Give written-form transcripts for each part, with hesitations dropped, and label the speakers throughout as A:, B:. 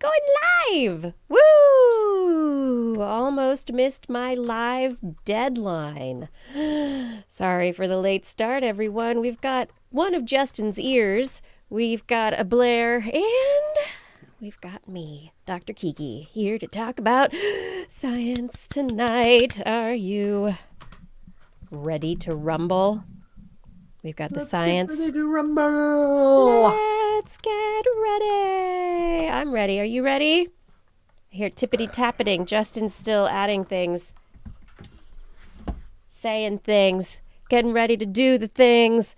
A: going live. Woo! Almost missed my live deadline. Sorry for the late start, everyone. We've got one of Justin's ears. We've got a Blair, and we've got me, Dr. Kiki, here to talk about science tonight. Are you ready to rumble? We've got the science.
B: Get ready to rumble.
A: Let's get ready. I'm ready. Are you ready? I hear tippity-tappeting. Justin's still adding things. Saying things. Getting ready to do the things.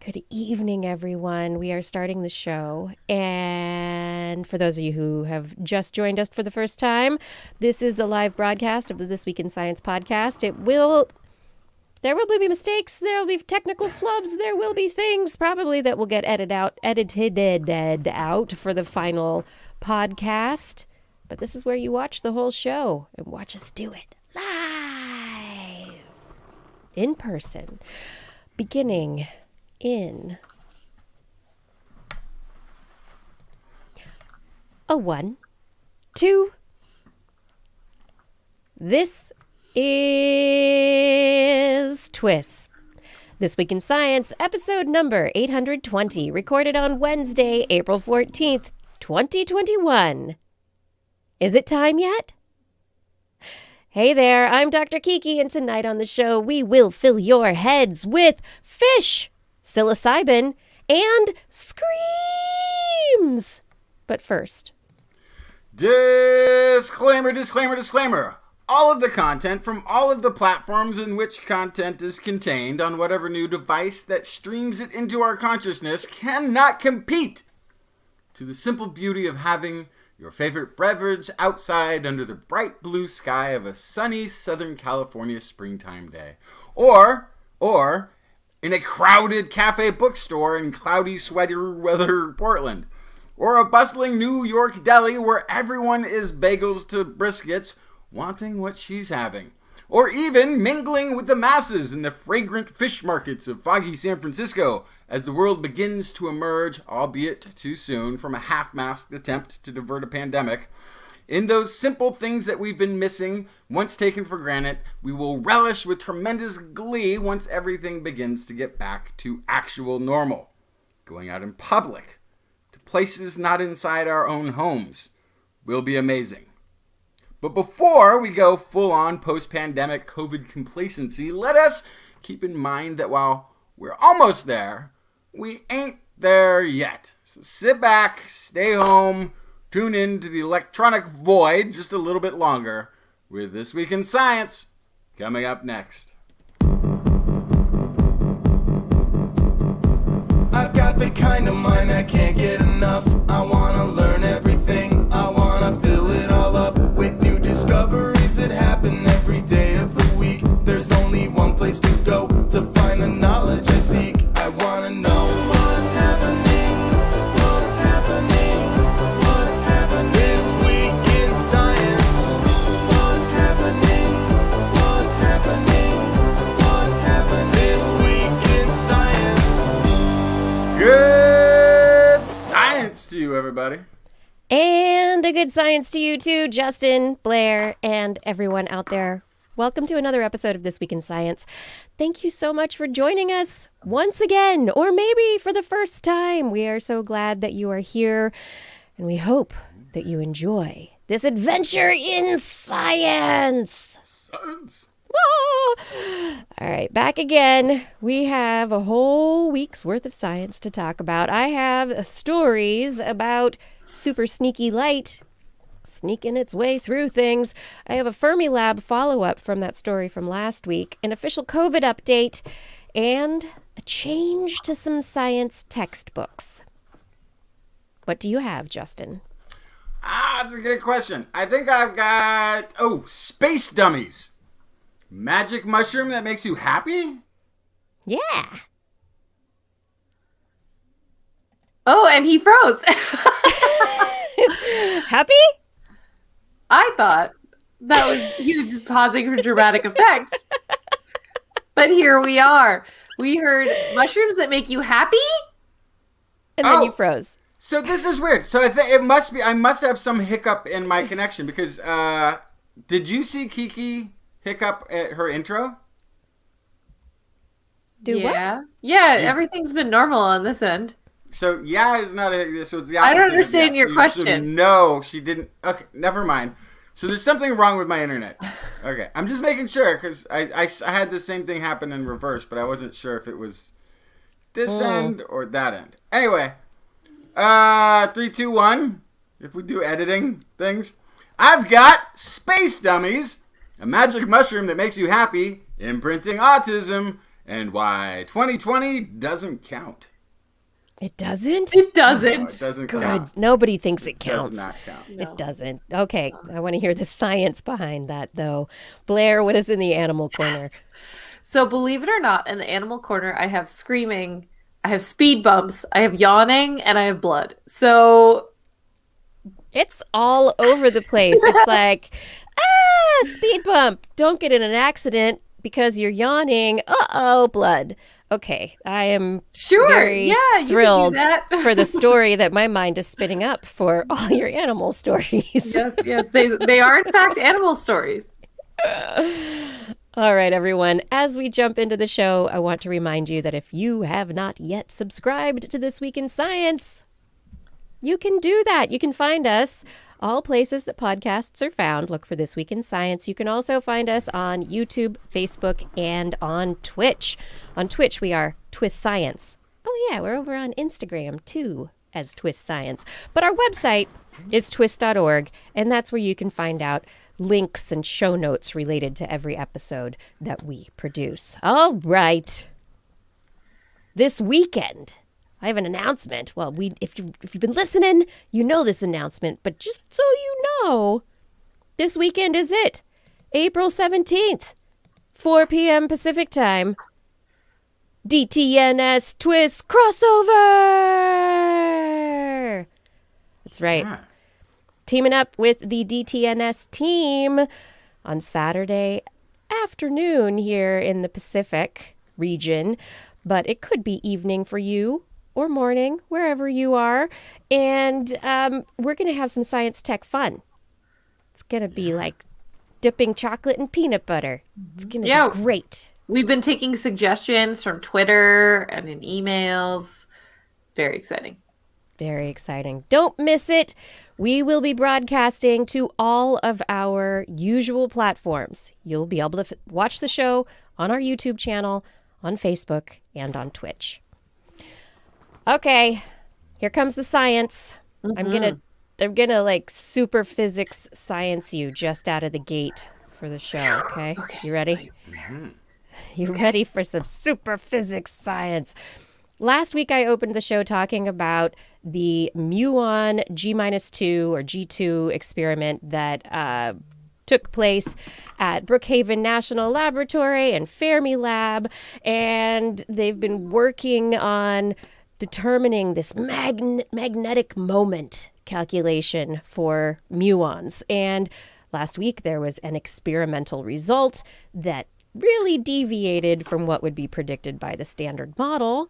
A: Good evening, everyone. We are starting the show. And for those of you who have just joined us for the first time, this is the live broadcast of the This Week in Science podcast. There will be mistakes, there will be technical flubs, there will be things probably that will get edited out for the final podcast. But this is where you watch the whole show and watch us do it live, in person, beginning in a 1, 2. This is TWIS. This Week in Science, episode number 820, recorded on Wednesday, April 14th, 2021. Is it time yet? Hey there, I'm Dr. Kiki, and tonight on the show, we will fill your heads with fish, psilocybin, and screams. But first,
B: Disclaimer. All of the content from all of the platforms in which content is contained on whatever new device that streams it into our consciousness cannot compete to the simple beauty of having your favorite beverage outside under the bright blue sky of a sunny Southern California springtime day. Or in a crowded cafe bookstore in cloudy, sweaty weather Portland. Or a bustling New York deli where everyone is bagels to briskets, wanting what she's having. Or even mingling with the masses in the fragrant fish markets of foggy San Francisco as the world begins to emerge, albeit too soon, from a half-masked attempt to divert a pandemic. In those simple things that we've been missing, once taken for granted, we will relish with tremendous glee once everything begins to get back to actual normal. Going out in public, to places not inside our own homes, will be amazing. But before we go full-on post-pandemic COVID complacency, let us keep in mind that while we're almost there, we ain't there yet. So sit back, stay home, tune in to the electronic void just a little bit longer with This Week in Science coming up next.
C: I've got the kind of mind that can't get enough. I want to learn everything. I want to fill it all up with new discoveries that happen every day of the week. There's only one place to go to find the knowledge I seek. I want to know what's happening, what's happening, what's happening this week in science. What's happening, what's happening, what's happening this week in science.
B: Good science to you, everybody.
A: and a good science to you too, Justin, Blair, and everyone out there. Welcome to another episode of This Week in Science. Thank you so much for joining us once again, or maybe for the first time. We are so glad that you are here, and we hope that you enjoy this adventure in science.
B: Science.
A: Whoa! All right, back again. We have a whole week's worth of science to talk about. I have stories about super sneaky light sneaking its way through things. I have a Fermilab follow-up from that story from last week, an official COVID update, and a change to some science textbooks. What do you have, Justin?
B: That's a good question. I think I've got, space dummies. Magic mushroom that makes you happy?
A: Yeah.
D: Oh, and he froze.
A: Happy?
D: I thought he was just pausing for dramatic effect. But here we are. We heard mushrooms that make you happy?
A: And then you froze.
B: So this is weird. So I think I must have some hiccup in my connection because did you see Kiki hiccup at her intro?
D: Yeah, everything's been normal on this end.
B: So yeah is not a. So it's the opposite.
D: I don't understand your
B: So
D: question.
B: no, she didn't. Okay, never mind. So there's something wrong with my internet. Okay, I'm just making sure because I had the same thing happen in reverse, but I wasn't sure if it was this end or that end. Anyway, 3, 2, 1. If we do editing things, I've got Space Dummies, a magic mushroom that makes you happy, imprinting autism, and why 2020 doesn't count.
A: It doesn't?
D: It doesn't.
B: No, it doesn't
A: Good.
B: count.
A: Nobody thinks it
B: It
A: counts.
B: does not count.
D: No.
A: It doesn't. Okay, I want to hear the science behind that, though. Blair, what is in the animal corner?
D: So believe it or not, in the animal corner, I have screaming, I have speed bumps, I have yawning, and I have blood. So
A: It's all over the place. It's like, speed bump. Don't get in an accident because you're yawning. Uh-oh, blood. Okay, I am very
D: you can do
A: thrilled
D: that.
A: for the story that my mind is spinning up for all your animal stories.
D: Yes, they are in fact animal stories.
A: All right, everyone. As we jump into the show, I want to remind you that if you have not yet subscribed to This Week in Science, you can do that. You can find us all places that podcasts are found. Look for This Week in Science. You can also find us on YouTube, Facebook, and on Twitch. On Twitch, we are TWIS Science. Oh, yeah, we're over on Instagram, too, as TWIS Science. But our website is twis.org, and that's where you can find out links and show notes related to every episode that we produce. All right. This weekend, I have an announcement. Well, if you've been listening, you know this announcement, but just so you know, this weekend is it. April 17th, 4 p.m. Pacific time. DTNS TWIS crossover. That's right.
B: Yeah.
A: Teaming up with the DTNS team on Saturday afternoon here in the Pacific region, but it could be evening for you or morning, wherever you are. And we're going to have some science tech fun. It's going to be like dipping chocolate in peanut butter. It's going to be great.
D: We've been taking suggestions from Twitter and in emails. It's very exciting.
A: Very exciting. Don't miss it. We will be broadcasting to all of our usual platforms. You'll be able to watch the show on our YouTube channel, on Facebook, and on Twitch. Okay, here comes the science. I'm gonna like super physics science you just out of the gate for the show. Okay, you ready? You ready for some super physics science? Last week I opened the show talking about the Muon G-2 or G2 experiment that took place at Brookhaven National Laboratory and Fermilab, and they've been working on determining this magnetic moment calculation for muons. And last week there was an experimental result that really deviated from what would be predicted by the standard model.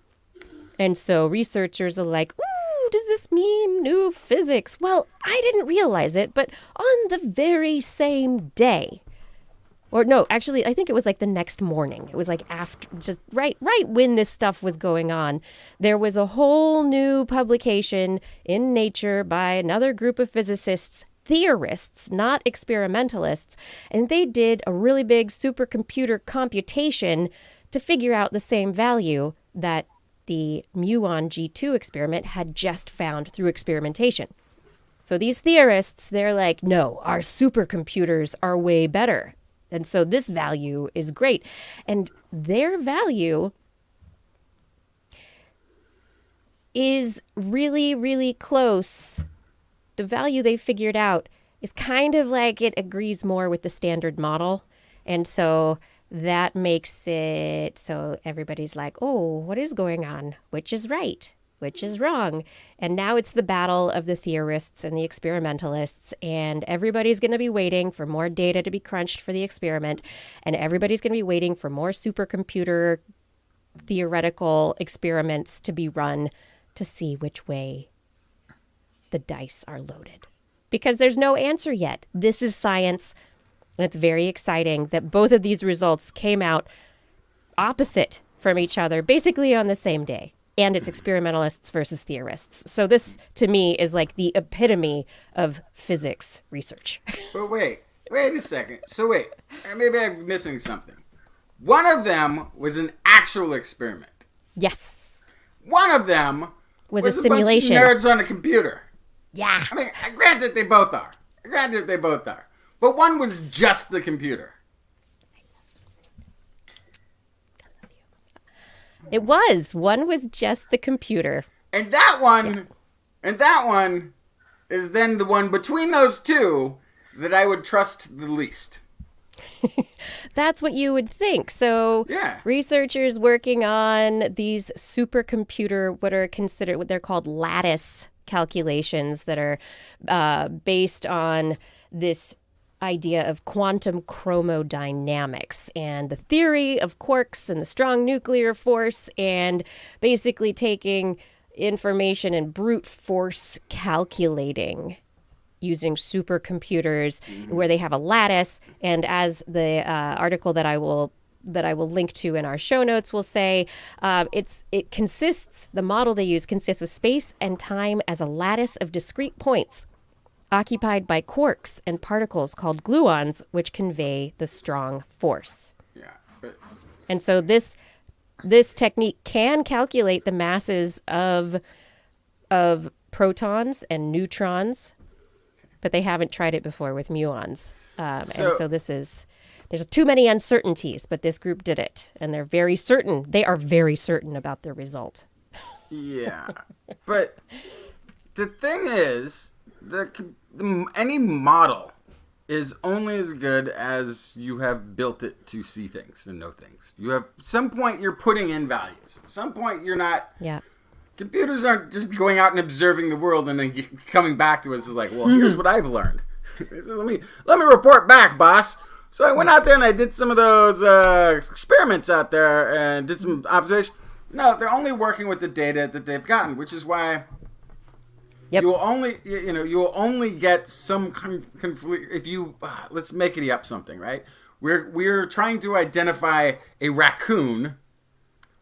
A: And so researchers are like, ooh, does this mean new physics? Well, I didn't realize it, but on the very same day, or no, actually, I think it was like the next morning. It was like after, just right when this stuff was going on, there was a whole new publication in Nature by another group of physicists, theorists, not experimentalists, and they did a really big supercomputer computation to figure out the same value that the Muon G2 experiment had just found through experimentation. So these theorists, they're like, no, our supercomputers are way better. And so this value is great. And their value is really, really close. The value they figured out is kind of like it agrees more with the standard model. And so that makes it so everybody's like, oh, what is going on? Which is right? Which is wrong? And now it's the battle of the theorists and the experimentalists, and everybody's going to be waiting for more data to be crunched for the experiment, and everybody's going to be waiting for more supercomputer theoretical experiments to be run to see which way the dice are loaded. Because there's no answer yet. This is science. And it's very exciting that both of these results came out opposite from each other, basically on the same day. And it's experimentalists versus theorists. So this, to me, is like the epitome of physics research.
B: But wait a second. So wait, maybe I'm missing something. One of them was an actual experiment.
A: Yes.
B: One of them
A: was a simulation.
B: Bunch of nerds on a computer.
A: Yeah.
B: I mean, granted they both are. But one was just the computer.
A: It was. One was just the computer.
B: And that one is then the one between those two that I would trust the least.
A: That's what you would think. So
B: Yeah.
A: researchers working on these supercomputer, what they're called lattice calculations that are based on this idea of quantum chromodynamics and the theory of quarks and the strong nuclear force, and basically taking information and brute force calculating using supercomputers where they have a lattice. And as the article that I will link to in our show notes will say, the model they use consists of space and time as a lattice of discrete points occupied by quarks and particles called gluons, which convey the strong force.
B: Yeah.
A: And so this technique can calculate the masses of protons and neutrons, but they haven't tried it before with muons. And so there's too many uncertainties, but this group did it, and they're very certain. They are very certain about their result.
B: Yeah. But the thing is, any model is only as good as you have built it to see things and know things. You have some point you're putting in values. At some point you're not.
A: Yeah.
B: Computers aren't just going out and observing the world and then coming back to us as like, well, here's what I've learned. let me report back, boss. So I went out there and I did some of those experiments out there and did some observation. No, they're only working with the data that they've gotten, which is why.
A: Yep.
B: You will only get some conflict if you let's make it up something, right? We're trying to identify a raccoon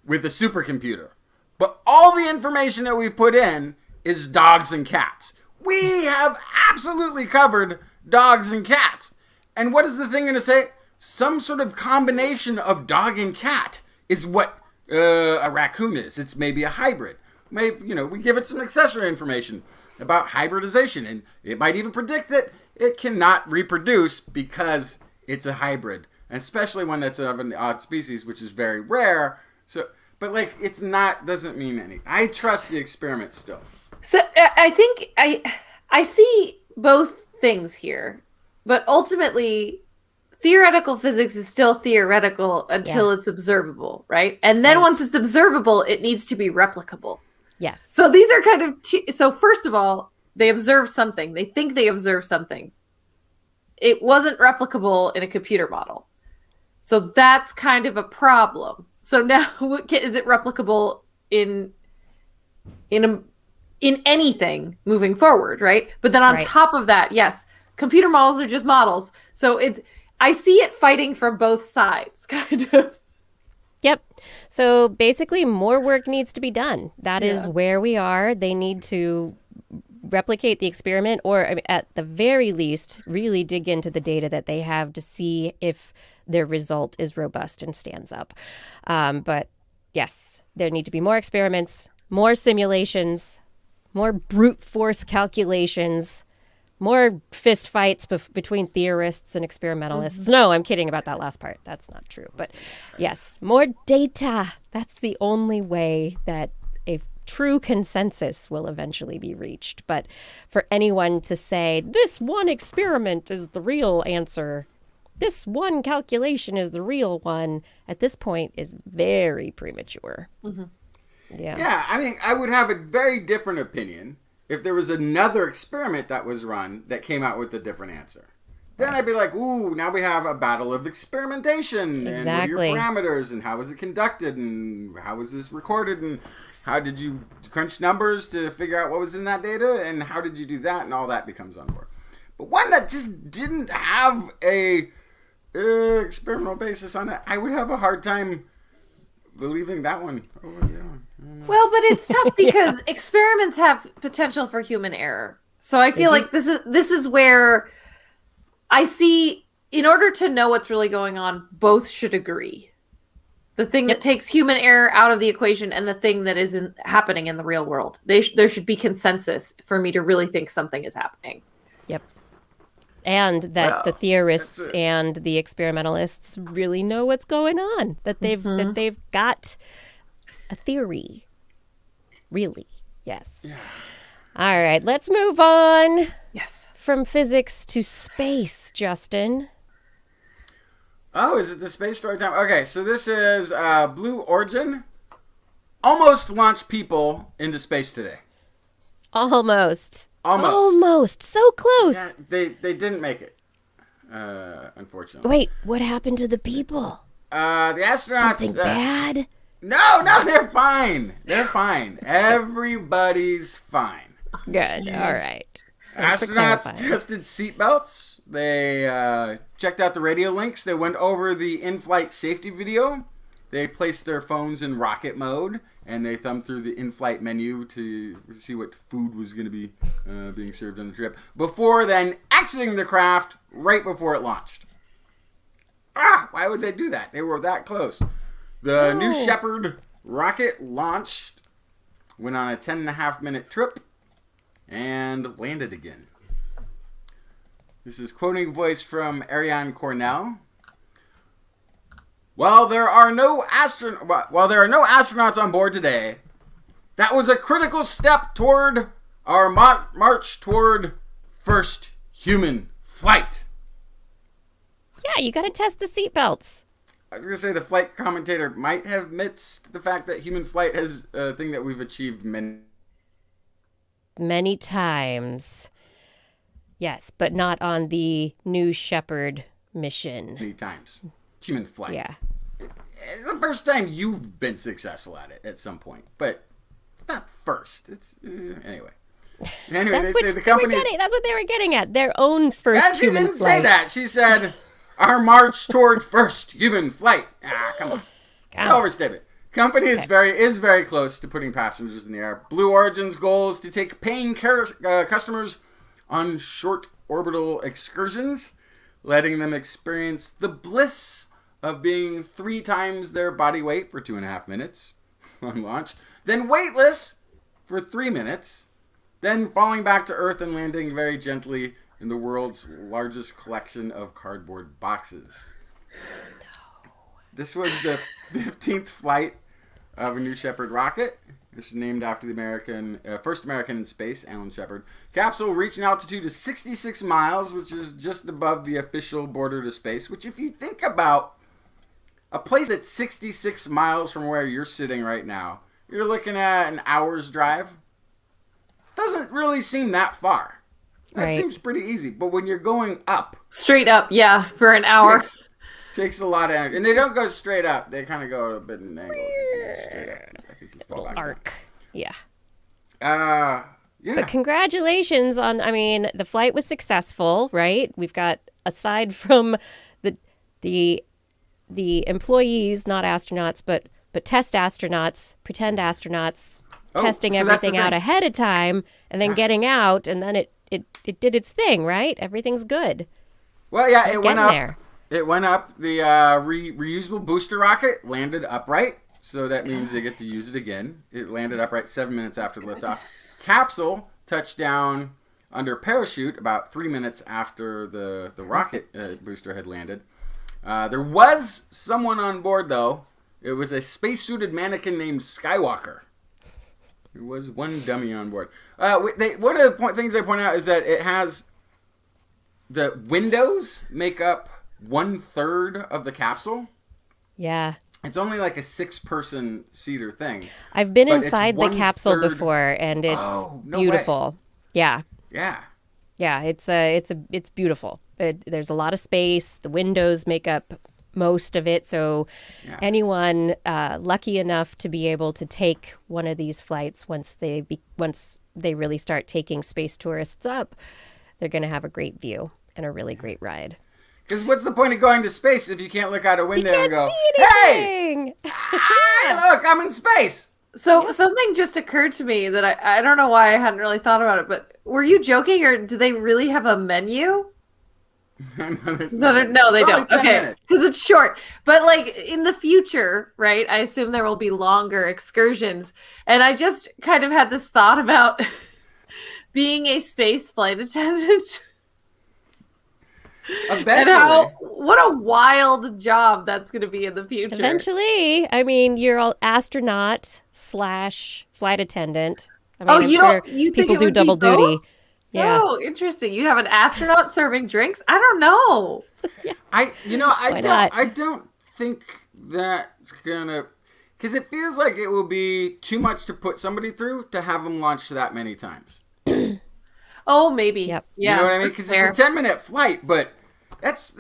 B: with a supercomputer, but all the information that we've put in is dogs and cats. We have absolutely covered dogs and cats, and what is the thing going to say? Some sort of combination of dog and cat is what a raccoon is. It's maybe a hybrid. Maybe, we give it some accessory information about hybridization, and it might even predict that it cannot reproduce because it's a hybrid, and especially one that's of an odd species, which is very rare. So, but it's not, doesn't mean any. I trust the experiment still.
D: So I think I see both things here, but ultimately theoretical physics is still theoretical until it's observable, right? And then once it's observable, it needs to be replicable.
A: Yes.
D: So these are kind of so first of all, they observe something. They think they observe something. It wasn't replicable in a computer model. So that's kind of a problem. So now is it replicable in anything moving forward, right? But then on top of that, yes, computer models are just models. So I see it fighting from both sides, kind of.
A: Yep. So basically, more work needs to be done. That is where we are. They need to replicate the experiment, or at the very least, really dig into the data that they have to see if their result is robust and stands up. But yes, there need to be more experiments, more simulations, more brute force calculations, more fist fights between theorists and experimentalists. Mm-hmm. No, I'm kidding about that last part. That's not true. But yes, more data. That's the only way that a true consensus will eventually be reached. But for anyone to say, this one experiment is the real answer, this one calculation is the real one, at this point is very premature. Mm-hmm.
B: Yeah, I mean, I would have a very different opinion if there was another experiment that was run that came out with a different answer. Then I'd be like, ooh, now we have a battle of experimentation.
A: Exactly.
B: And what are your parameters, and how was it conducted, and how was this recorded, and How did you crunch numbers to figure out what was in that data? And how did you do that? And all that becomes on board. But one that just didn't have a experimental basis on it, I would have a hard time believing that one. Oh, yeah.
D: Well, but it's tough because experiments have potential for human error. So I feel like this is where I see, in order to know what's really going on, both should agree. The thing that takes human error out of the equation and the thing that isn't happening in the real world. There should be consensus for me to really think something is happening.
A: Yep. And that the theorists and the experimentalists really know what's going on. That they've got a theory. Really. Yes. Yeah. All right, let's move on.
D: Yes.
A: From physics to space, Justin.
B: Oh, is it the space story time? Okay, so this is Blue Origin. Almost launched people into space today.
A: Almost. So close.
B: Yeah, they didn't make it, unfortunately.
A: Wait, what happened to the people?
B: The astronauts...
A: Something bad?
B: No, they're fine. They're fine. Everybody's fine.
A: Good, all right.
B: Astronauts tested seatbelts. They checked out the radio links. They went over the in-flight safety video. They placed their phones in rocket mode, and they thumbed through the in-flight menu to see what food was going to be being served on the trip, before then exiting the craft right before it launched. Why would they do that? They were that close. The New Shepard rocket launched, went on a 10.5-minute trip, and landed again. This is quoting voice from Ariane Cornell. While there are no astronauts on board today, that was a critical step toward our march toward first human flight.
A: Yeah, you got to test the seatbelts.
B: I was going to say the flight commentator might have missed the fact that human flight is a thing that we've achieved
A: many times. Yes, but not on the New Shepard mission.
B: Many times. Human flight.
A: Yeah.
B: It's the first time you've been successful at it at some point, but it's not first. It's anyway. Anyway,
A: That's
B: they say the company's...
A: That's what they were getting at. Their own first human flight.
B: She didn't say that. She said, our march toward first human flight. Come on. It's an overstatement. Company is very close to putting passengers in the air. Blue Origin's goal is to take paying customers on short orbital excursions, letting them experience the bliss of being 3 times their body weight for 2.5 minutes on launch, then weightless for 3 minutes, then falling back to Earth and landing very gently in the world's largest collection of cardboard boxes. No. This was the 15th flight of a New Shepard rocket. This is named after the first American in space, Alan Shepard. Capsule reached an altitude of 66 miles, which is just above the official border to space, which if you think about a place that's 66 miles from where you're sitting right now, you're looking at an hour's drive. Doesn't really seem that far. That seems pretty easy. But when you're going up...
D: Straight up, yeah, for an hour.
B: Takes a lot of energy. And they don't go straight up. They kind of go a bit in an angle. Straight up. I think you fall back
A: arc.
B: Down.
A: Yeah. But congratulations on, the flight was successful, right? We've got, aside from the employees, not astronauts, but test astronauts, pretend astronauts, testing everything out ahead of time, and then getting out, and then it did its thing, right? Everything's good.
B: Well, yeah, it went up. There. It went up. The reusable booster rocket landed upright, so that means they get to use it again. It landed upright 7 minutes after liftoff. Capsule touched down under parachute about 3 minutes after the rocket booster had landed. There was someone on board, though. It was a spacesuited mannequin named Skywalker. There was one dummy on board. One of the things they point out is that it has the windows make up 1/3 of the capsule.
A: Yeah.
B: It's only like a 6-person seater thing.
A: I've been inside the capsule before, and it's beautiful. Yeah.
B: Yeah.
A: Yeah, it's beautiful. There's a lot of space. The windows make up most of it. So anyone lucky enough to be able to take one of these flights, once they really start taking space tourists up, they're going to have a great view and a really great ride.
B: Because what's the point of going to space if you can't look out a window and go,
A: "Hey,
B: look, I'm in space."
D: So something just occurred to me that I don't know why I hadn't really thought about it, but were you joking, or do they really have a menu? No, they don't. Okay, because it's short. But like in the future, right? I assume there will be longer excursions. And I just kind of had this thought about being a space flight attendant.
B: Eventually.
D: And what a wild job that's going to be in the future.
A: Eventually, I mean, you're all astronaut / flight attendant. I mean,
D: you
A: people
D: think
A: do double duty.
D: Both?
A: Yeah.
D: Oh, interesting. You'd have an astronaut serving drinks? I don't know.
B: I don't think that's gonna, because it feels like it will be too much to put somebody through to have them launched that many times.
D: Oh, maybe.
A: Yep.
D: Yeah.
B: You know what I mean? Because it's a 10-minute flight, but that's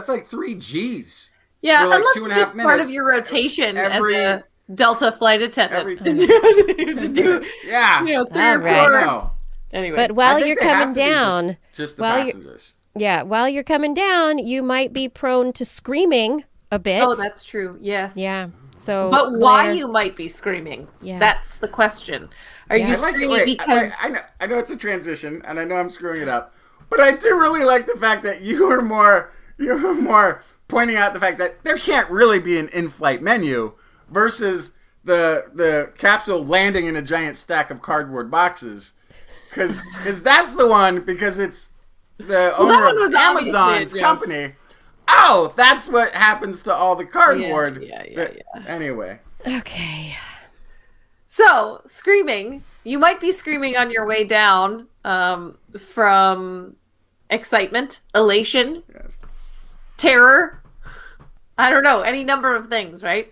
B: like 3 G's.
D: Yeah,
B: for like
D: unless
B: 2.5
D: it's just part of
B: minutes
D: your rotation as
B: every
D: a Delta flight attendant.
B: every
D: to do,
B: 10 yeah.
D: 3 or
A: All
D: 4.
A: right.
B: No.
D: Anyway.
A: But
B: I
A: while
B: think
A: you're
B: they have
A: coming
B: to be
A: down,
B: just the
A: while
B: passengers.
A: while you're coming down, you might be prone to screaming a bit.
D: Oh, that's true. Yes.
A: Yeah. So,
D: But why
A: Blair,
D: you might be screaming?
A: Yeah.
D: That's the question. Are you
B: I like it.
D: screaming
B: Wait,
D: because
B: I know it's a transition, and I know I'm screwing it up, but I do really like the fact that you were more pointing out the fact that there can't really be an in-flight menu versus the capsule landing in a giant stack of cardboard boxes, because that's the one, because it's the owner of Amazon's company. Oh, that's what happens to all the cardboard.
D: Yeah.
B: Anyway.
A: Okay.
D: So, screaming. You might be screaming on your way down from excitement, elation,
B: Yes.
D: terror. I don't know, any number of things, right?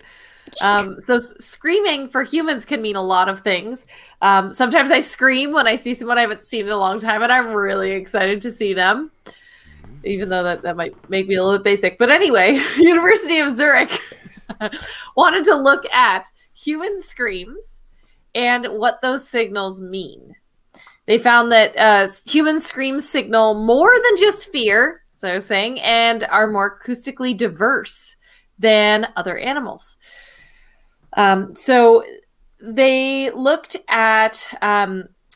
D: So screaming for humans can mean a lot of things. Sometimes I scream when I see someone I haven't seen in a long time, and I'm really excited to see them, even though that might make me a little bit basic. But anyway, University of Zurich wanted to look at human screams and what those signals mean. They found that human screams signal more than just fear, as I was saying, and are more acoustically diverse than other animals. So they looked at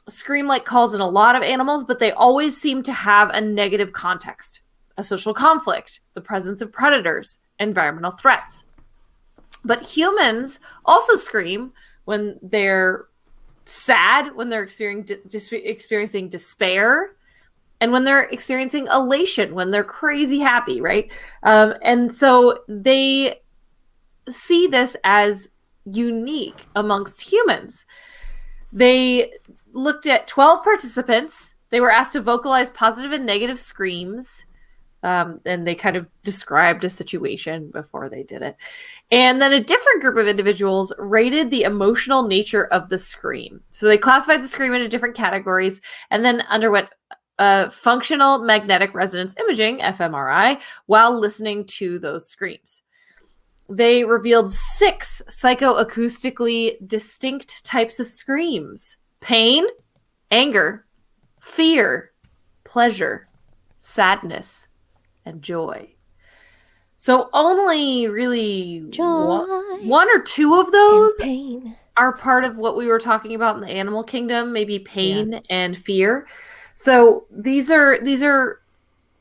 D: scream-like calls in a lot of animals, but they always seem to have a negative context, a social conflict, the presence of predators, environmental threats. But humans also scream when they're sad, when they're experiencing despair, and when they're experiencing elation, when they're crazy happy, right? And so they see this as unique amongst humans. They looked at 12 participants. They were asked to vocalize positive and negative screams. And they kind of described a situation before they did it. And then a different group of individuals rated the emotional nature of the scream. So they classified the scream into different categories and then underwent functional magnetic resonance imaging, fMRI, while listening to those screams. They revealed 6 psychoacoustically distinct types of screams: pain, anger, fear, pleasure, sadness, and joy. So only really one or 2 of those are part of what we were talking about in the animal kingdom, maybe pain and fear. So these are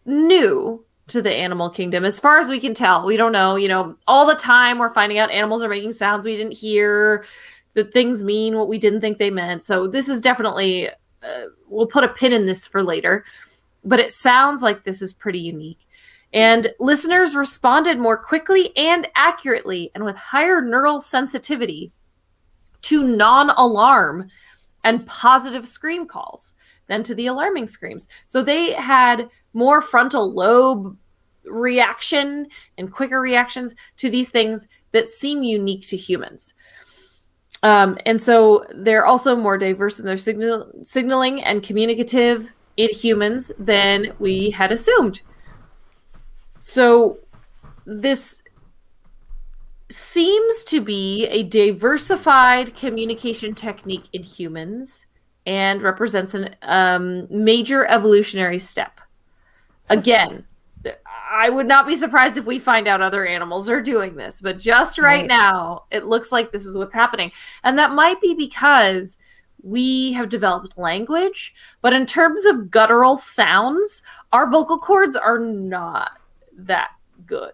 D: new to the animal kingdom, as far as we can tell. We don't know, all the time we're finding out animals are making sounds we didn't hear, that things mean what we didn't think they meant. So this is definitely, we'll put a pin in this for later, but it sounds like this is pretty unique. And listeners responded more quickly and accurately and with higher neural sensitivity to non-alarm and positive scream calls than to the alarming screams. So they had more frontal lobe reaction and quicker reactions to these things that seem unique to humans. And so they're also more diverse in their signaling and communicative in humans than we had assumed. So this seems to be a diversified communication technique in humans and represents a major evolutionary step. Again, I would not be surprised if we find out other animals are doing this, but just right now, it looks like this is what's happening. And that might be because we have developed language, but in terms of guttural sounds, our vocal cords are not that good.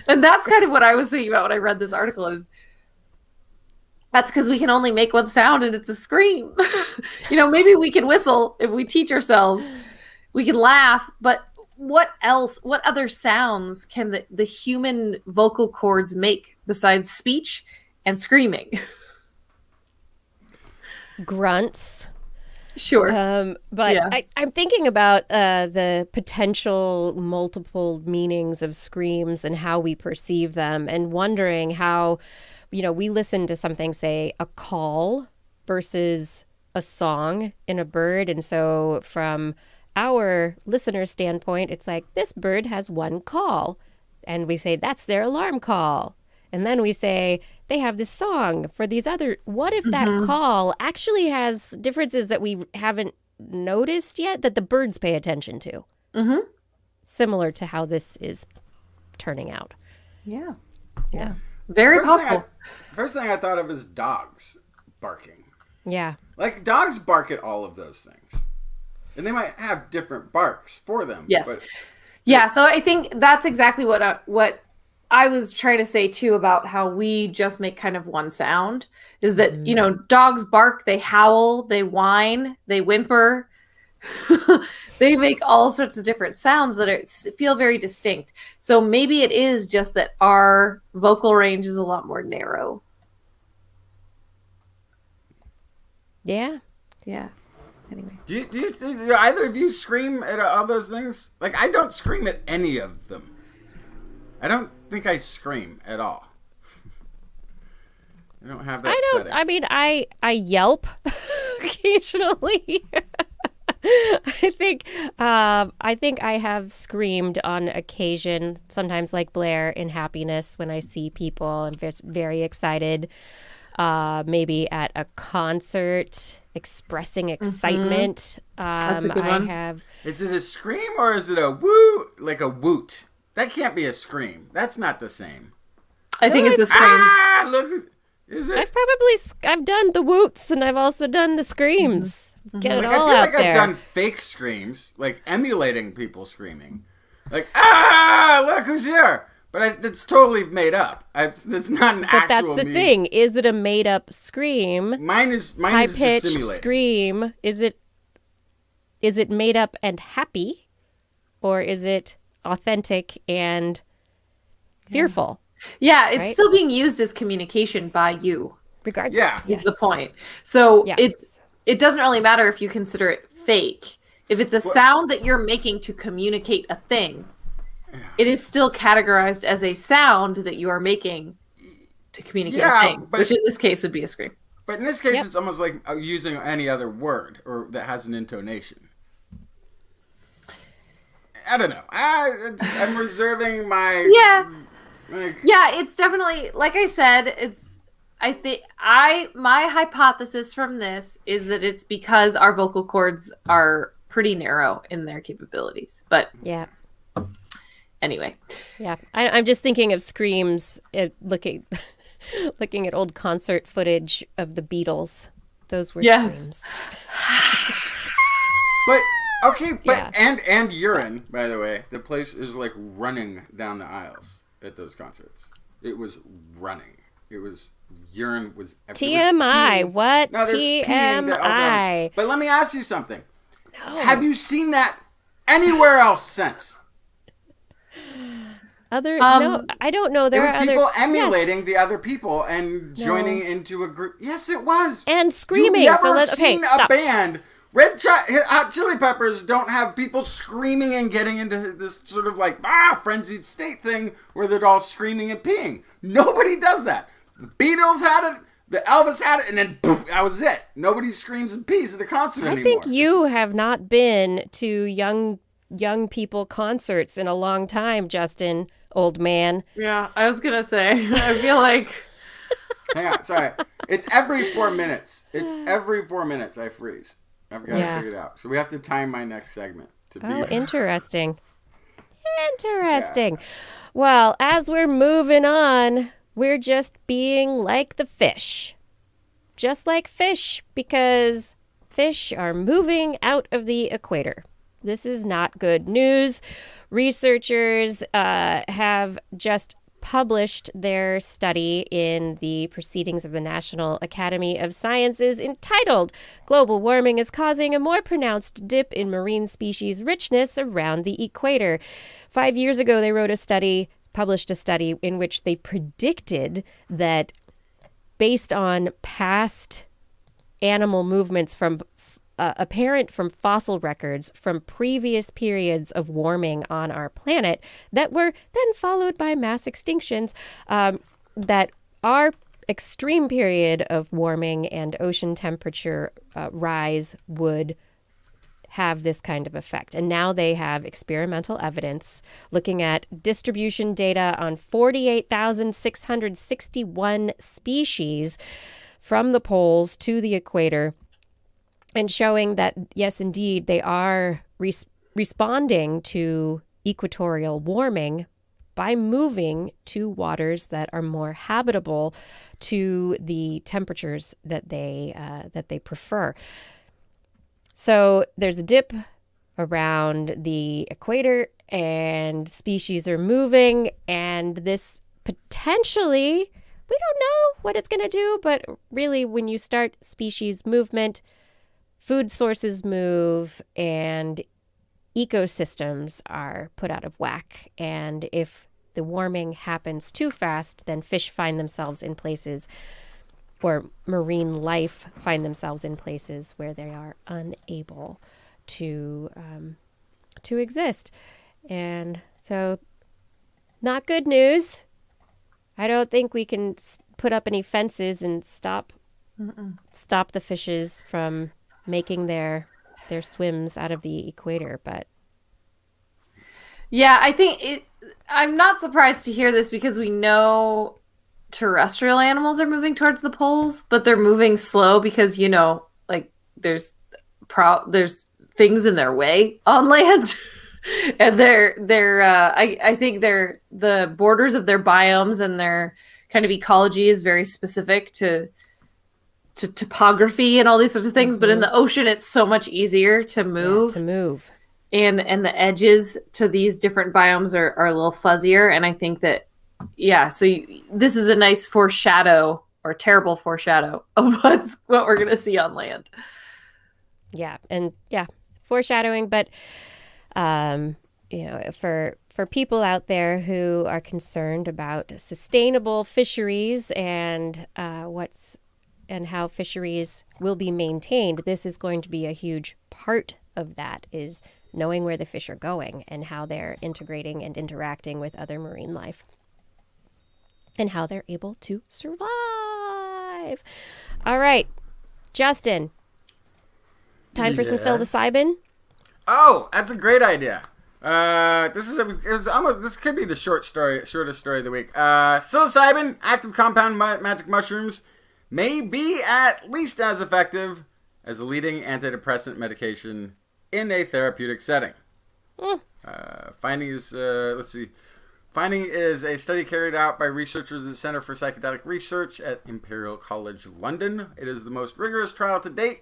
D: And that's kind of what I was thinking about when I read this article is that's because we can only make one sound and it's a scream. Maybe we can whistle if we teach ourselves. We can laugh, but what other sounds can the human vocal cords make besides speech and screaming?
A: Grunts.
D: Sure.
A: But yeah. I'm thinking about the potential multiple meanings of screams and how we perceive them and wondering how, we listen to something, say, a call versus a song in a bird. And so from our listener standpoint, it's like, this bird has one call. And we say, that's their alarm call. And then we say, they have this song for these other. What if that call actually has differences that we haven't noticed yet that the birds pay attention to? Mm-hmm. Similar to how this is turning out.
D: Yeah. Very possible.
B: First thing I thought of is dogs barking.
A: Yeah.
B: Like dogs bark at all of those things. And they might have different barks for them.
D: Yes.
B: But
D: yeah. So I think that's exactly what I was trying to say too about how we just make kind of one sound is that, dogs bark, they howl, they whine, they whimper. They make all sorts of different sounds that feel very distinct. So maybe it is just that our vocal range is a lot more narrow.
A: Yeah.
D: Yeah. Anyway.
B: Do either of you scream at all those things? Like, I don't scream at any of them. I don't think I scream at all. I don't have that setting.
A: I mean, I yelp occasionally. I think I have screamed on occasion, sometimes like Blair in happiness when I see people. I'm very excited. Maybe at a concert, expressing excitement.
D: That's a good one.
B: Is it a scream or is it a woo, like a woot? That can't be a scream. That's not the same.
D: I think it's a scream.
B: Look, is it?
A: I've done the woots and I've also done the screams. Get it all
B: I feel
A: out
B: like
A: there.
B: I've done fake screams, like emulating people screaming. Like, look who's here. But it's totally made up. It's not an actual
A: But that's the thing. Is it a made up scream?
B: Mine is just
A: high-pitched
B: simulated.
A: scream. Is it made up and happy? Or is it authentic and fearful?
D: Yeah, it's still being used as communication by you.
A: Regardless.
B: Yeah.
D: Is the point. So it doesn't really matter if you consider it fake. If it's a sound that you're making to communicate a thing, it is still categorized as a sound that you are making to communicate a thing, which in this case would be a scream.
B: But in this case, it's almost like using any other word or that has an intonation. I don't know. I'm reserving my...
D: Yeah, it's definitely, like I said, my hypothesis from this is that it's because our vocal cords are pretty narrow in their capabilities. But
A: yeah.
D: Anyway.
A: Yeah, I'm just thinking of screams, looking at old concert footage of the Beatles. Those were screams.
B: And urine, by the way. The place is like running down the aisles at those concerts. It was running. Urine was
A: TMI. What?
B: No,
A: TMI.
B: But let me ask you something. No. Have you seen that anywhere else since?
A: No, I don't know. There
B: was people emulating the other people and joining into a group. Yes, it was.
A: And screaming.
B: You've never seen a band. Hot Chili Peppers don't have people screaming and getting into this sort of like frenzied state thing where they're all screaming and peeing. Nobody does that. The Beatles had it. The Elvis had it, and then poof, that was it. Nobody screams and pees at the concert anymore.
A: I think you have not been to young people concerts in a long time, Justin. old man.
D: Yeah, I was gonna say. I feel like.
B: Hang on, sorry. It's every 4 minutes. It's every 4 minutes I freeze. I've got to figure it out. So we have to time my next segment to be.
A: Oh, interesting. Interesting. Yeah. Well, as we're moving on, we're just being like the fish. Just like fish, because fish are moving out of the equator. This is not good news. Researchers have just published their study in the Proceedings of the National Academy of Sciences entitled Global Warming is Causing a More Pronounced Dip in Marine Species Richness Around the Equator. 5 years ago, they published a study in which they predicted that based on past animal movements apparent from fossil records from previous periods of warming on our planet that were then followed by mass extinctions, that our extreme period of warming and ocean temperature rise would have this kind of effect. And now they have experimental evidence looking at distribution data on 48,661 species from the poles to the equator, and showing that, yes, indeed, they are responding to equatorial warming by moving to waters that are more habitable to the temperatures that they prefer. So there's a dip around the equator, and species are moving, and this potentially, we don't know what it's going to do, but really, when you start species movement, food sources move and ecosystems are put out of whack. And if the warming happens too fast, then fish find themselves in places, or marine life find themselves in places where they are unable to exist. And so, not good news. I don't think we can put up any fences and stop the fishes from making their swims out of the equator, but
D: yeah, I think I'm not surprised to hear this, because we know terrestrial animals are moving towards the poles, but they're moving slow because, like there's things in their way on land. And I think the borders of their biomes and their kind of ecology is very specific to topography and all these sorts of things. Mm-hmm. But in the ocean, it's so much easier to move. And the edges to these different biomes are a little fuzzier. And I think that, this is a nice foreshadow, or terrible foreshadow, of what we're going to see on land.
A: Yeah. And foreshadowing. But, for people out there who are concerned about sustainable fisheries and how fisheries will be maintained, this is going to be a huge part of that, is knowing where the fish are going and how they're integrating and interacting with other marine life and how they're able to survive. All right, Justin, time for some psilocybin?
B: Oh, that's a great idea. This could be the shortest story of the week. Psilocybin, active compound magic mushrooms, may be at least as effective as a leading antidepressant medication in a therapeutic setting. Finding is a study carried out by researchers at the Center for Psychedelic Research at Imperial College London. It is the most rigorous trial to date,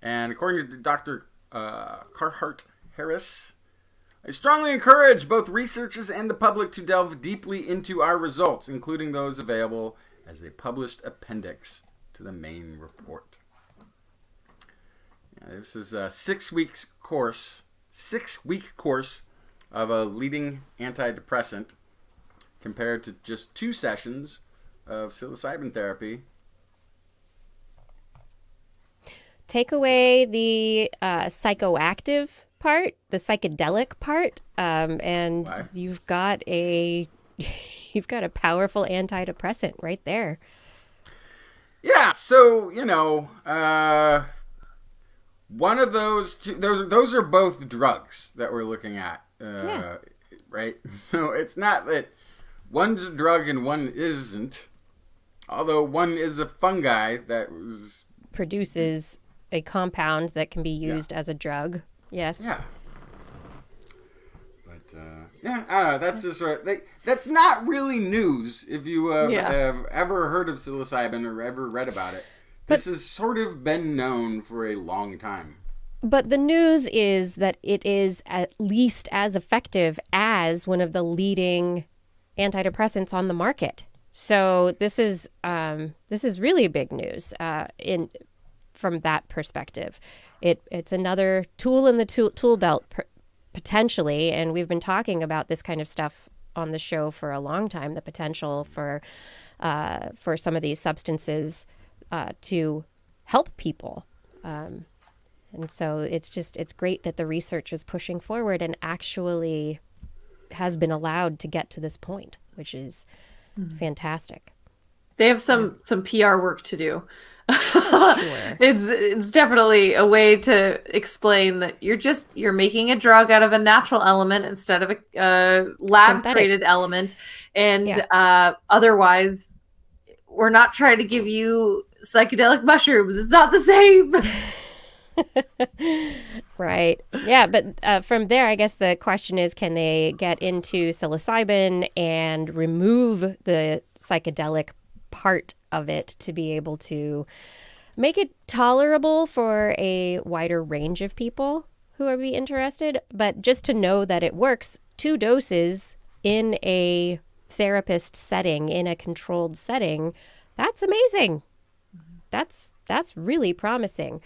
B: and according to Dr. Carhart Harris, I strongly encourage both researchers and the public to delve deeply into our results, including those available as a published appendix to the main report. This is a 6-week course of a leading antidepressant compared to just 2 sessions of psilocybin therapy.
A: Take away the psychoactive part, the psychedelic part, and
B: Why?
A: you've got a powerful antidepressant right there.
B: Yeah, so, one of those two, those are both drugs that we're looking at right? So it's not that one's a drug and one isn't. Although one is a fungi that
A: produces a compound that can be used as a drug. Yes.
B: Yeah. But yeah, I don't know. That's just sort of, that's not really news if you have ever heard of psilocybin or ever read about it. This has sort of been known for a long time.
A: But the news is that it is at least as effective as one of the leading antidepressants on the market. So this is really big news from that perspective. It's another tool in the tool belt potentially, and we've been talking about this kind of stuff on the show for a long time. The potential for some of these substances to help people. And so it's great that the research is pushing forward and actually has been allowed to get to this point, which is fantastic.
D: They have some PR work to do.
A: Sure.
D: It's definitely a way to explain that you're making a drug out of a natural element instead of a lab created element, and otherwise we're not trying to give you psychedelic mushrooms. It's not the same.
A: Right. Yeah, but from there, I guess the question is, can they get into psilocybin and remove the psychedelic part of it to be able to make it tolerable for a wider range of people who would be interested? But just to know that it works, 2 doses in a therapist setting, in a controlled setting, that's amazing. That's really promising.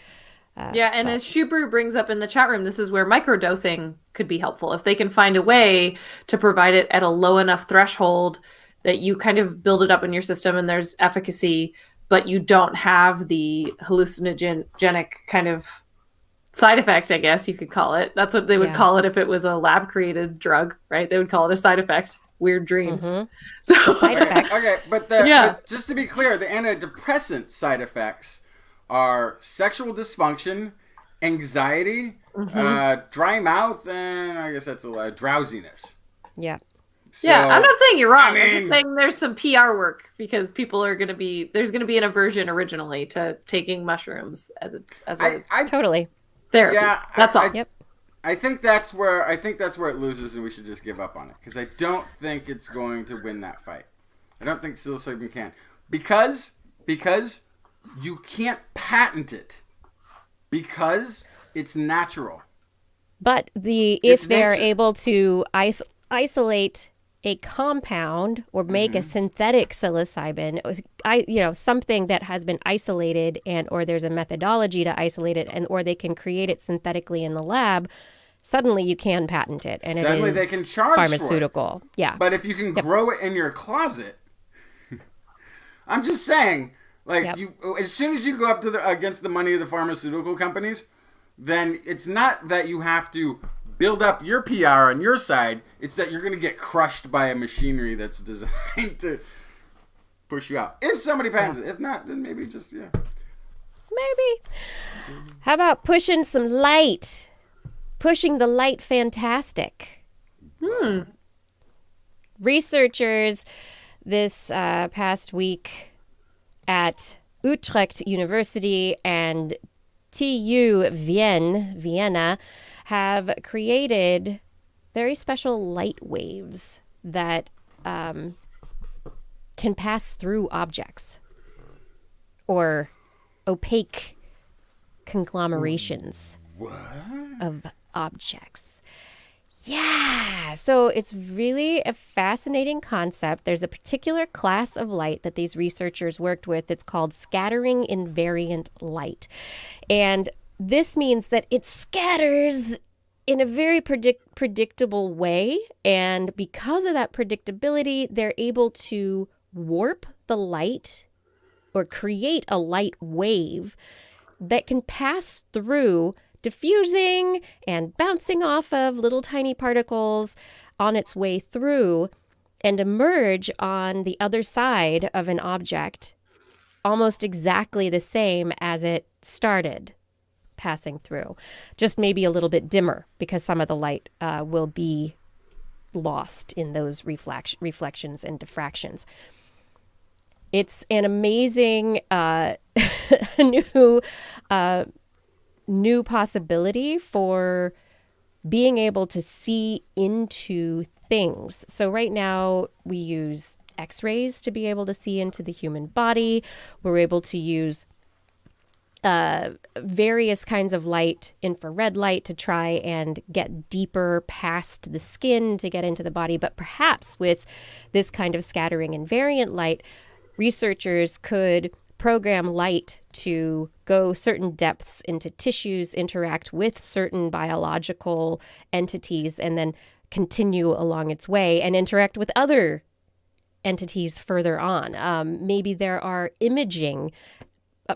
D: As Shubru brings up in the chat room, this is where microdosing could be helpful. If they can find a way to provide it at a low enough threshold that you kind of build it up in your system and there's efficacy, but you don't have the hallucinogenic kind of side effect, I guess you could call it. That's what they would call it if it was a lab-created drug, right? They would call it a side effect. Weird dreams.
A: Mm-hmm.
D: So
A: side effect.
B: Okay, but just to be clear, the antidepressant side effects are sexual dysfunction, anxiety, dry mouth, and I guess that's drowsiness.
A: Yeah.
B: So,
D: I'm not saying you're wrong.
B: I mean,
D: I'm just saying there's some PR work because people are there's going to be an aversion originally to taking mushrooms as a
A: Totally
D: therapy.
B: Yeah,
D: that's all.
A: Yep.
B: I think that's where it loses, and we should just give up on it because I don't think it's going to win that fight. I don't think psilocybin can because you can't patent it because it's natural.
A: But if they're able to isolate a compound or make a synthetic psilocybin, something that has been isolated or there's a methodology to isolate it or they can create it synthetically in the lab, suddenly you can patent it. And
B: suddenly
A: it is
B: they can charge
A: pharmaceutical.
B: For it.
A: Yeah.
B: But if you can grow it in your closet, I'm just saying, as soon as you go up against the money of the pharmaceutical companies, then it's not that you have to build up your PR on your side. It's that you're going to get crushed by a machinery that's designed to push you out. If somebody patents it. If not, then maybe just,
A: Maybe. How about pushing some light? Pushing the light fantastic. Researchers this past week at Utrecht University and TU Vienna have created very special light waves that can pass through objects or opaque conglomerations of objects. Yeah, so it's really a fascinating concept. There's a particular class of light that these researchers worked with. It's called scattering invariant light. And this means that it scatters in a very predictable way. And because of that predictability, they're able to warp the light or create a light wave that can pass through, diffusing and bouncing off of little tiny particles on its way through and emerge on the other side of an object almost exactly the same as it started passing through. Just maybe a little bit dimmer because some of the light will be lost in those reflections and diffractions. It's an amazing new possibility for being able to see into things. So right now we use X-rays to be able to see into the human body. We're able to use various kinds of light, infrared light, to try and get deeper past the skin to get into the body. But perhaps with this kind of scattering invariant light, researchers could program light to go certain depths into tissues, interact with certain biological entities, and then continue along its way and interact with other entities further on. Maybe there are imaging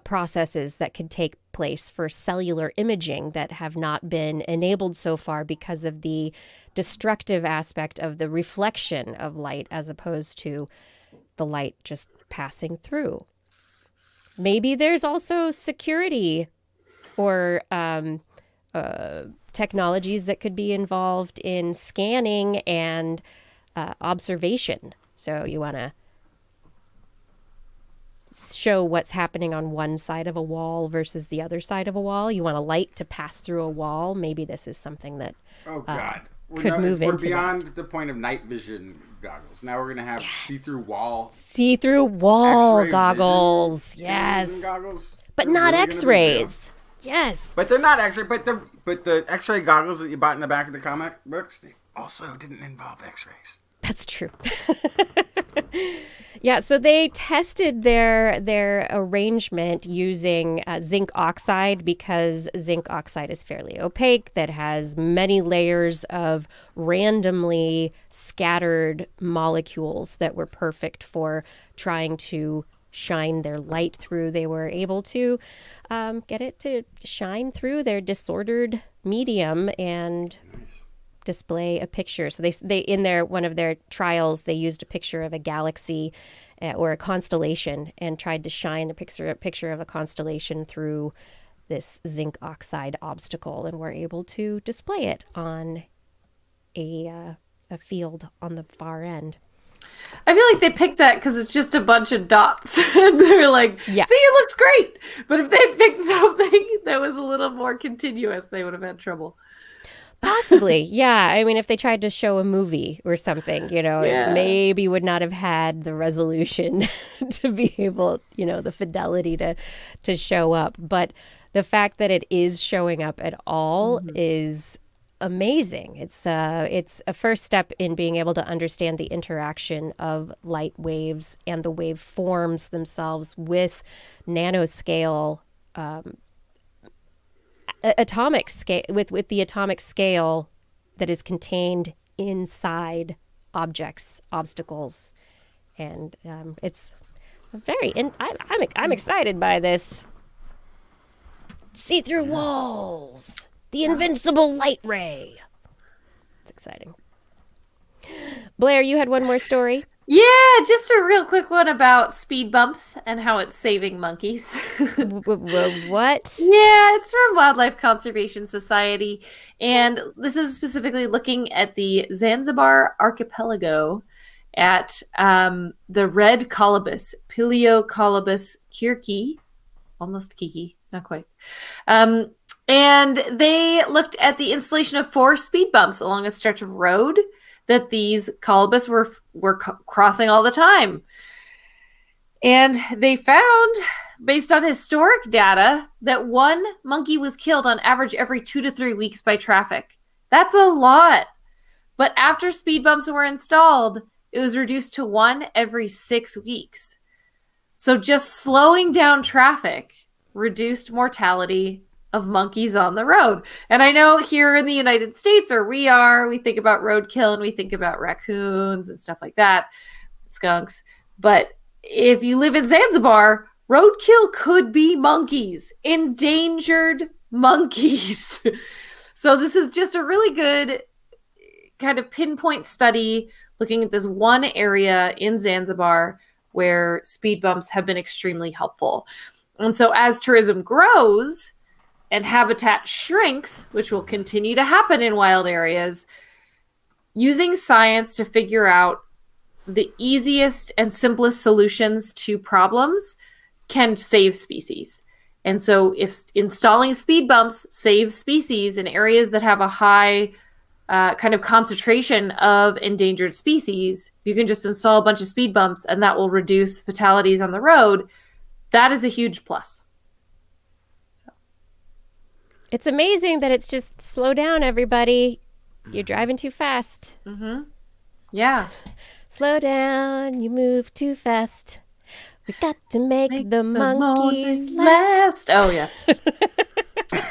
A: processes that could take place for cellular imaging that have not been enabled so far because of the destructive aspect of the reflection of light as opposed to the light just passing through. Maybe there's also security or technologies that could be involved in scanning and observation. So you want to show what's happening on one side of a wall versus the other side of a wall. You want a light to pass through a wall. Maybe this is something that
B: We're beyond the point of night vision goggles. Now we're going to have see-through wall
A: X-ray goggles.
B: vision,
A: Yes.
B: goggles.
A: But not
B: really
A: X-rays. Yes.
B: But they're not X-ray. But the X-ray goggles that you bought in the back of the comic books, they also didn't involve X-rays.
A: That's true. Yeah, so they tested their arrangement using zinc oxide because zinc oxide is fairly opaque, that has many layers of randomly scattered molecules that were perfect for trying to shine their light through. They were able to get it to shine through their disordered medium and display a picture. So they in one of their trials, they used a picture of a galaxy or a constellation and tried to shine a picture of a constellation through this zinc oxide obstacle, and were able to display it on a field on the far end.
D: I feel like they picked that because it's just a bunch of dots. And they're like, see, it looks great. But if they picked something that was a little more continuous, they would have had trouble.
A: Possibly, yeah. I mean, if they tried to show a movie or something, it maybe would not have had the resolution to be able, the fidelity to show up. But the fact that it is showing up at all is amazing. It's a first step in being able to understand the interaction of light waves and the wave forms themselves with nanoscale atomic scale, with the atomic scale that is contained inside objects, obstacles, and it's I'm excited by this. See-through walls, the invincible light ray. It's exciting. Blair, you had one more story?
D: Yeah, just a real quick one about speed bumps and how it's saving monkeys.
A: What?
D: Yeah, it's from Wildlife Conservation Society. And this is specifically looking at the Zanzibar archipelago at the red colobus, Pileocolobus kirki. Almost Kiki, not quite. And they looked at the installation of 4 speed bumps along a stretch of road that these colobus were crossing all the time. And they found, based on historic data, that 1 monkey was killed on average every 2 to 3 weeks by traffic. That's a lot. But after speed bumps were installed, it was reduced to 1 every 6 weeks. So just slowing down traffic reduced mortality of monkeys on the road. And I know here in the United States, where we think about roadkill and we think about raccoons and stuff like that, skunks. But if you live in Zanzibar, roadkill could be monkeys, endangered monkeys. So this is just a really good kind of pinpoint study looking at this one area in Zanzibar where speed bumps have been extremely helpful. And so as tourism grows and habitat shrinks, which will continue to happen in wild areas, using science to figure out the easiest and simplest solutions to problems can save species. And so if installing speed bumps saves species in areas that have a high kind of concentration of endangered species, you can just install a bunch of speed bumps and that will reduce fatalities on the road. That is a huge plus. So.
A: It's amazing that it's just slow down, everybody. You're driving too fast.
D: Mm-hmm. Yeah.
A: Slow down, you move too fast. We got to make the monkeys last.
D: Oh, yeah.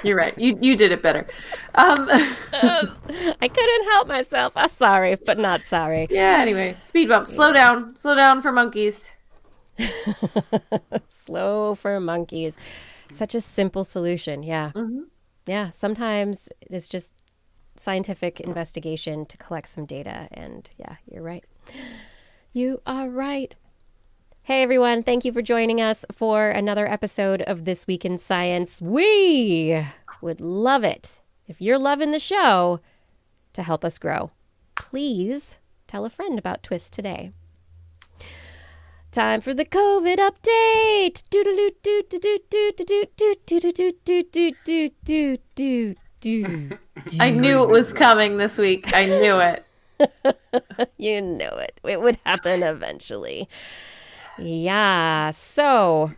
D: You're right. You did it better.
A: I couldn't help myself. I'm sorry, but not sorry.
D: Yeah, anyway. Speed bump. Slow down. Slow down for monkeys.
A: Slow for monkeys. Such a simple solution. Yeah.
D: Mm-hmm.
A: Yeah. Sometimes it's just scientific investigation to collect some data. And yeah, you're right. You are right. Hey, everyone. Thank you for joining us for another episode of This Week in Science. We would love it if you're loving the show to help us grow. Please tell a friend about TWIS today. Time for the COVID update.
D: I knew it was coming this week. I knew it.
A: You knew it. It would happen eventually. Yeah, so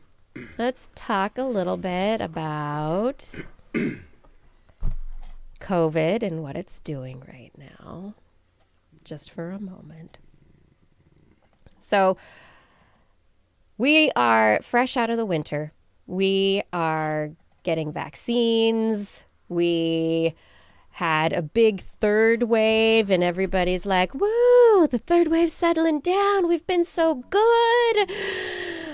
A: let's talk a little bit about COVID and what it's doing right now, just for a moment. So we are fresh out of the winter. We are getting vaccines. We had a big third wave and everybody's like, woo, the third wave's settling down. We've been so good.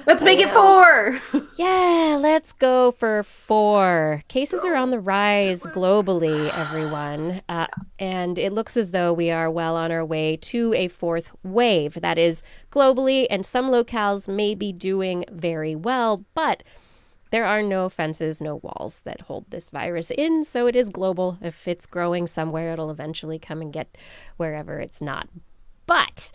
D: Let's make it 4.
A: Yeah, let's go for 4. Cases are on the rise globally, everyone. And it looks as though we are well on our way to a 4th wave. That is globally, and some locales may be doing very well, but there are no fences, no walls that hold this virus in, so it is global. If it's growing somewhere, it'll eventually come and get wherever it's not. But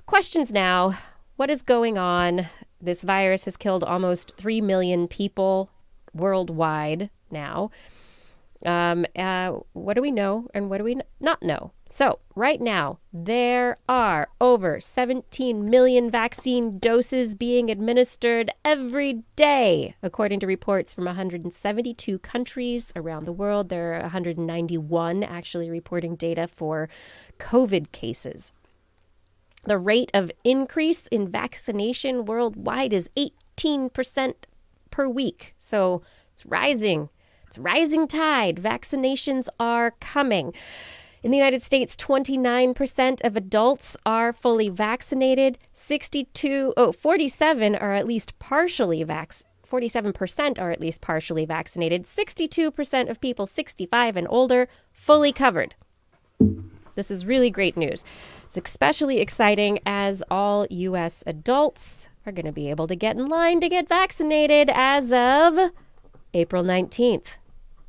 A: questions now. What is going on? This virus has killed almost 3 million people worldwide now. What do we know and what do we not know? So right now, there are over 17 million vaccine doses being administered every day. According to reports from 172 countries around the world, there are 191 actually reporting data for COVID cases. The rate of increase in vaccination worldwide is 18% per week. So it's rising. It's rising tide. Vaccinations are coming. In the United States, 29% of adults are fully vaccinated. 47% are at least partially vaccinated. 47% are at least partially vaccinated. 62% of people 65 and older fully covered. This is really great news. It's especially exciting as all U.S. adults are going to be able to get in line to get vaccinated as of April 19th.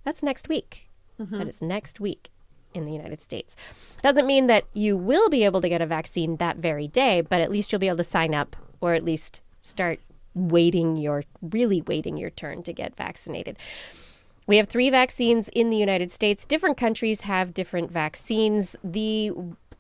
A: That's next week. Mm-hmm. That is next week in the United States. Doesn't mean that you will be able to get a vaccine that very day, but at least you'll be able to sign up or at least start waiting your turn to get vaccinated. We have 3 vaccines in the United States. Different countries have different vaccines. The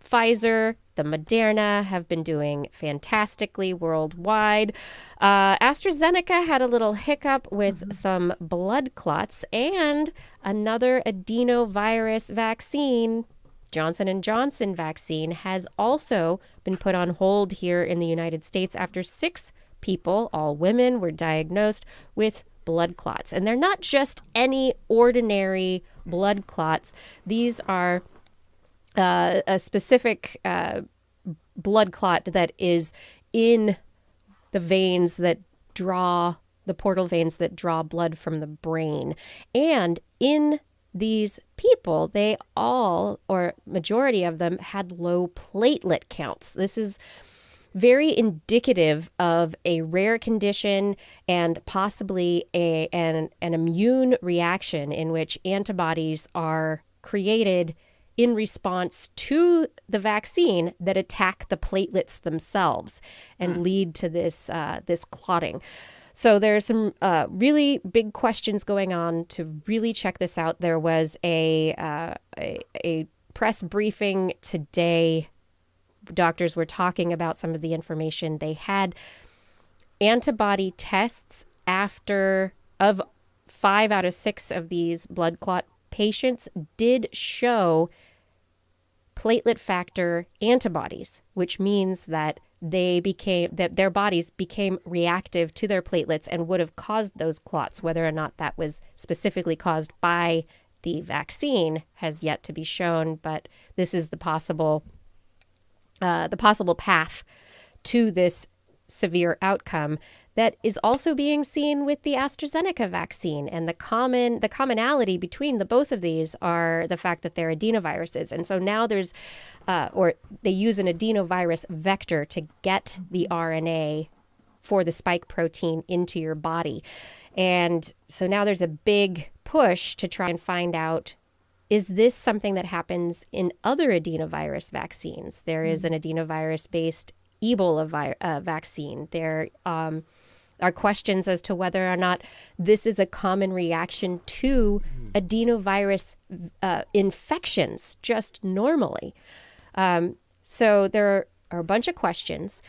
A: Pfizer, the Moderna have been doing fantastically worldwide. AstraZeneca had a little hiccup with some blood clots, and another adenovirus vaccine, Johnson & Johnson vaccine, has also been put on hold here in the United States after 6 people, all women, were diagnosed with blood clots. And they're not just any ordinary blood clots. These are a specific blood clot that is in the veins that draw, the portal veins that draw blood from the brain. And in these people, they all, or majority of them, had low platelet counts. This is very indicative of a rare condition and possibly an immune reaction in which antibodies are created in response to the vaccine that attack the platelets themselves and lead to this clotting. So there's some really big questions going on to really check this out. There was a press briefing today. Doctors were talking about some of the information. They had antibody tests of 5 out of 6 of these blood clot patients did show platelet factor antibodies, which means that their bodies became reactive to their platelets and would have caused those clots. Whether or not that was specifically caused by the vaccine has yet to be shown, but this is the possible path to this severe outcome that is also being seen with the AstraZeneca vaccine. And the commonality between the both of these are the fact that they're adenoviruses. And so now they use an adenovirus vector to get the RNA for the spike protein into your body. And so now there's a big push to try and find out, is this something that happens in other adenovirus vaccines? There is an adenovirus-based Ebola vaccine. There are questions as to whether or not this is a common reaction to adenovirus infections just normally. So there are a bunch of questions.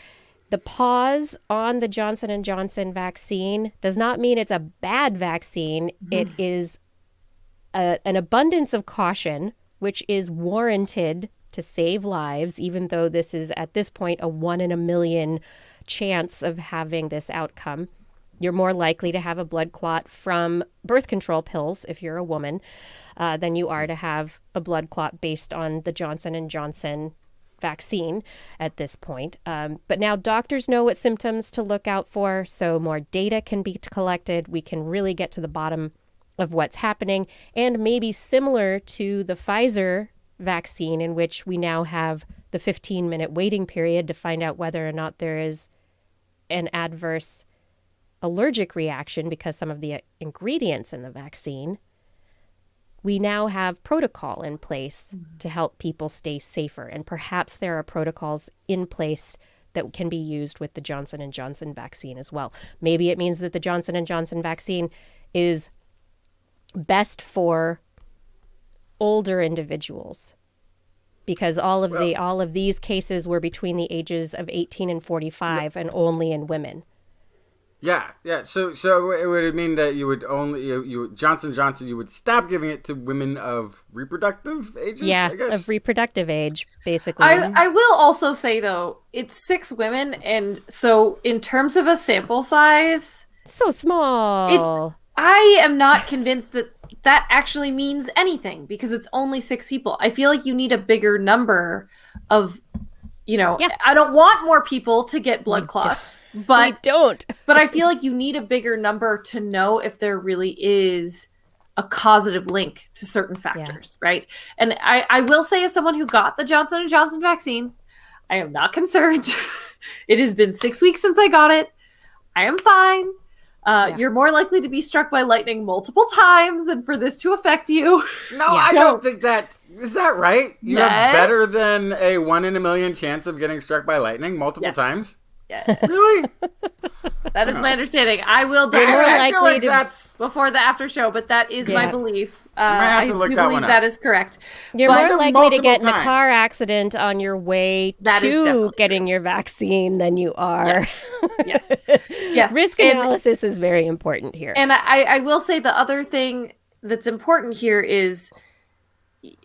A: The pause on the Johnson & Johnson vaccine does not mean it's a bad vaccine. It is an abundance of caution, which is warranted to save lives, even though this is at this point a 1 in a million chance of having this outcome. You're more likely to have a blood clot from birth control pills if you're a woman than you are to have a blood clot based on the Johnson & Johnson vaccine at this point. But now doctors know what symptoms to look out for, so more data can be collected. We can really get to the bottom of what's happening, and maybe similar to the Pfizer vaccine, in which we now have the 15-minute waiting period to find out whether or not there is an adverse allergic reaction because some of the ingredients in the vaccine. We now have protocol in place to help people stay safer, and perhaps there are protocols in place that can be used with the Johnson & Johnson vaccine as well. Maybe it means that the Johnson & Johnson vaccine is best for older individuals, because all of these cases were between the ages of 18 and 45 and only in women.
B: Yeah. So it would mean that you would only Johnson & Johnson, you would stop giving it to women of reproductive ages.
A: Yeah,
B: I guess.
A: of reproductive age, basically.
D: I will also say though, it's 6 women, and so in terms of a sample size,
A: so small.
D: I am not convinced that actually means anything, because it's only 6 people. I feel like you need a bigger number of, I don't want more people to get blood clots, but
A: we don't.
D: But I feel like you need a bigger number to know if there really is a causative link to certain factors, right? And I will say, as someone who got the Johnson & Johnson vaccine, I am not concerned. It has been 6 weeks since I got it. I am fine. You're more likely to be struck by lightning multiple times than for this to affect you.
B: No, I don't think is that right? You have better than a 1 in a million chance of getting struck by lightning multiple times?
D: Yes.
B: Really?
D: That is my understanding. I will double check before the after show, but that is my belief. I believe that is correct.
A: You're more likely to get in a car accident on your way to getting your vaccine than you are.
D: Yes.
A: Risk analysis is very important here.
D: And I will say the other thing that's important here is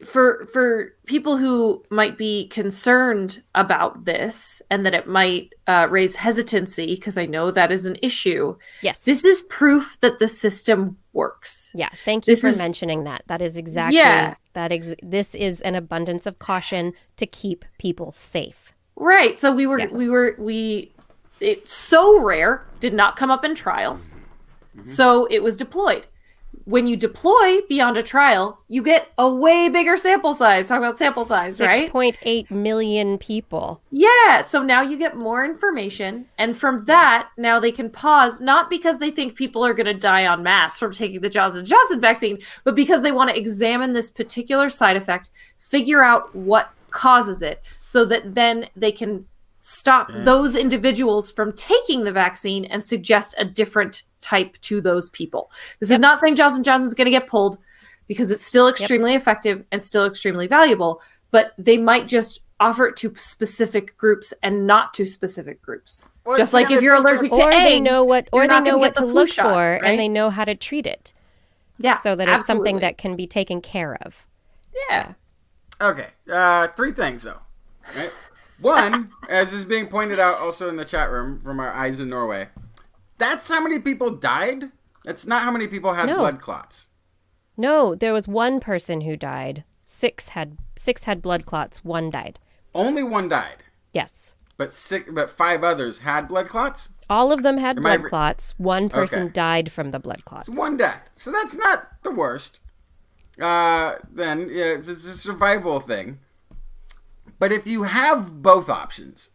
D: for people who might be concerned about this and that it might raise hesitancy, because I know that is an issue.
A: Yes.
D: This is proof that the system works.
A: Yeah. Thank you for mentioning that. That is exactly this is an abundance of caution to keep people safe.
D: Right. So it's so rare, did not come up in trials. So it was deployed. When you deploy beyond a trial, you get a way bigger sample size. Talk about sample size, right?
A: 6.8 million people.
D: Yeah. So now you get more information. And from that, now they can pause, not because they think people are going to die en masse from taking the Johnson & Johnson vaccine, but because they want to examine this particular side effect, figure out what causes it so that then they can stop those individuals from taking the vaccine and suggest a different type to those people. This is not saying Johnson & Johnson's going to get pulled, because it's still extremely effective and still extremely valuable, but they might just offer it to specific groups and not to specific groups.
B: Well,
D: just like if you're allergic to eggs,
A: they know what to look
D: shot,
A: for,
D: right?
A: and they know how to treat it.
D: Yeah,
A: so that it's something that can be taken care of.
D: Yeah.
B: Okay, 3 things though. Right? One, as is being pointed out also in the chat room from our eyes in Norway, that's how many people died. That's not how many people had blood clots.
A: No, there was 1 person who died. 6 had blood clots. 1 died.
B: Only 1 died.
A: Yes.
B: But 5 others had blood clots?
A: All of them had blood clots. 1 person died from the blood clots.
B: It's 1 death. So that's not the worst. Then it's a survival thing. But if you have both options,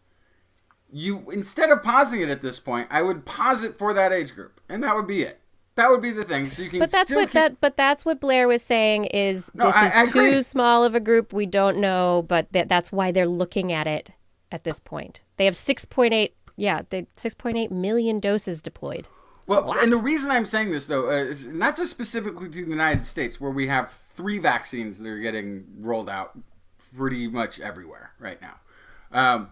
B: you, instead of pausing it at this point, I would pause it for that age group, and that would be it. That would be the thing. So you can.
A: But that's what Blair was saying. This is too small of a group. We don't know, but that's why they're looking at it at this point. They have 6.8 million doses deployed.
B: Well, and the reason I'm saying this though is not just specifically to the United States, where we have 3 vaccines that are getting rolled out pretty much everywhere right now.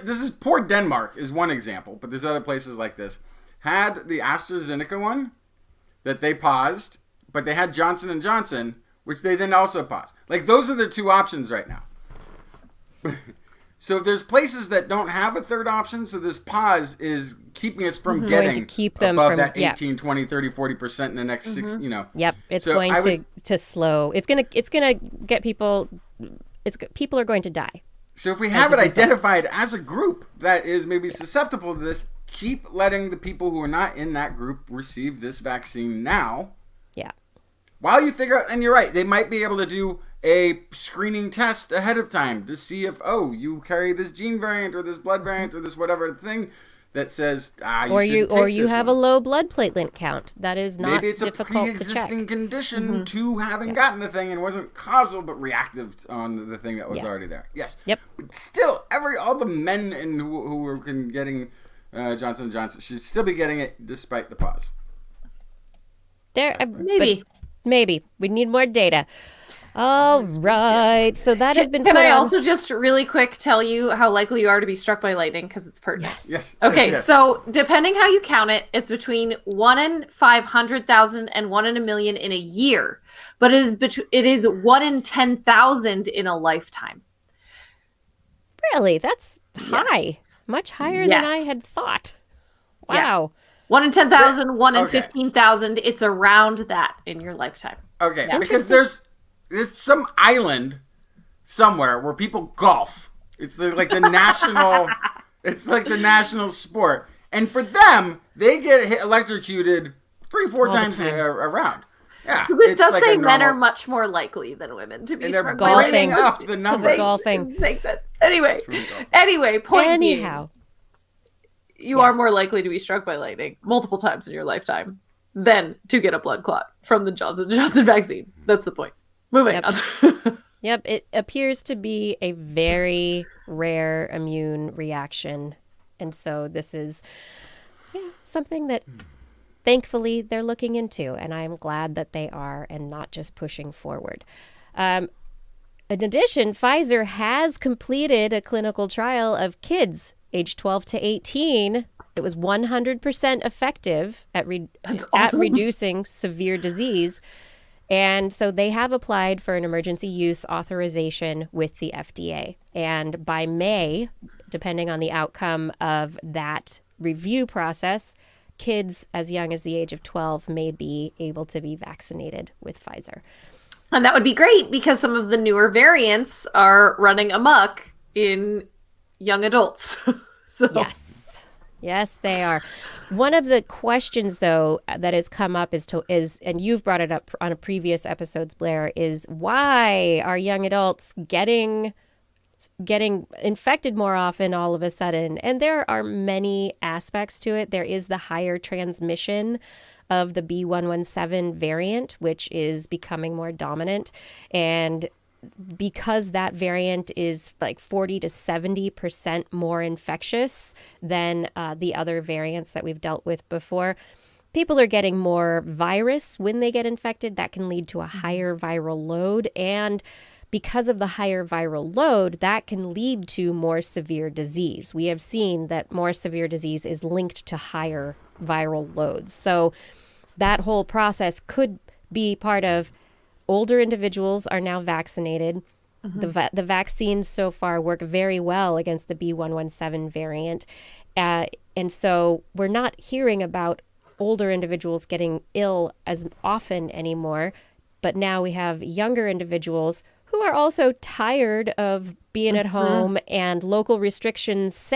B: This is poor Denmark is one example, but there's other places like this. Had the AstraZeneca one that they paused, but they had Johnson & Johnson, which they then also paused. Like, those are the 2 options right now. So there's places that don't have a third option, so this pause is keeping us from getting above that 18, 20, 30, 40% in the next 6,
A: Yep, it's going to slow. It's going to get people, people are going to die.
B: So if we have it identified as a group that is maybe susceptible to this, keep letting the people who are not in that group receive this vaccine now.
A: Yeah.
B: While you figure out, and you're right, they might be able to do a screening test ahead of time to see if, you carry this gene variant or this blood variant or this whatever thing that says,
A: you have a low blood platelet count. That is not
B: maybe it's
A: difficult
B: a pre-existing
A: to check.
B: condition to having gotten the thing and wasn't causal but reactive on the thing that was already there. Yes.
A: Yep.
B: But still, all the men who were getting Johnson & Johnson should still be getting it despite the pause.
A: Maybe. We need more data. All right. So that has been
D: Can I also just really quick tell you how likely you are to be struck by lightning, because it's pertinent?
B: Yes.
D: Okay,
B: yes.
D: So depending how you count it, it's between 1 in 500,000 and 1 in a million in a year. But it is 1 in 10,000 in a lifetime.
A: Really? That's high. Much higher than I had thought. Wow.
D: Yeah. 1 in 10,000, 1 in 15,000. It's around that in your lifetime.
B: Okay, because there's some island somewhere where people golf. It's like the national. It's like the national sport, and for them, they get electrocuted 3-4 times around. Yeah,
D: this does say men are much more likely than women to be struck by lightning.
B: Up the numbers.
A: Golfing.
D: Anyway, point being, you are more likely to be struck by lightning multiple times in your lifetime than to get a blood clot from the Johnson & Johnson vaccine. That's the point. Moving on.
A: Yep, it appears to be a very rare immune reaction. And so this is something that thankfully they're looking into. And I'm glad that they are and not just pushing forward. In addition, Pfizer has completed a clinical trial of kids aged 12 to 18. It was 100% effective at reducing severe disease. And so they have applied for an emergency use authorization with the FDA. And by May, depending on the outcome of that review process, kids as young as the age of 12 may be able to be vaccinated with Pfizer.
D: And that would be great because some of the newer variants are running amok in young adults.
A: Yes, they are. One of the questions, though, that has come up is, and you've brought it up on a previous episodes, Blair, is why are young adults getting infected more often all of a sudden? And there are many aspects to it. There is the higher transmission of the B117 variant, which is becoming more dominant. And because that variant is like 40 to 70% more infectious than the other variants that we've dealt with before, people are getting more virus when they get infected. That can lead to a higher viral load. And because of the higher viral load, that can lead to more severe disease. We have seen that more severe disease is linked to higher viral loads. So that whole process could be part of older individuals are now vaccinated. The vaccines so far work very well against the B117 variant. And so we're not hearing about older individuals getting ill as often anymore. But now we have younger individuals who are also tired of being at home, and local restrictions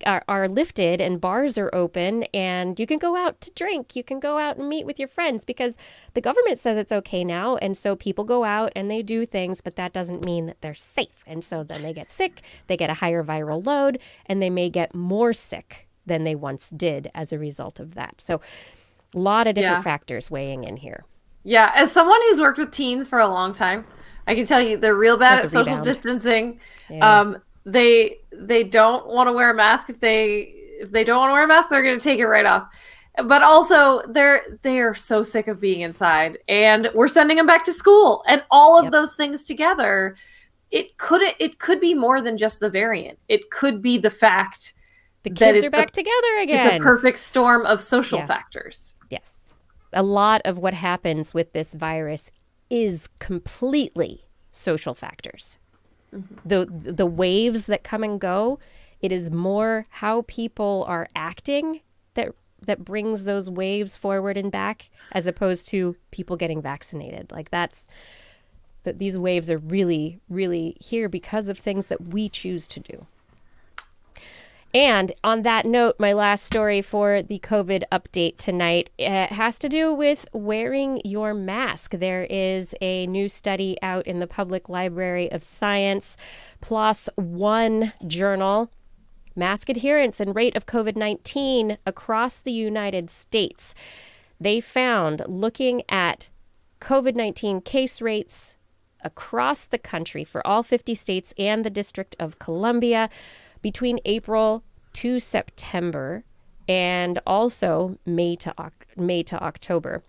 A: are lifted and bars are open and you can go out to drink. You can go out and meet with your friends because the government says it's okay now. And so people go out and they do things, but that doesn't mean that they're safe. And so then they get sick, they get a higher viral load, and they may get more sick than they once did as a result of that. So a lot of different factors weighing in here.
D: Yeah, as someone who's worked with teens for a long time, I can tell you they're real bad at social distancing.
A: Yeah.
D: They don't want to wear a mask. If they don't want to wear a mask, they're going to take it right off. But also, they are so sick of being inside, and we're sending them back to school, and all of those things together. It could be more than just the variant. It could be the fact
A: the kids are back together again.
D: It's a perfect storm of social factors.
A: Yes. A lot of what happens with this virus is completely social factors. The waves that come and go, it is more how people are acting that brings those waves forward and back, as opposed to people getting vaccinated. Like these waves are really, really here because of things that we choose to do. And on that note, my last story for the COVID update tonight has to do with wearing your mask. There is a new study out in the Public Library of Science, PLOS One journal, Mask Adherence and Rate of COVID-19 across the United States. They found, looking at COVID-19 case rates across the country for all 50 states and the District of Columbia, between April to September, and also May to October.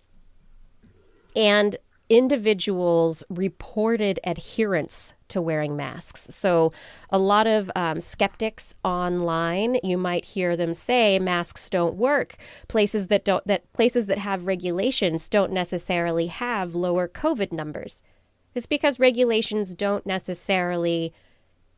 A: And individuals reported adherence to wearing masks. So a lot of skeptics online, you might hear them say masks don't work. Places that have regulations don't necessarily have lower COVID numbers. It's because regulations don't necessarily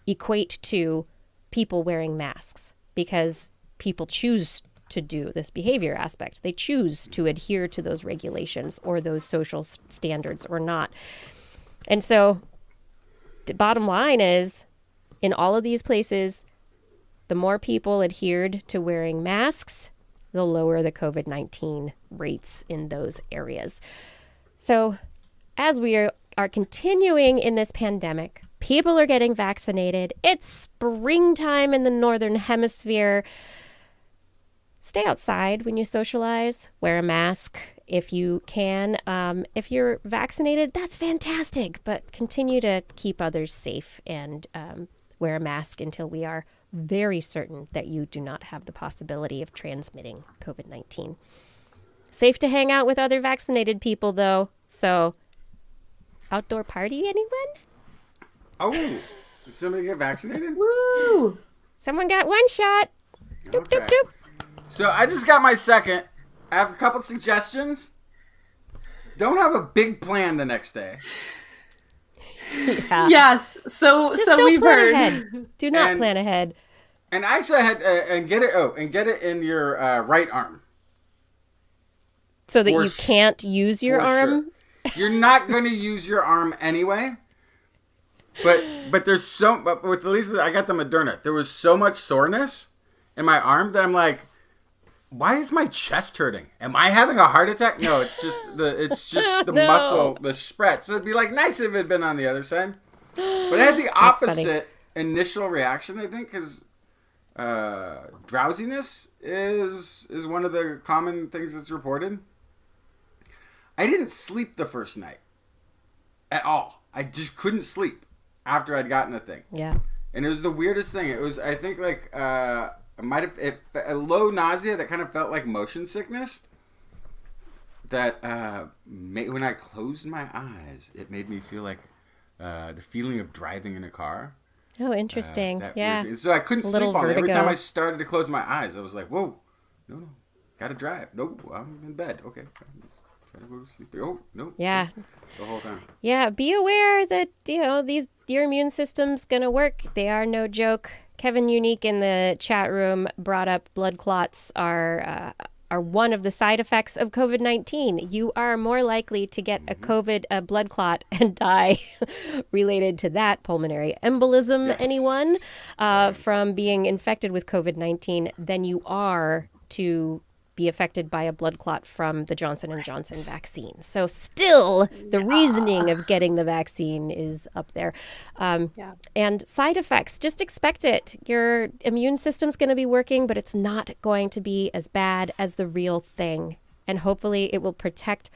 A: equate to people wearing masks, because people choose to do this behavior aspect. They choose to adhere to those regulations or those social standards or not. And so the bottom line is, in all of these places, the more people adhered to wearing masks, the lower the COVID-19 rates in those areas. So as we are continuing in this pandemic, people are getting vaccinated. It's springtime in the Northern Hemisphere. Stay outside when you socialize. Wear a mask if you can. If you're vaccinated, that's fantastic. But continue to keep others safe and wear a mask until we are very certain that you do not have the possibility of transmitting COVID-19. Safe to hang out with other vaccinated people, though. So, outdoor party, anyone?
B: Oh, did somebody get vaccinated?
D: Woo!
A: Someone got one shot. Doop, doop, doop.
B: So I just got my second. I have a couple suggestions. Don't have a big plan the next day.
A: Yeah.
D: Yes. So
A: don't
D: we've
A: plan
D: heard.
A: ahead. Do not plan ahead.
B: And actually, I had and get it in your right arm.
A: So that you can't use your arm.
B: Sure. You're not going to use your arm anyway. But with at least I got the Moderna. There was so much soreness in my arm that I'm like, why is my chest hurting? Am I having a heart attack? No, it's just the muscle, the spread. So it'd be like nice if it had been on the other side. But I had the opposite initial reaction, I think, because drowsiness is one of the common things that's reported. I didn't sleep the first night at all. I just couldn't sleep. after I'd gotten the thing.
A: Yeah.
B: And it was the weirdest thing. It was, I think, like, a low nausea that kind of felt like motion sickness. That when I closed my eyes, it made me feel like the feeling of driving in a car.
A: Oh, interesting. Yeah.
B: So I couldn't sleep all day. Every
A: vertigo.
B: time I started to close my eyes, I was like, whoa, no, gotta drive. No, I'm in bed. Okay, I'm just trying to go to sleep. Oh, no.
A: Yeah.
B: The whole time.
A: Yeah, be aware that, your immune system's going to work. They are no joke. Kevin Unique in the chat room brought up blood clots are one of the side effects of COVID-19. You are more likely to get a blood clot and die related to that pulmonary embolism,
B: Yes.
A: anyone, from being infected with COVID-19 than you are to be affected by a blood clot from the Johnson & Johnson vaccine. So still, the reasoning of getting the vaccine is up there. And side effects, just expect it. Your immune system's going to be working, but it's not going to be as bad as the real thing. And hopefully it will protect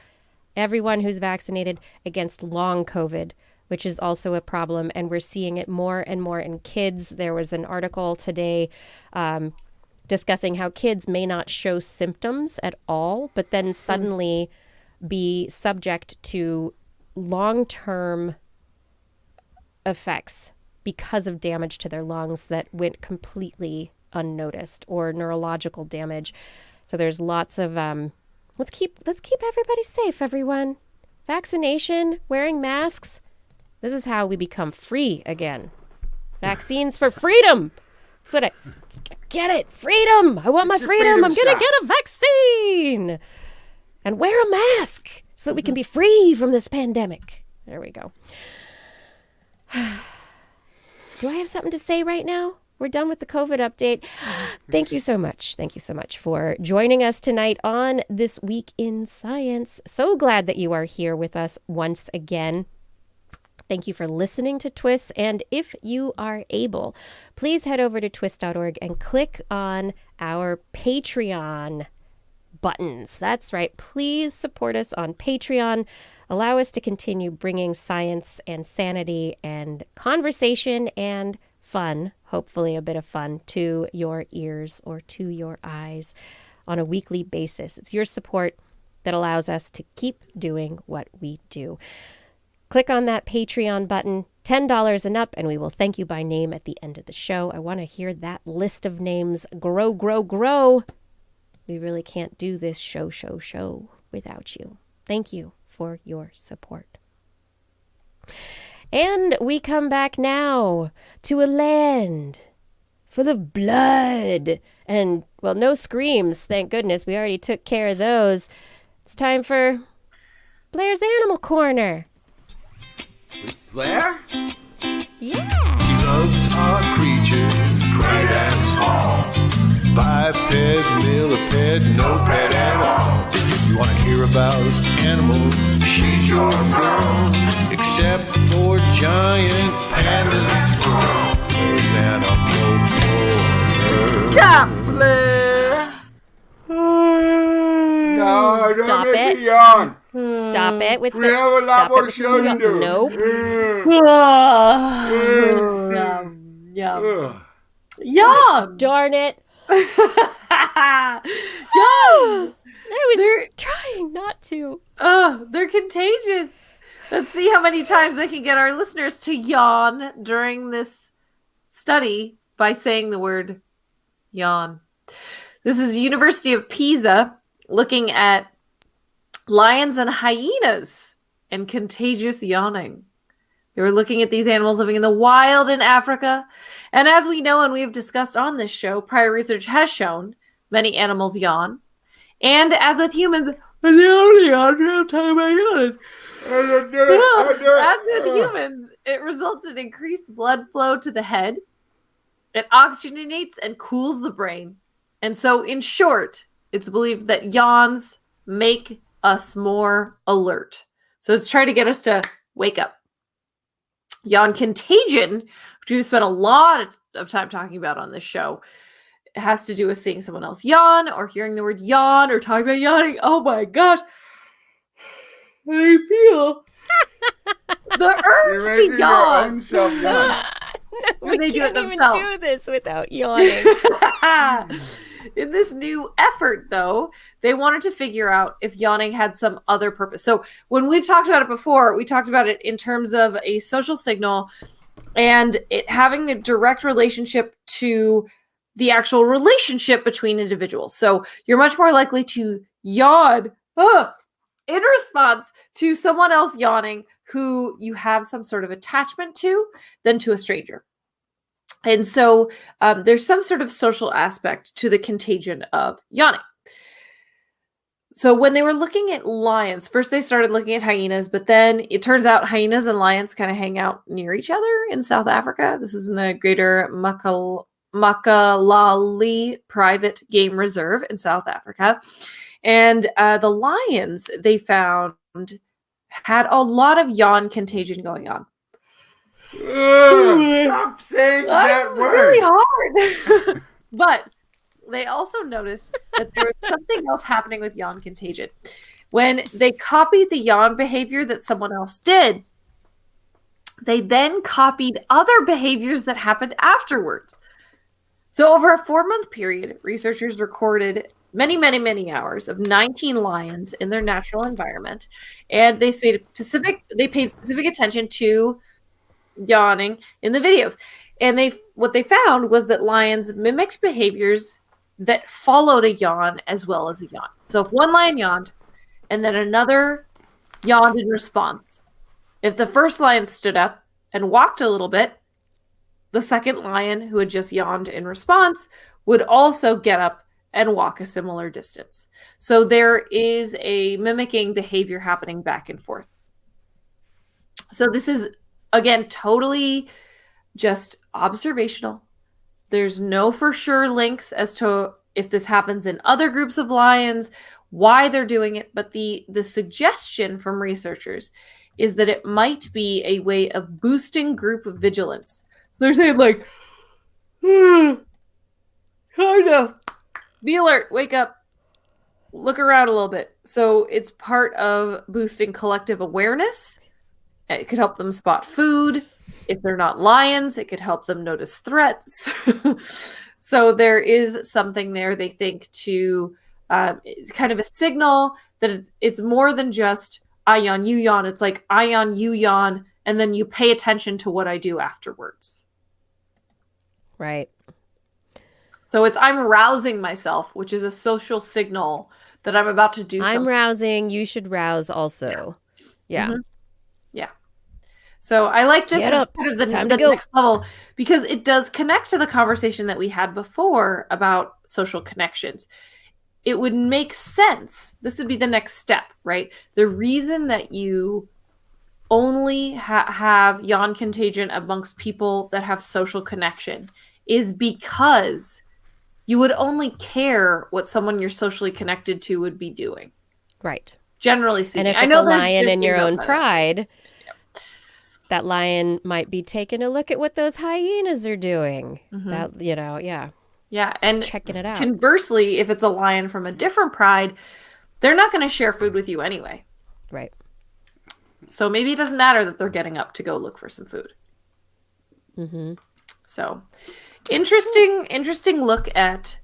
A: everyone who's vaccinated against long COVID, which is also a problem. And we're seeing it more and more in kids. There was an article today discussing how kids may not show symptoms at all, but then suddenly be subject to long-term effects because of damage to their lungs that went completely unnoticed, or neurological damage. So there's lots of let's keep everybody safe, everyone. Vaccination, wearing masks. This is how we become free again. Vaccines for freedom. That's what get it. Freedom. I want my freedom. I'm going to get a vaccine and wear a mask so that we can be free from this pandemic. There we go. Do I have something to say right now? We're done with the COVID update. Thank you so much. Thank you so much for joining us tonight on This Week in Science. So glad that you are here with us once again. Thank you for listening to TWIS, and if you are able, please head over to twis.org and click on our Patreon buttons. That's right. Please support us on Patreon. Allow us to continue bringing science and sanity and conversation and fun, hopefully a bit of fun, to your ears or to your eyes on a weekly basis. It's your support that allows us to keep doing what we do. Click on that Patreon button, $10 and up, and we will thank you by name at the end of the show. I want to hear that list of names grow, grow, grow. We really can't do this show without you. Thank you for your support. And we come back now to a land full of blood and, well, no screams, thank goodness. We already took care of those. It's time for Blair's Animal Corner.
B: Blair?
A: Yeah.
C: She loves our creatures, great and small. Biped, millipede, no pet at all. If you want to hear about animals, she's your girl. Except for giant pandas and squirrels. There's Animal Corner.
B: Stop, Blair! No,
A: Stop
B: don't make
A: it.
B: me yawn.
A: Stop it with
B: We have a lot more show to do.
A: Nope.
D: Yum. Yum.
A: Darn it.
D: Yum.
A: I was trying not to.
D: Oh, they're contagious. Let's see how many times I can get our listeners to yawn during this study by saying the word yawn. This is University of Pisa looking at lions and hyenas and contagious yawning. They were looking at these animals living in the wild in Africa. And as we know and we have discussed on this show, prior research has shown many animals yawn. And as with humans, as with humans, it results in increased blood flow to the head. It oxygenates and cools the brain. And so, in short, it's believed that yawns make us more alert. So let's try to get us to wake up. Yawn contagion, which we've spent a lot of time talking about on this show, it has to do with seeing someone else yawn or hearing the word yawn or talking about yawning. Oh my gosh. I feel The
B: You're
D: urge
B: making
D: to
B: your own
D: yawn.
B: self yawn.
A: We
D: they do it
A: can't even
D: themselves.
A: do this without yawning.
D: In this new effort, though, they wanted to figure out if yawning had some other purpose. So when we've talked about it before, we talked about it in terms of a social signal and it having a direct relationship to the actual relationship between individuals. So you're much more likely to yawn in response to someone else yawning who you have some sort of attachment to than to a stranger. And so there's some sort of social aspect to the contagion of yawning. So when they were looking at lions, first they started looking at hyenas, but then it turns out hyenas and lions kind of hang out near each other in South Africa. This is in the greater Makalali Private Game Reserve in South Africa. And the lions, they found, had a lot of yawn contagion going on.
B: Stop saying that
D: It's
B: word.
D: really hard. But they also noticed that there was something else happening with yawn contagion. When they copied the yawn behavior that someone else did, they then copied other behaviors that happened afterwards. So over a 4-month period, researchers recorded many hours of 19 lions in their natural environment, and they paid specific attention to yawning in the videos. And what they found was that lions mimicked behaviors that followed a yawn as well as a yawn. So if one lion yawned and then another yawned in response, if the first lion stood up and walked a little bit, the second lion who had just yawned in response would also get up and walk a similar distance. So there is a mimicking behavior happening back and forth. So this is, again, totally just observational. There's no for sure links as to if this happens in other groups of lions, why they're doing it, but the suggestion from researchers is that it might be a way of boosting group vigilance. So they're saying like, kind of, be alert, wake up, look around a little bit. So it's part of boosting collective awareness. It could help them spot food. If they're not lions, it could help them notice threats. So there is something there, they think, to it's kind of a signal that it's more than just I yawn, you yawn. It's like I yawn, you yawn, and then you pay attention to what I do afterwards.
A: Right.
D: So it's I'm rousing myself, which is a social signal that I'm about to do something.
A: I'm rousing. You should rouse also. Yeah.
D: Mm-hmm. Yeah. So I like this
A: Get up.
D: kind of the
A: Time to go.
D: next level because it does connect to the conversation that we had before about social connections. It would make sense. This would be the next step, right? The reason that you only have yawn contagion amongst people that have social connection is because you would only care what someone you're socially connected to would be doing.
A: Right.
D: Generally speaking.
A: And if it's a lion in your own pride, that lion might be taking a look at what those hyenas are doing. Mm-hmm. That, yeah.
D: Yeah, and
A: checking it out.
D: Conversely, if it's a lion from a different pride, they're not going to share food with you anyway.
A: Right.
D: So maybe it doesn't matter that they're getting up to go look for some food.
A: Mm-hmm.
D: So interesting look at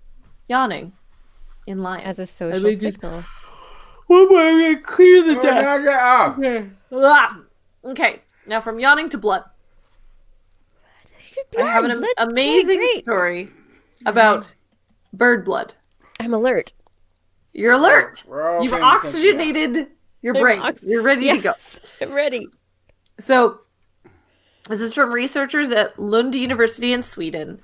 D: yawning in lions.
A: As a social signal.
D: One more, I'm going to clear the
B: deck.
D: Okay, now from yawning to blood. I have an amazing story about bird blood.
A: I'm alert.
D: You're alert.
B: You've
D: oxygenated your brain. You're ready to go.
A: I'm ready.
D: So this is from researchers at Lund University in Sweden.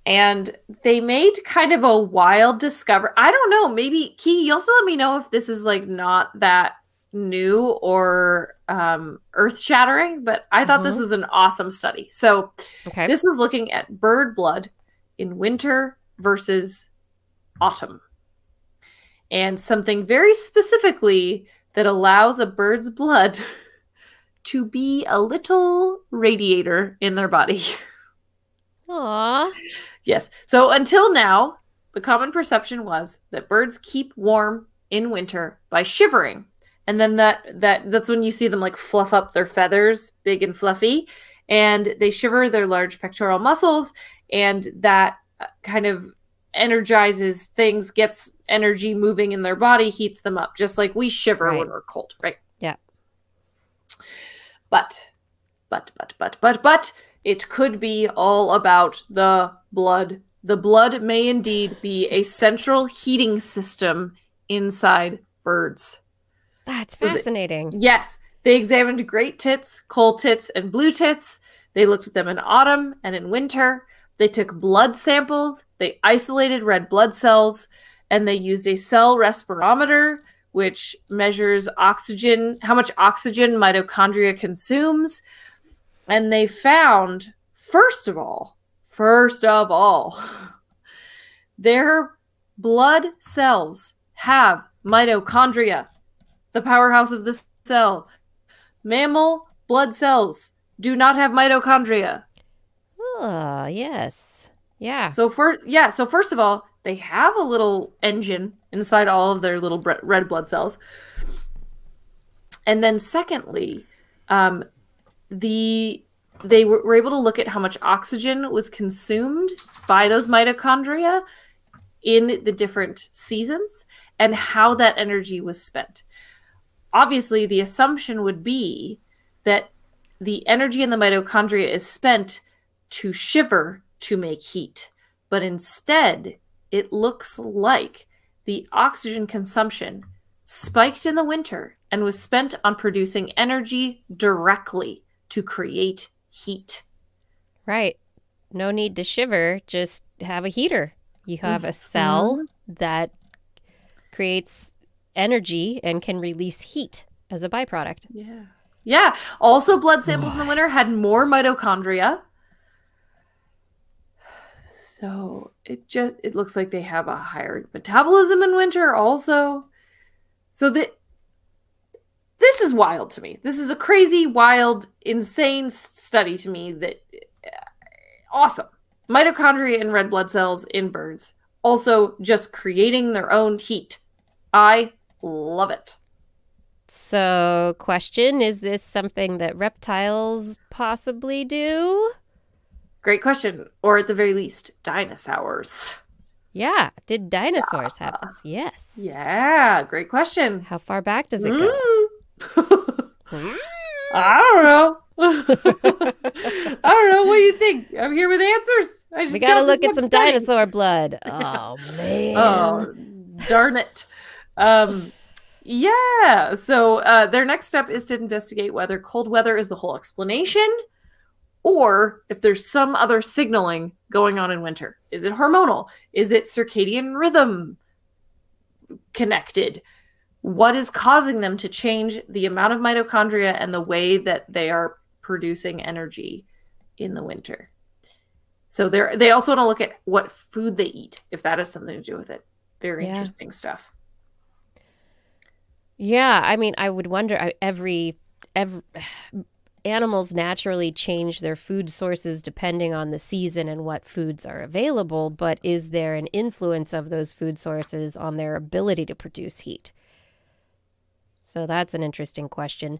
D: And they made kind of a wild discovery. I don't know. Maybe, Kiki, you also let me know if this is like not that new or earth-shattering, but I thought this was an awesome study. So this was looking at bird blood in winter versus autumn. And something very specifically that allows a bird's blood to be a little radiator in their body.
A: Aww.
D: Yes. So until now, the common perception was that birds keep warm in winter by shivering And then that's when you see them like fluff up their feathers, big and fluffy, and they shiver their large pectoral muscles, and that kind of energizes things, gets energy moving in their body, heats them up, just like we shiver when we're cold, right?
A: Yeah.
D: But, it could be all about the blood. The blood may indeed be a central heating system inside birds.
A: That's fascinating.
D: Yes. They examined great tits, coal tits, and blue tits. They looked at them in autumn and in winter. They took blood samples. They isolated red blood cells, and they used a cell respirometer, which measures oxygen, how much oxygen mitochondria consumes. And they found, first of all, their blood cells have mitochondria, the powerhouse of the cell. Mammal blood cells do not have mitochondria.
A: Oh, yes. Yeah.
D: So first of all, they have a little engine inside all of their little red blood cells. And then secondly, they were able to look at how much oxygen was consumed by those mitochondria in the different seasons and how that energy was spent. Obviously, the assumption would be that the energy in the mitochondria is spent to shiver to make heat. But instead, it looks like the oxygen consumption spiked in the winter and was spent on producing energy directly to create heat.
A: Right. No need to shiver, just have a heater. You have a cell that creates energy and can release heat as a byproduct.
D: Yeah. Yeah. Also, blood samples in the winter had more mitochondria. So it looks like they have a higher metabolism in winter also. So this is wild to me. This is a crazy, wild, insane study to me that awesome. Mitochondria in red blood cells in birds. Also just creating their own heat. I love it.
A: So, question, is this something that reptiles possibly do?
D: Great question. Or at the very least, dinosaurs.
A: Yeah. Did dinosaurs have this? Yes.
D: Yeah, great question.
A: How far back does it go?
D: I don't know. I don't know. What do you think? I'm here with answers.
A: We got to look at some dinosaur blood. Oh, man.
D: Oh, darn it. Yeah. So their next step is to investigate whether cold weather is the whole explanation or if there's some other signaling going on in winter. Is it hormonal? Is it circadian rhythm connected? What is causing them to change the amount of mitochondria and the way that they are producing energy in the winter? So they also want to look at what food they eat, if that has something to do with it. Very interesting stuff.
A: Yeah, I mean, I would wonder, every animals naturally change their food sources depending on the season and what foods are available, but is there an influence of those food sources on their ability to produce heat? So that's an interesting question.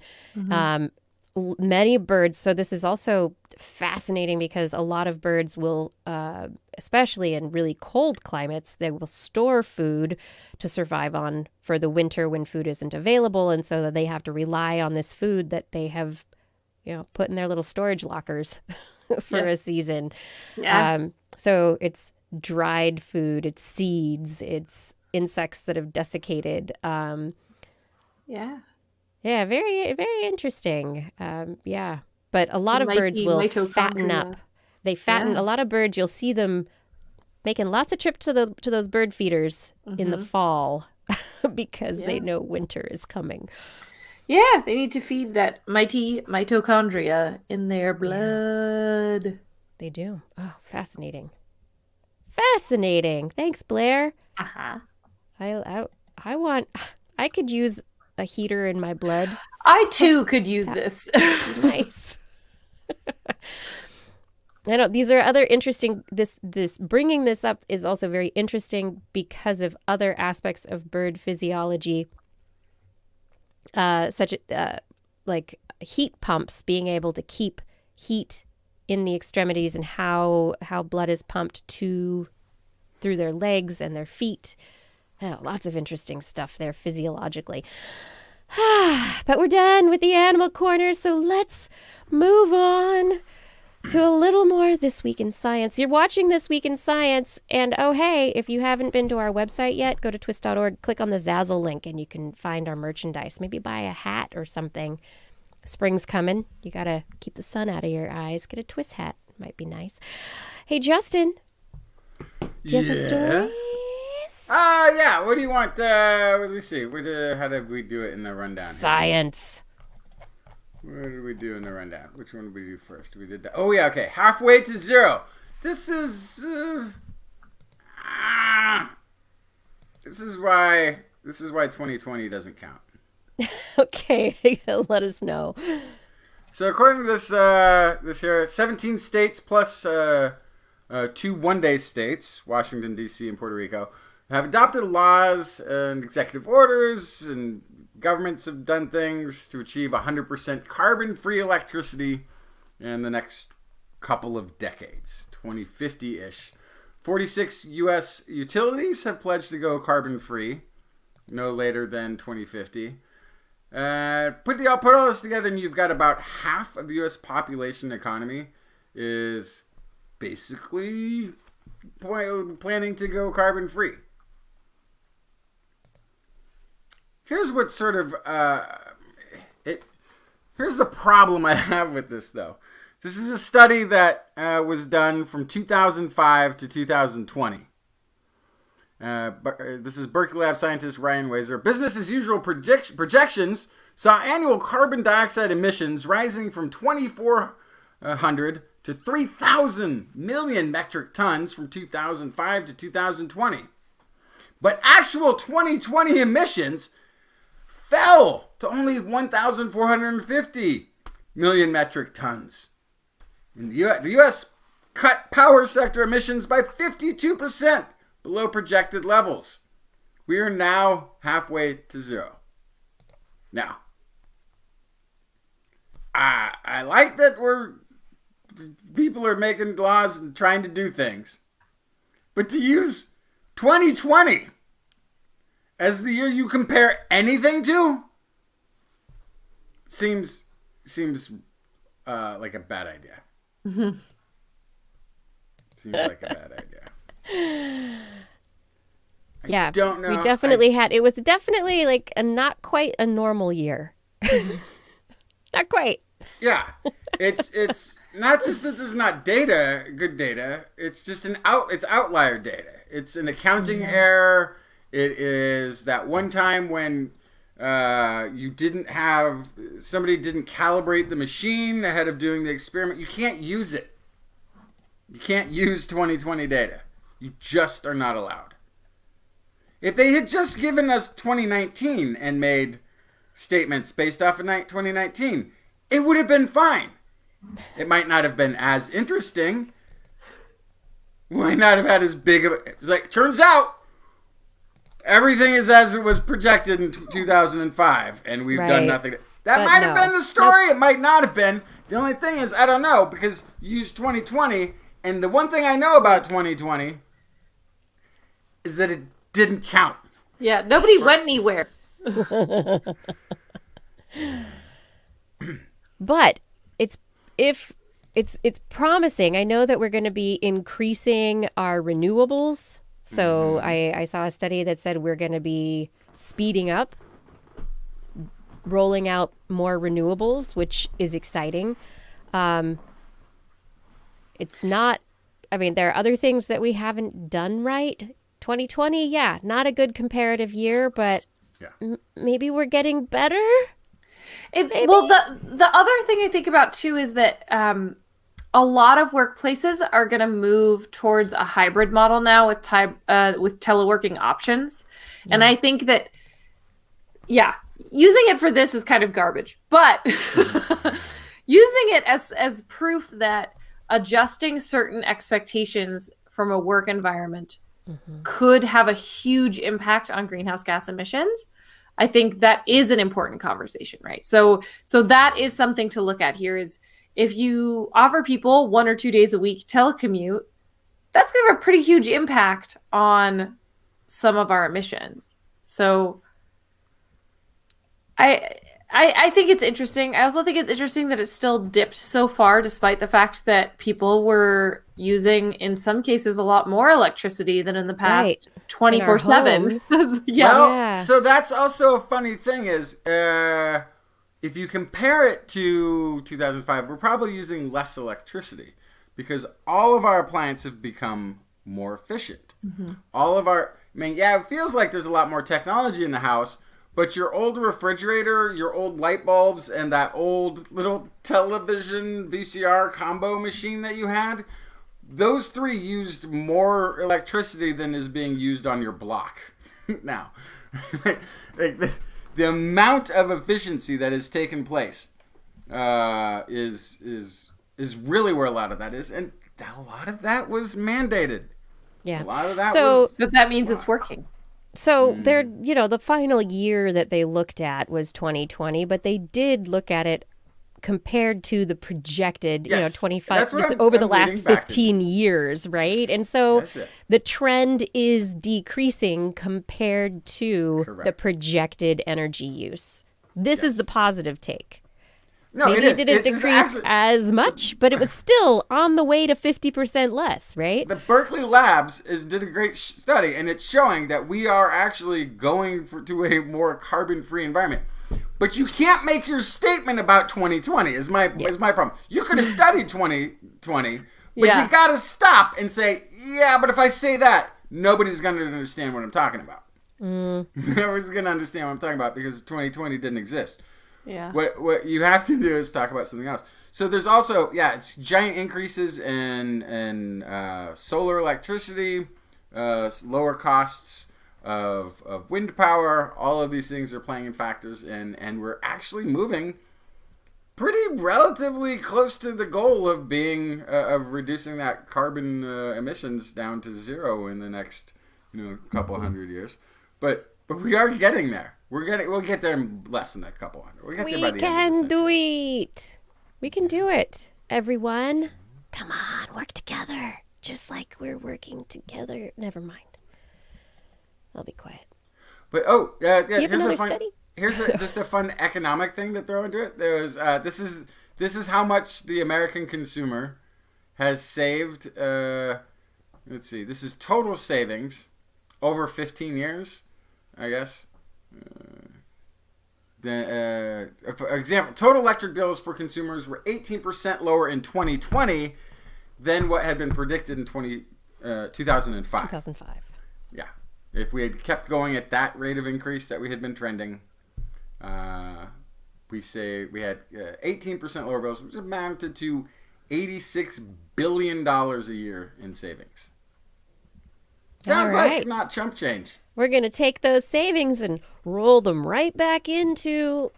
A: Many birds, so this is also fascinating because a lot of birds will, especially in really cold climates, they will store food to survive on for the winter when food isn't available. And so they have to rely on this food that they have, put in their little storage lockers for a season. Yeah. So it's dried food, it's seeds, it's insects that have desiccated. Yeah, very, very interesting. But a lot of birds will fatten up. They fatten. A lot of birds, you'll see them making lots of trips to those bird feeders in the fall because they know winter is coming.
D: Yeah, they need to feed that mighty mitochondria in their blood. Yeah,
A: they do. Oh, fascinating. Fascinating. Thanks, Blair.
D: Uh-huh.
A: I could use a heater in my blood.
D: I too could use this.
A: Nice. I know these are other interesting. This bringing this up is also very interesting because of other aspects of bird physiology such like heat pumps, being able to keep heat in the extremities, and how blood is pumped through their legs and their feet. Oh, lots of interesting stuff there physiologically. But we're done with the animal corner, so let's move on to a little more This Week in Science. You're watching This Week in Science, and oh hey, if you haven't been to our website yet, go to twis.org, click on the Zazzle link, and you can find our merchandise. Maybe buy a hat or something. Spring's coming. You gotta keep the sun out of your eyes. Get a TWIS hat. Might be nice. Hey, Justin. Do you have a story?
B: Yeah. What do you want? What do we see? How did we do it in the rundown?
A: Science.
B: What did we do in the rundown? Which one did we do first? We did that. Oh, yeah, okay. Halfway to zero. This is why 2020 doesn't count.
A: Okay, let us know.
B: So according to this here, 17 states plus 2 one-day states, Washington, D.C. and Puerto Rico, have adopted laws and executive orders, and governments have done things to achieve 100% carbon-free electricity in the next couple of decades, 2050-ish. 46 U.S. utilities have pledged to go carbon-free no later than 2050. Put all this together, and you've got about half of the U.S. population economy is basically planning to go carbon-free. Here's what's sort of here's the problem I have with this, though. This is a study that was done from 2005 to 2020. This is Berkeley Lab scientist Ryan Wazer. Business as usual projections saw annual carbon dioxide emissions rising from 2,400 to 3,000 million metric tons from 2005 to 2020. But actual 2020 emissions fell to only 1,450 million metric tons. And the U.S. cut power sector emissions by 52% below projected levels. We are now halfway to zero. Now, I like that people are making laws and trying to do things, but to use 2020 as the year you compare anything to seems like a bad idea. Mm-hmm. Seems like a bad idea.
A: Yeah,
B: don't know.
A: We definitely it was definitely like a not quite a normal year. Not quite.
B: Yeah, it's not just that there's not good data. It's just it's outlier data. It's an accounting error. It is that one time when somebody didn't calibrate the machine ahead of doing the experiment. You can't use it. You can't use 2020 data. You just are not allowed. If they had just given us 2019 and made statements based off of 2019, it would have been fine. It might not have been as interesting. Might not have had as big of a... It's like, turns out, everything is as it was projected in 2005, and we've done nothing. That might have been the story. Nope. It might not have been. The only thing is, I don't know, because you use 2020, and the one thing I know about 2020 is that it didn't count.
D: Yeah, nobody went anywhere.
A: But it's promising. I know that we're going to be increasing our renewables. So I saw a study that said we're going to be speeding up, rolling out more renewables, which is exciting. It's not, there are other things that we haven't done right. 2020, not a good comparative year, but maybe we're getting better.
D: Well, the other thing I think about too is that a lot of workplaces are going to move towards a hybrid model now with teleworking options, and I think that using it for this is kind of garbage, but using it as proof that adjusting certain expectations from a work environment could have a huge impact on greenhouse gas emissions. I think that is an important conversation, right? So that is something to look at here is if you offer people 1 or 2 days a week telecommute, that's going to have a pretty huge impact on some of our emissions. So I think it's interesting. I also think it's interesting that it still dipped so far, despite the fact that people were using, in some cases, a lot more electricity than in the past 24/7.
B: Yeah. So that's also a funny thing is, if you compare it to 2005, we're probably using less electricity because all of our appliances have become more efficient. It feels like there's a lot more technology in the house, but your old refrigerator, your old light bulbs, and that old little television VCR combo machine that you had, those 3 used more electricity than is being used on your block now. The amount of efficiency that has taken place is really where a lot of that is, and a lot of that was mandated.
A: Yeah,
B: a lot of that
D: but that means it's working.
A: So they're, the final year that they looked at was 2020, but they did look at it compared to the projected, 25 over the last 15 years, right? And so the trend is decreasing compared to the projected energy use. This is the positive take.
B: No,
A: Maybe it didn't decrease as much, but it was still on the way to 50% less, right?
B: The Berkeley Labs did a great study, and it's showing that we are actually going to a more carbon-free environment. But you can't make your statement about 2020 is my problem. You could have studied 2020, but you got to stop and say, but if I say that, nobody's going to understand what I'm talking about. Nobody's going to understand what I'm talking about because 2020 didn't exist.
D: Yeah.
B: What you have to do is talk about something else. So there's also, it's giant increases in solar electricity, lower costs of wind power. All of these things are playing in factors, and we're actually moving pretty relatively close to the goal of being of reducing that carbon emissions down to 0 in the next couple 100 years. But we are getting there. We'll get there in less than a couple hundred. We'll get there by the end of the century.
A: We can do it, everyone. Come on, work together. Just like we're working together. Never mind. I'll be quiet.
B: But
A: you have another study?
B: Here's just a fun economic thing to throw into it. There's this is how much the American consumer has saved. Let's see. This is total savings over 15 years, I guess. For example, total electric bills for consumers were 18% lower in 2020 than what had been predicted in 2005.
A: 2005.
B: Yeah. If we had kept going at that rate of increase that we had been trending, we say we had 18% lower bills, which amounted to $86 billion a year in savings. Sounds like not chump change.
A: We're going to take those savings and roll them right back into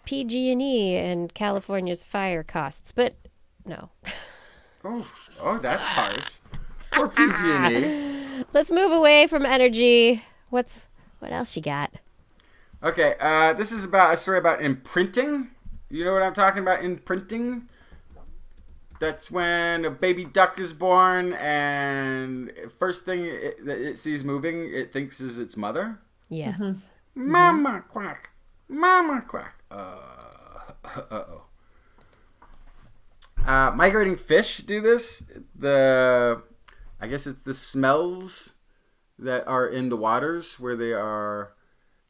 A: PG&E and California's fire costs. But no.
B: Oh, that's harsh. Or PG&E.
A: Let's move away from energy. What else you got?
B: Okay, this is about a story about imprinting. You know what I'm talking about? Imprinting. That's when a baby duck is born, and first thing that it sees moving, it thinks is its mother.
A: Yes.
B: Mm-hmm. Mama quack. Mama quack. Uh-oh. Migrating fish do this. I guess it's the smells that are in the waters where they are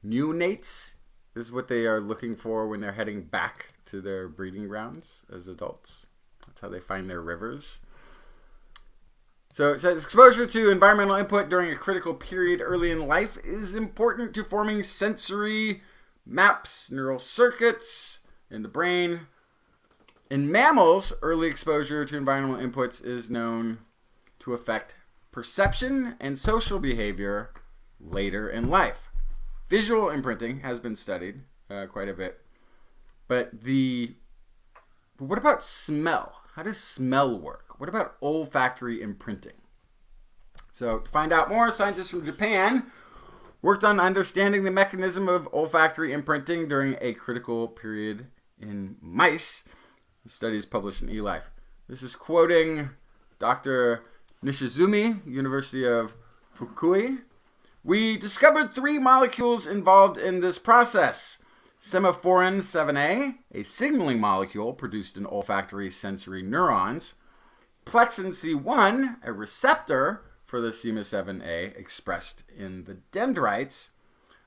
B: neonates is what they are looking for when they're heading back to their breeding grounds as adults. That's how they find their rivers. So it says exposure to environmental input during a critical period early in life is important to forming sensory maps, neural circuits in the brain. In mammals, early exposure to environmental inputs is known to affect perception and social behavior later in life. Visual imprinting has been studied quite a bit. But what about smell? How does smell work? What about olfactory imprinting? So to find out more, scientists from Japan worked on understanding the mechanism of olfactory imprinting during a critical period in mice. The study is published in eLife. This is quoting Dr. Nishizumi, University of Fukui. We discovered 3 molecules involved in this process. Semaphorin 7A, a signaling molecule produced in olfactory sensory neurons. Plexin C1, a receptor for the SEMA7A expressed in the dendrites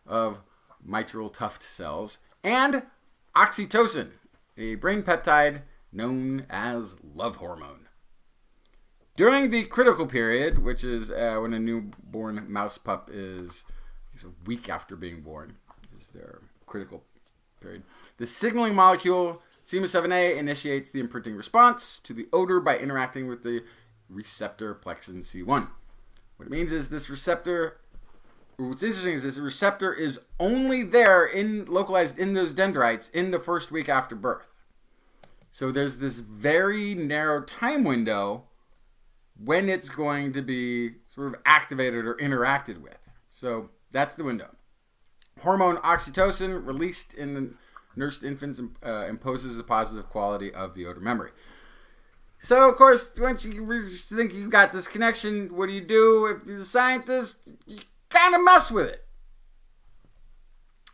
B: of mitral tuft cells. And oxytocin, a brain peptide known as love hormone. During the critical period, which is when a newborn mouse pup is a week after being born, is their critical period. The signaling molecule SEMA7A initiates the imprinting response to the odor by interacting with the receptor plexin C1. What it means is this receptor, what's interesting is this receptor is only there localized in those dendrites in the first week after birth. So there's this very narrow time window when it's going to be sort of activated or interacted with. So that's the window. Hormone oxytocin released in the nursed infants imposes the positive quality of the odor memory. So, of course, once you think you've got this connection, what do? If you're a scientist, you kind of mess with it.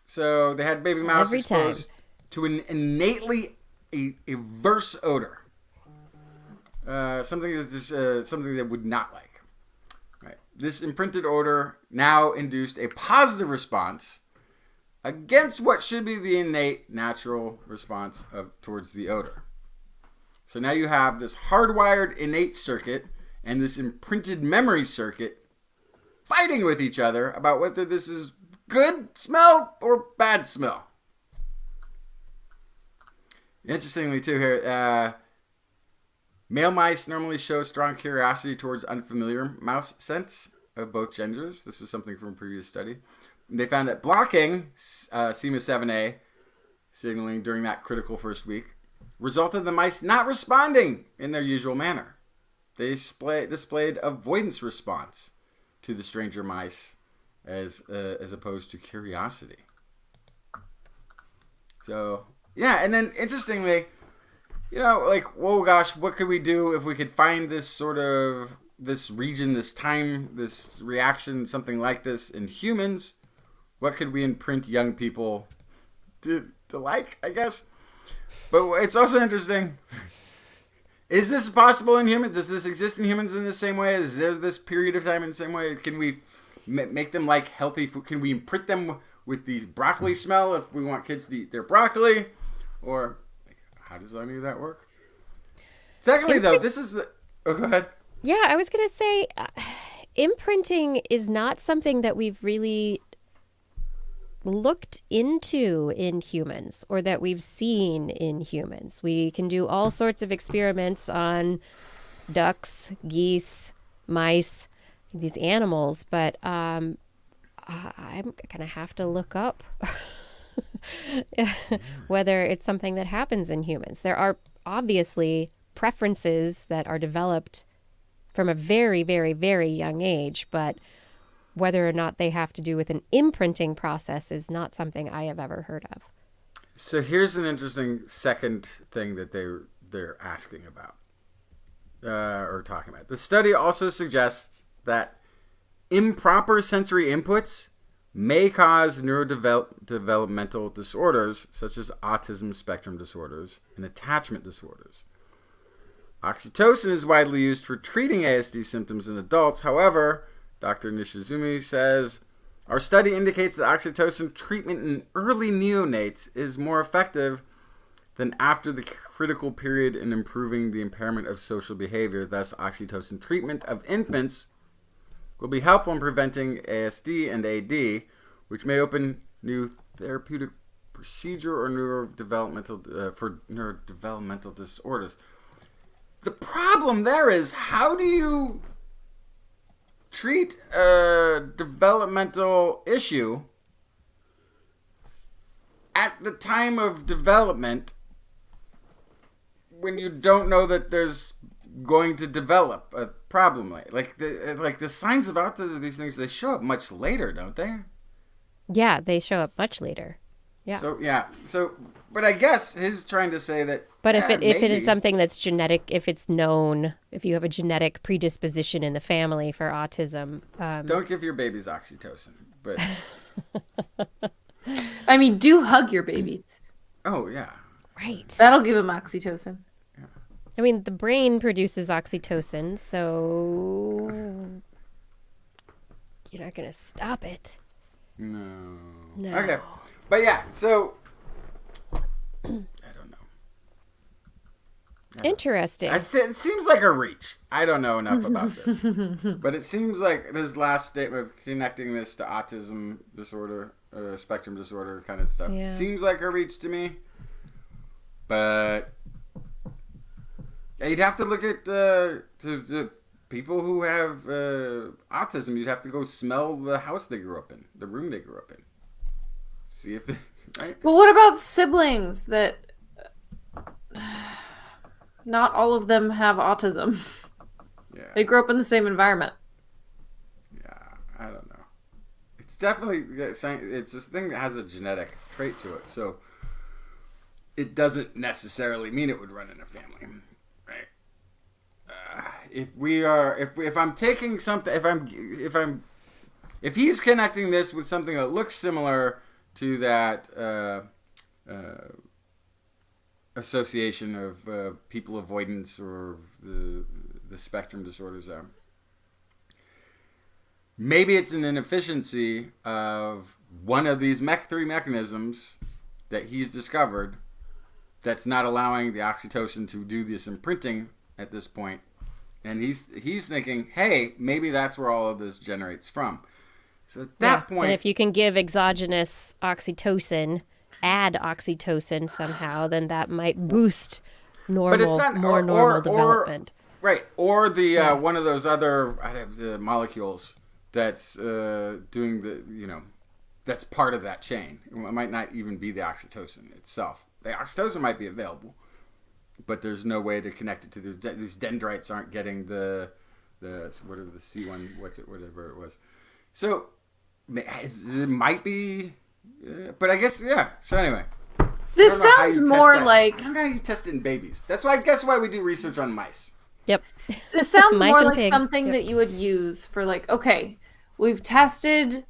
B: So they had baby mouse exposed to an innately averse odor. Something that would not like. Right. This imprinted odor now induced a positive response against what should be the innate natural response towards the odor. So now you have this hardwired innate circuit and this imprinted memory circuit fighting with each other about whether this is good smell or bad smell. Interestingly, too, here, male mice normally show strong curiosity towards unfamiliar mouse scents of both genders. This was something from a previous study. They found that blocking SEMA7A signaling during that critical first week resulted in the mice not responding in their usual manner. They displayed avoidance response to the stranger mice as opposed to curiosity. So, yeah, and then interestingly, whoa gosh, what could we do if we could find this region, this time, this reaction, something like this in humans? What could we imprint young people to like, I guess? But it's also interesting. Is this possible in humans? Does this exist in humans in the same way? Is there this period of time in the same way? Can we make them like healthy food? Can we imprint them with the broccoli smell if we want kids to eat their broccoli? Or how does any of that work? Secondly, though, this is... Oh, go ahead.
A: Yeah, I was going to say imprinting is not something that we've really looked into in humans or that we've seen in humans. We can do all sorts of experiments on ducks, geese, mice, these animals, but I'm going to have to look up whether it's something that happens in humans. There are obviously preferences that are developed from a very, very, very young age, but whether or not they have to do with an imprinting process is not something I have ever heard of.
B: So here's an interesting second thing that they're asking about or talking about. The study also suggests that improper sensory inputs may cause neurodevelopmental disorders such as autism spectrum disorders and attachment disorders. Oxytocin is widely used for treating ASD symptoms in adults. However, Dr. Nishizumi says, our study indicates that oxytocin treatment in early neonates is more effective than after the critical period in improving the impairment of social behavior. Thus, oxytocin treatment of infants will be helpful in preventing ASD and AD, which may open new therapeutic procedure or neurodevelopmental disorders. The problem there is, how do you treat a developmental issue at the time of development when you don't know that there's going to develop a problem? Like the signs of autism, these things, they show up much later, don't they?
A: Yeah, they show up much later. Yeah.
B: So, but I guess he's trying to say that.
A: But if it
B: maybe.
A: is something that's genetic, if it's known, if you have a genetic predisposition in the family for autism,
B: Don't give your babies oxytocin. But
D: I mean, do hug your babies.
B: oh yeah.
A: right.
D: That'll give them oxytocin.
A: I mean, the brain produces oxytocin, so you're not going to stop it.
B: No.
A: No.
B: Okay. But yeah, so I don't know.
A: Interesting.
B: It seems like a reach. I don't know enough about this. But it seems like this last statement of connecting this to autism disorder, spectrum disorder kind of stuff,
A: Yeah.
B: seems like a reach to me. But yeah, you'd have to look at the people who have autism. You'd have to go smell the house they grew up in, the room they grew up in. See if they, right?
D: But what about siblings that not all of them have autism?
B: Yeah.
D: They grew up in the same environment.
B: Yeah, I don't know. It's definitely it's this thing that has a genetic trait to it, so it doesn't necessarily mean it would run in a family, right? If I'm taking something, if he's connecting this with something that looks similar to that association of people avoidance or the spectrum disorders are. Maybe it's an inefficiency of one of these MEC3 mechanisms that he's discovered that's not allowing the oxytocin to do this imprinting at this point. And he's thinking, hey, maybe that's where all of this generates from. So at that point...
A: And if you can give exogenous oxytocin, add oxytocin somehow, then that might boost normal development.
B: Right, or the one of those other the molecules that's doing that's part of that chain. It might not even be the oxytocin itself. The oxytocin might be available, but there's no way to connect it to these dendrites aren't getting the whatever the C1 whatever it was. So it might be, but I guess So anyway.
D: This sounds more like...
B: I don't know how you test it in babies. That's why I guess why we do research on mice.
A: Yep.
D: This sounds
A: Mice
D: more
A: and
D: like
A: pigs.
D: something
A: Yep.
D: that you would use for okay, we've tested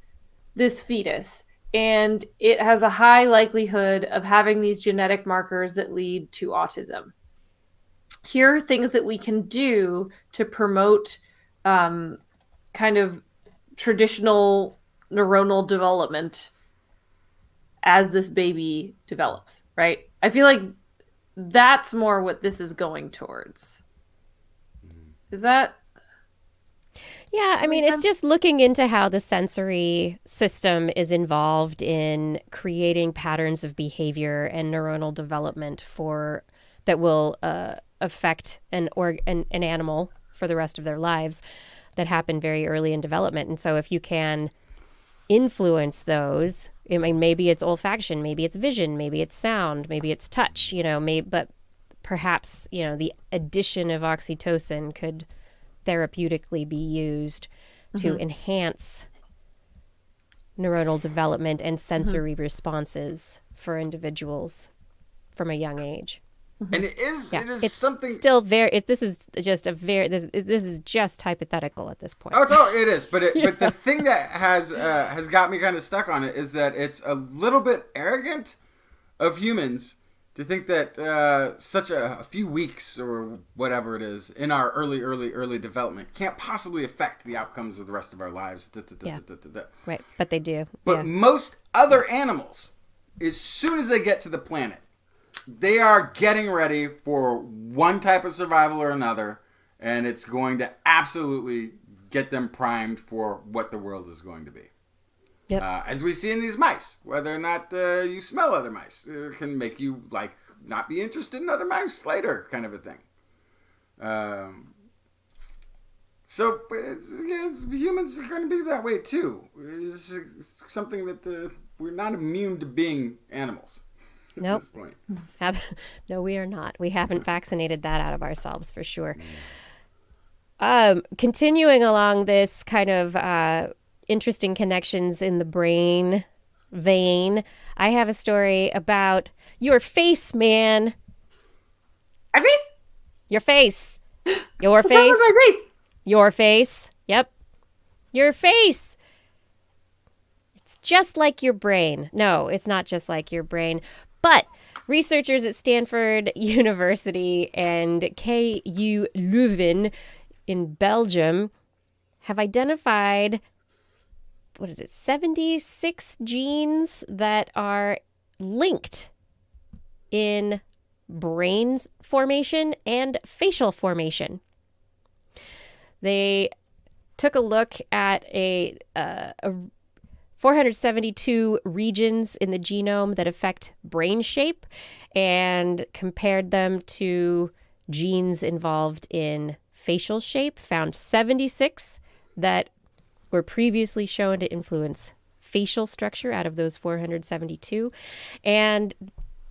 D: this fetus and it has a high likelihood of having these genetic markers that lead to autism. Here are things that we can do to promote kind of traditional neuronal development as this baby develops, right? I feel like that's more what this is going towards. Is that?
A: Yeah, I mean, it's just looking into how the sensory system is involved in creating patterns of behavior and neuronal development that will affect an animal for the rest of their lives that happen very early in development. And so if you can influence those, I mean, maybe it's olfaction, maybe it's vision, maybe it's sound, maybe it's touch, but perhaps, the addition of oxytocin could therapeutically be used to enhance neuronal development and sensory responses for individuals from a young age.
B: And it is
A: It's
B: something
A: still this is just hypothetical at this point.
B: Oh, it is. But the thing that has got me kind of stuck on it is that it's a little bit arrogant of humans to think that such a few weeks or whatever it is in our early development can't possibly affect the outcomes of the rest of our lives.
A: Right, but they do.
B: But most other animals, as soon as they get to the planet, they are getting ready for one type of survival or another, and it's going to absolutely get them primed for what the world is going to be.
A: Yep.
B: As we see in these mice, whether or not you smell other mice, it can make you not be interested in other mice later, kind of a thing. So humans are going to be that way too. It's something that we're not immune to being animals.
A: Nope.
B: At this point.
A: No, we are not. We haven't vaccinated that out of ourselves for sure. Continuing along this kind of interesting connections in the brain vein, I have a story about your face, man.
D: My face?
A: Your face. Your
D: What's wrong
A: face.
D: with my face?
A: Your face. Yep. Your face. It's just like your brain. No, it's not just like your brain. But researchers at Stanford University and KU Leuven in Belgium have identified, 76 genes that are linked in brain formation and facial formation. They took a look at a 472 regions in the genome that affect brain shape and compared them to genes involved in facial shape, found 76 that were previously shown to influence facial structure out of those 472. And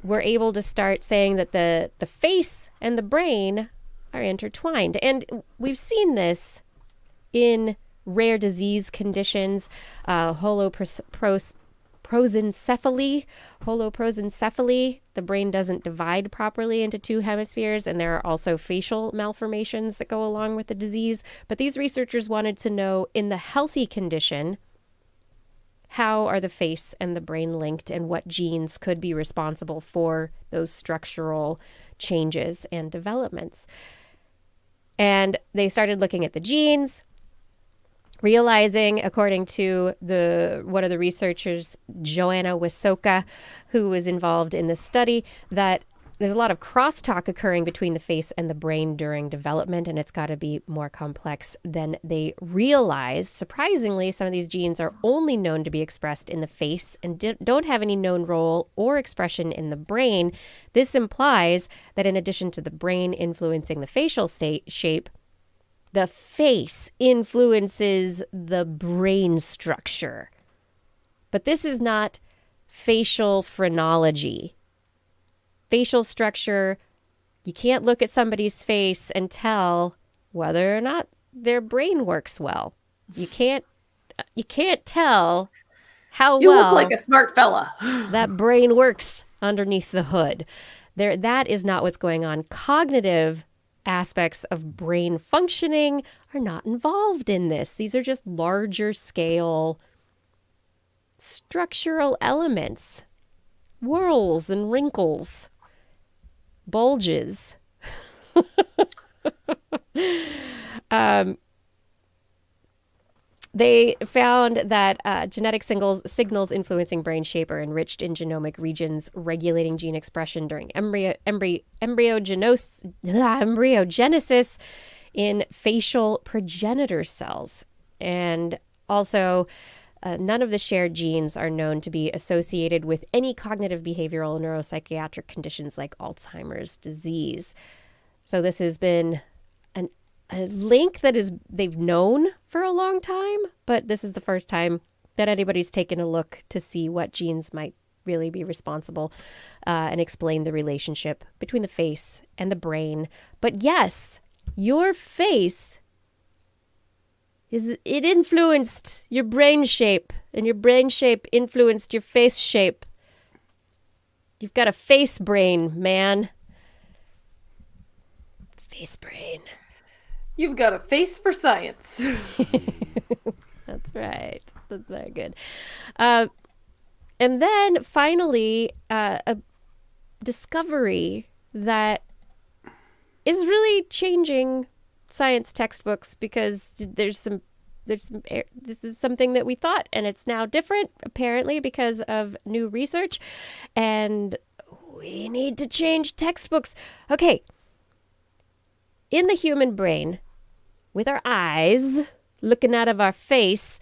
A: we're able to start saying that the face and the brain are intertwined. And we've seen this in rare disease conditions, holoprosencephaly. The brain doesn't divide properly into two hemispheres, and there are also facial malformations that go along with the disease. But these researchers wanted to know, in the healthy condition, how are the face and the brain linked, and what genes could be responsible for those structural changes and developments. And they started looking at the genes, realizing, according to one of the researchers, Joanna Wisoka, who was involved in this study, that there's a lot of crosstalk occurring between the face and the brain during development, and it's got to be more complex than they realized. Surprisingly, some of these genes are only known to be expressed in the face and don't have any known role or expression in the brain. This implies that in addition to the brain influencing the facial shape, the face influences the brain structure. But this is not facial phrenology. Facial structure, you can't look at somebody's face and tell whether or not their brain works well. You can't tell how
D: You
A: well
D: look like a smart fella.
A: that brain works underneath the hood. That is not what's going on. Cognitive aspects of brain functioning are not involved in this. These are just larger scale structural elements, whorls and wrinkles, bulges. They found that genetic signals influencing brain shape are enriched in genomic regions regulating gene expression during embryogenesis in facial progenitor cells. And also, none of the shared genes are known to be associated with any cognitive, behavioral, and neuropsychiatric conditions like Alzheimer's disease. So this has been a link that they've known for a long time, but this is the first time that anybody's taken a look to see what genes might really be responsible and explain the relationship between the face and the brain. But yes, your face it influenced your brain shape, and your brain shape influenced your face shape. You've got a face brain, man. Face brain.
D: You've got a face for science.
A: That's right. That's very good. And then finally, a discovery that is really changing science textbooks, because this is something that we thought, and it's now different, apparently, because of new research, and we need to change textbooks. Okay. In the human brain, with our eyes looking out of our face,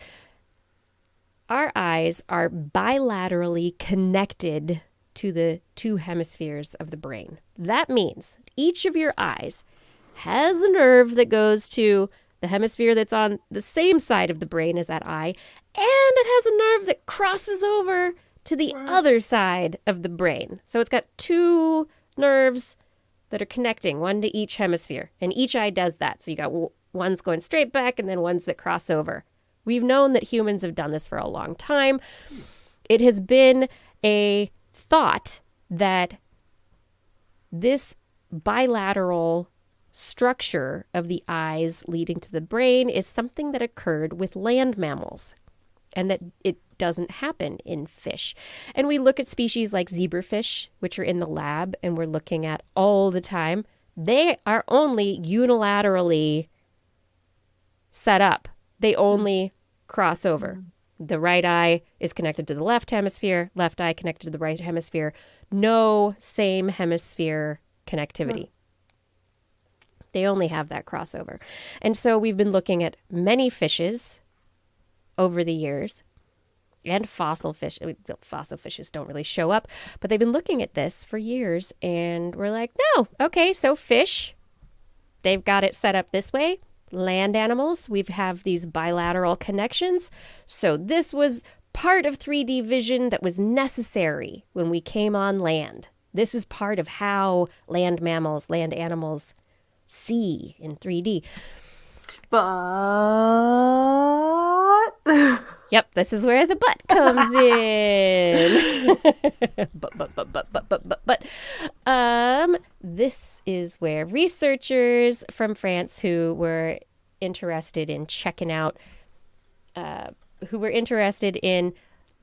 A: our eyes are bilaterally connected to the two hemispheres of the brain. That means each of your eyes has a nerve that goes to the hemisphere that's on the same side of the brain as that eye, and it has a nerve that crosses over to the other side of the brain. So it's got two nerves that are connecting, one to each hemisphere, and each eye does that. So you got ones going straight back and then ones that cross over. We've known that humans have done this for a long time. it has been a thought that this bilateral structure of the eyes leading to the brain is something that occurred with land mammals and that it doesn't happen in fish. And we look at species like zebrafish, which are in the lab and we're looking at all the time. They are only unilaterally set up. They only cross over. The right eye is connected to the left hemisphere, left eye connected to the right hemisphere. No same hemisphere connectivity. They only have that crossover. And so we've been looking at many fishes over the years, and fossil fish. Fossil fishes don't really show up, but they've been looking at this for years, and we're like, no, okay, so fish, they've got it set up this way. Land animals, we have these bilateral connections. So this was part of 3D vision that was necessary when we came on land. This is part of how land mammals, land animals see in 3D.
D: But
A: Yep, this is where the but comes in. This is where researchers from France who were interested in checking out,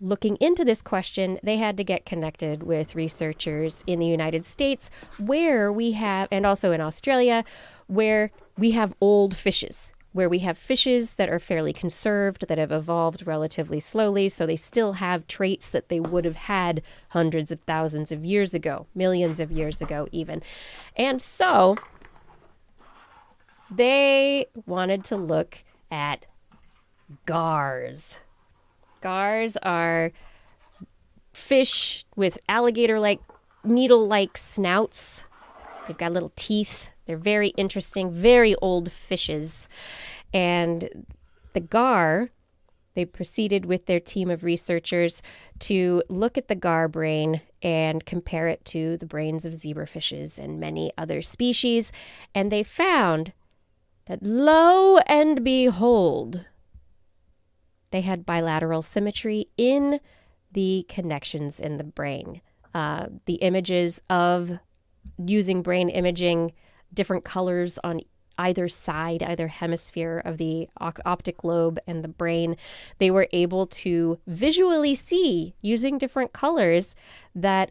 A: looking into this question, they had to get connected with researchers in the United States where we have, and also in Australia, where we have old fishes, where we have fishes that are fairly conserved, that have evolved relatively slowly, so they still have traits that they would have had hundreds of thousands of years ago, millions of years ago even. And so they wanted to look at gars. Gars are fish with alligator-like, needle-like snouts. They've got little teeth. They're very interesting, very old fishes. And the gar, they proceeded with their team of researchers to look at the gar brain and compare it to the brains of zebrafishes and many other species. And they found that, lo and behold, they had bilateral symmetry in the connections in the brain. The images of using brain imaging, different colors on either side, either hemisphere of the optic lobe and the brain, they were able to visually see using different colors that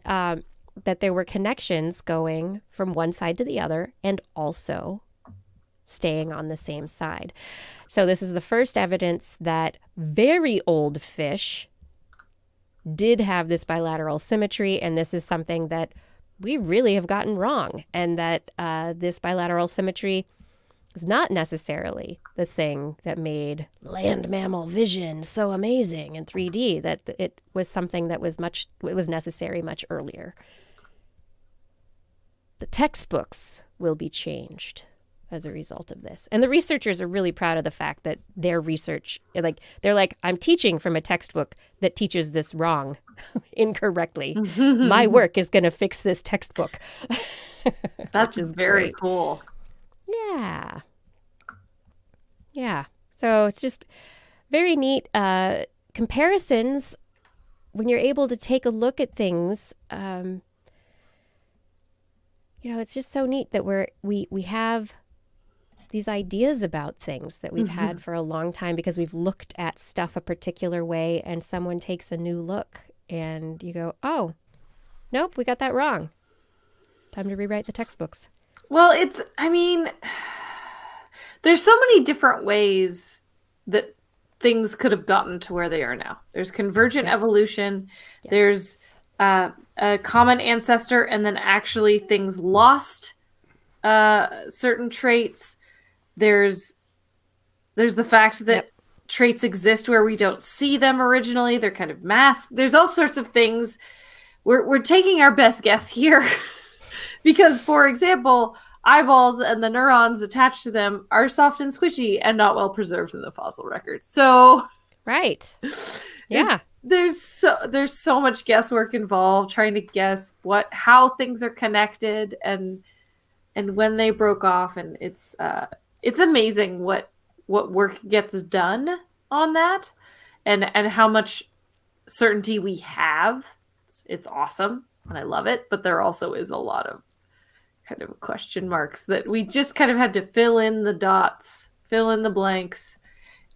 A: that there were connections going from one side to the other and also staying on the same side. So this is the first evidence that very old fish did have this bilateral symmetry, and this is something that we really have gotten wrong, and that this bilateral symmetry is not necessarily the thing that made land mammal vision so amazing in 3D, that it was something that was necessary much earlier. The textbooks will be changed as a result of this. And the researchers are really proud of the fact that their research, they're like, I'm teaching from a textbook that teaches this wrong, incorrectly. My work is going to fix this textbook.
D: That's very cool.
A: Yeah. Yeah. So it's just very neat. Comparisons, when you're able to take a look at things, it's just so neat that we have these ideas about things that we've had for a long time because we've looked at stuff a particular way, and someone takes a new look and you go, oh, nope, we got that wrong. Time to rewrite the textbooks.
D: Well, there's so many different ways that things could have gotten to where they are now. There's convergent evolution. Yes. There's a common ancestor, and then actually things lost certain traits. There's the fact that traits exist where we don't see them originally. They're kind of masked. There's all sorts of things. We're taking our best guess here because, for example, eyeballs and the neurons attached to them are soft and squishy and not well preserved in the fossil record. So,
A: right. Yeah.
D: There's so much guesswork involved trying to guess how things are connected and when they broke off, and it's amazing what work gets done on that and how much certainty we have. It's awesome, and I love it. But there also is a lot of kind of question marks that we just kind of had to fill in the dots, fill in the blanks.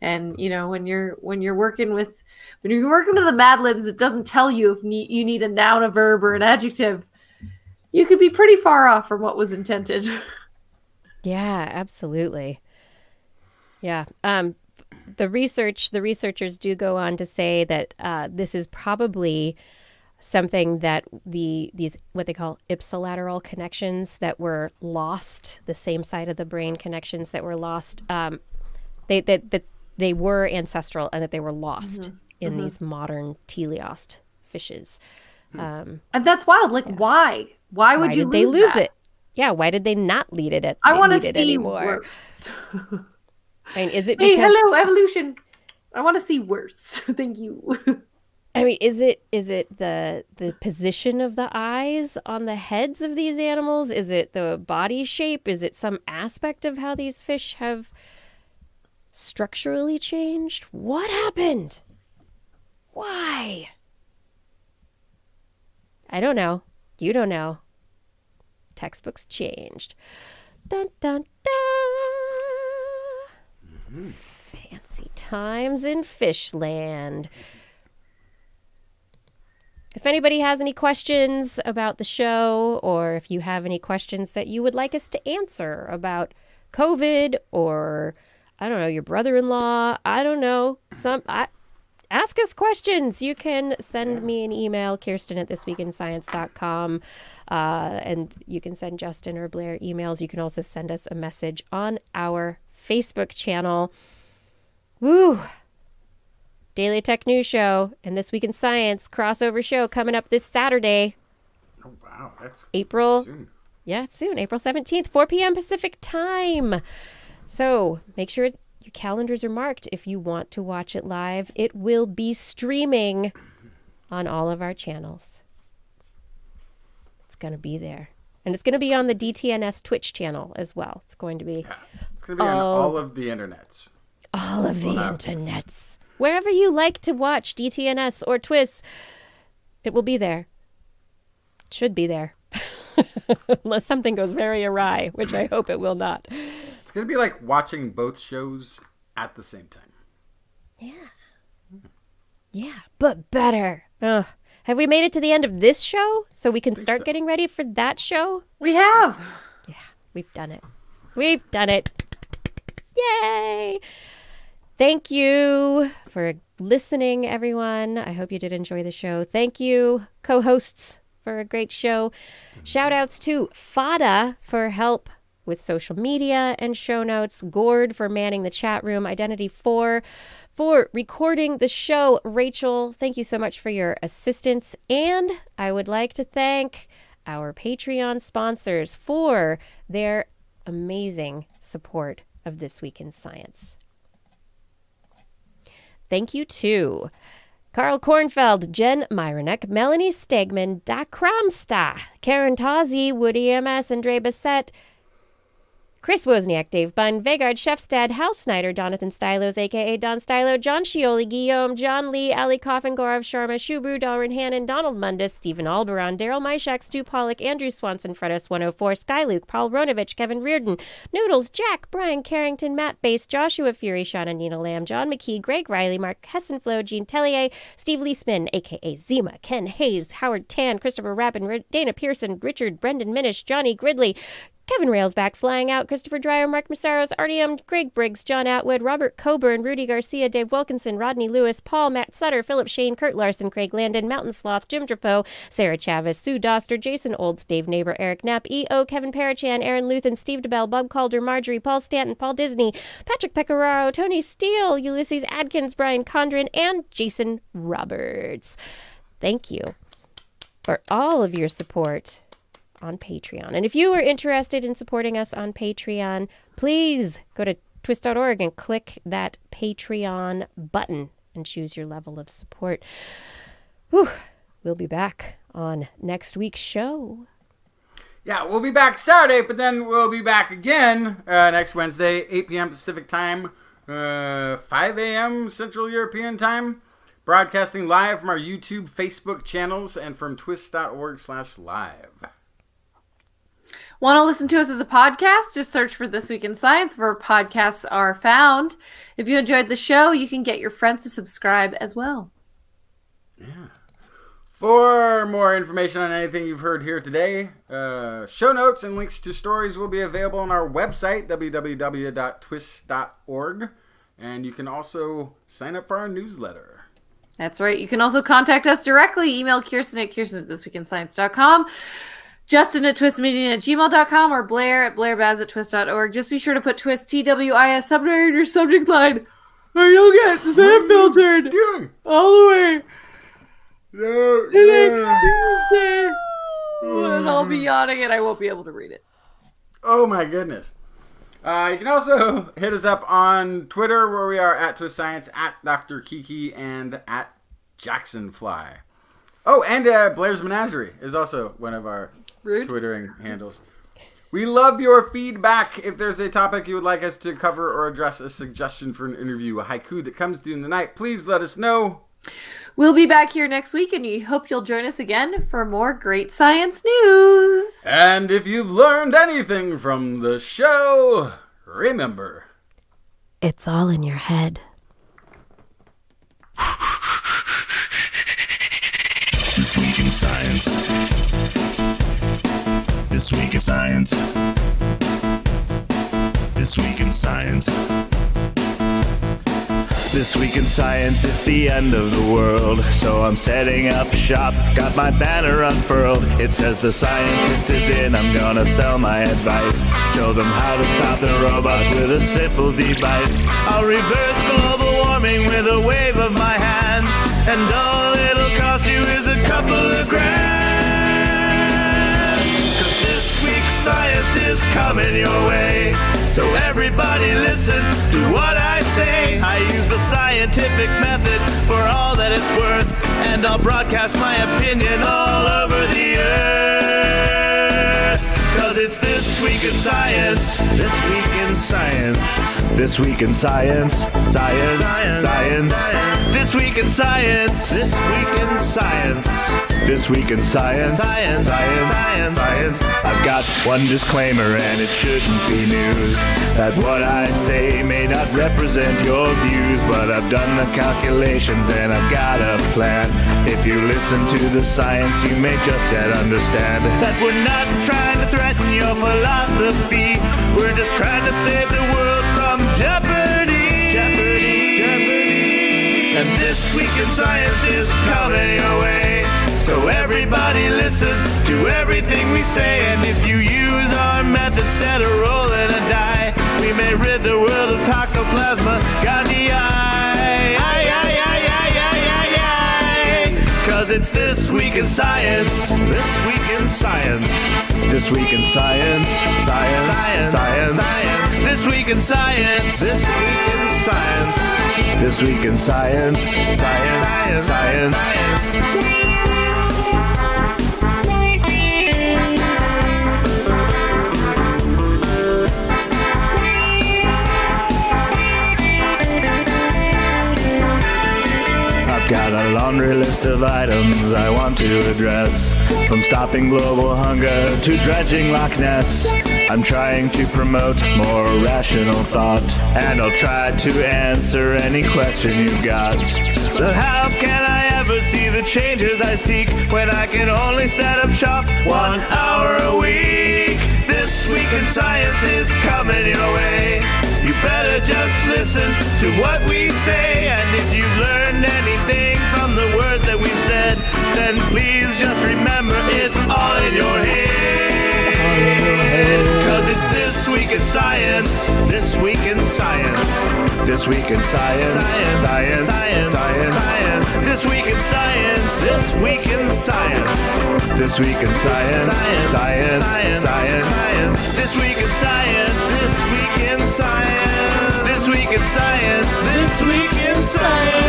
D: And when you're working with the Mad Libs, it doesn't tell you if you need a noun, a verb, or an adjective. You could be pretty far off from what was intended.
A: Yeah, absolutely. Yeah. The researchers do go on to say that this is probably something that these what they call ipsilateral connections that were lost, the same side of the brain connections that were lost, they were ancestral and that they were lost in these modern teleost fishes.
D: And that's wild. Like, why? Why would you
A: they lose
D: that?
A: it? Yeah, why did they not lead it?
D: I want to see
A: anymore?
D: Worse.
A: I mean, is it
D: hey,
A: because
D: hello, evolution. I want to see worse. Thank you.
A: I mean, is it the position of the eyes on the heads of these animals? Is it the body shape? Is it some aspect of how these fish have structurally changed? What happened? Why? I don't know. You don't know. Textbooks changed. Dun, dun, dun. Fancy times in Fishland. If anybody has any questions about the show, or if you have any questions that you would like us to answer about COVID, or I don't know, your brother-in-law, I don't know, ask us questions. You can send me an email, Kirsten at thisweekinscience.com, and you can send Justin or Blair emails. You can also send us a message on our Facebook channel. Woo! Daily Tech News Show and This Week in Science crossover show coming up this Saturday.
B: Oh, wow. That's
A: April.
B: soon.
A: Yeah, it's soon. April 17th, 4 p.m. Pacific time. So make sure your calendars are marked if you want to watch it live. It will be streaming on all of our channels. It's going to be there. And it's going to be on the DTNS Twitch channel as well. It's going to be...
B: Yeah. It's going to be on all of the internets.
A: All of the internets. Wherever you like to watch DTNS or TWIS, it will be there. It should be there. Unless something goes very awry, which I hope it will not.
B: It's going to be like watching both shows at the same time.
A: Yeah. Yeah, but better. Ugh. Have we made it to the end of this show so we can start getting ready for that show?
D: We have.
A: Yeah, we've done it. We've done it. Yay! Thank you for listening, everyone. I hope you did enjoy the show. Thank you, co-hosts, for a great show. Shout outs to Fada for help with social media and show notes, Gord for manning the chat room, Identity4 for recording the show. Rachel, thank you so much for your assistance. And I would like to thank our Patreon sponsors for their amazing support of This Week in Science. Thank you to Carl Kornfeld, Jen Myronek, Melanie Stegman, Da Kramsta, Karen Tazi, Woody MS, Andre Bassett, Chris Wozniak, Dave Bunn, Vegard Shefstad, Hal Snyder, Jonathan Stylos, a.k.a. Don Stylo, John Scioli, Guillaume, John Lee, Ali Coffin, Gaurav Sharma, Shubru, Dalrin Hannon, Donald Mundus, Stephen Alberon, Daryl Myshak, Stu Pollock, Andrew Swanson, Fredus 104, Sky Luke, Paul Ronovich, Kevin Reardon, Noodles, Jack, Brian Carrington, Matt Bass, Joshua Fury, Shauna Nina Lamb, John McKee, Greg Riley, Mark Hessenflow, Gene Tellier, Steve Leesman, a.k.a. Zima, Ken Hayes, Howard Tan, Christopher Rappin, Dana Pearson, Richard, Brendan Minish, Johnny Gridley, Kevin Railsback, Flying Out, Christopher Dreyer, Mark Massaros, Artyom, Greg Briggs, John Atwood, Robert Coburn, Rudy Garcia, Dave Wilkinson, Rodney Lewis, Paul, Matt Sutter, Philip Shane, Kurt Larson, Craig Landon, Mountain Sloth, Jim Drapeau, Sarah Chavez, Sue Doster, Jason Olds, Dave Neighbor, Eric Knapp, E.O., Kevin Parachan, Aaron Luthen, Steve DeBell, Bob Calder, Marjorie, Paul Stanton, Paul Disney, Patrick Pecoraro, Tony Steele, Ulysses Adkins, Brian Condren, and Jason Roberts. Thank you for all of your support on Patreon. And if you are interested in supporting us on Patreon, please go to twis.org and click that Patreon button and choose your level of support. Whew. We'll be back on next week's show.
B: Yeah, we'll be back Saturday, but then we'll be back again next Wednesday, 8 p.m. Pacific time, 5 a.m. Central European time. broadcasting live from our YouTube, Facebook channels, and from twis.org/live.
D: Want to listen to us as a podcast? Just search for This Week in Science where podcasts are found. If you enjoyed the show, you can get your friends to subscribe as well.
B: Yeah. For more information on anything you've heard here today, show notes and links to stories will be available on our website, www.twis.org. And you can also sign up for our newsletter.
D: That's right. You can also contact us directly. Email Kirsten at kirsten@thisweekinscience.com. Justin at twistmedia@gmail.com or Blair at blairbaz@twist.org. Just be sure to put twist TWIS subject in your subject line or you'll get spam filtered all the way to next Tuesday. And I'll be yawning and I won't be able to read it.
B: Oh my goodness. You can also hit us up on Twitter where we are at Twist Science, at Dr. Kiki, and at Jacksonfly. Oh, and Blair's Menagerie is also one of our Twittering handles. We love your feedback. If there's a topic you would like us to cover or address, a suggestion for an interview, a haiku that comes due in the night, please let us know.
D: We'll be back here next week, and we hope you'll join us again for more great science news.
B: And if you've learned anything from the show, remember,
A: It's all in your head.
E: This week in science. This week in science. This week in science. This week in science, it's the end of the world. So I'm setting up shop, got my banner unfurled. It says the scientist is in, I'm gonna sell my advice. Show them how to stop the robots with a simple device. I'll reverse global warming with a wave of my hand. And all it'll cost you is a couple of grand. 'Cause this week's science is coming your way. So everybody listen to what I say. I use the scientific method for all that it's worth. And I'll broadcast my opinion all over the earth. 'Cause it's This Week in Science. This Week in Science. This Week in Science. Science. Science. This Week in Science. This Week in Science. This Week in Science. Science. Science. Science. I've got one disclaimer and it shouldn't be news. That what I say may not represent your views. But I've done the calculations and I've got a plan. If you listen to the science you may just yet understand that we're not trying to threaten your philosophy. We're just trying to save the world from jeopardy. Jeopardy. And This Week in Science is coming your way. So everybody listen to everything we say. And if you use our method instead of rolling a die, we may rid the world of toxoplasma gondii. 'Cause it's This Week in Science. This Week in Science. This Week in Science. Science. Science. Science. This Week in Science. This Week in Science. This Week in Science. Science. Science. Got a laundry list of items I want to address. From stopping global hunger to dredging Loch Ness. I'm trying to promote more rational thought. And I'll try to answer any question you've got. But how can I ever see the changes I seek when I can only set up shop 1 hour a week? This Week in Science is coming your way. You better just listen to what we say. And if you've learned anything from the words that we've said, then please just remember it's all in your head. 'Cause it's This Week in Science. This Week in Science. This Week in Science. Science. Science. Science. Science. This Week in Science. This Week in Science. This Week in Science. Science. Science. Science. Science. This Week in Science. This Week in Science. This Week in Science. This Week in Science.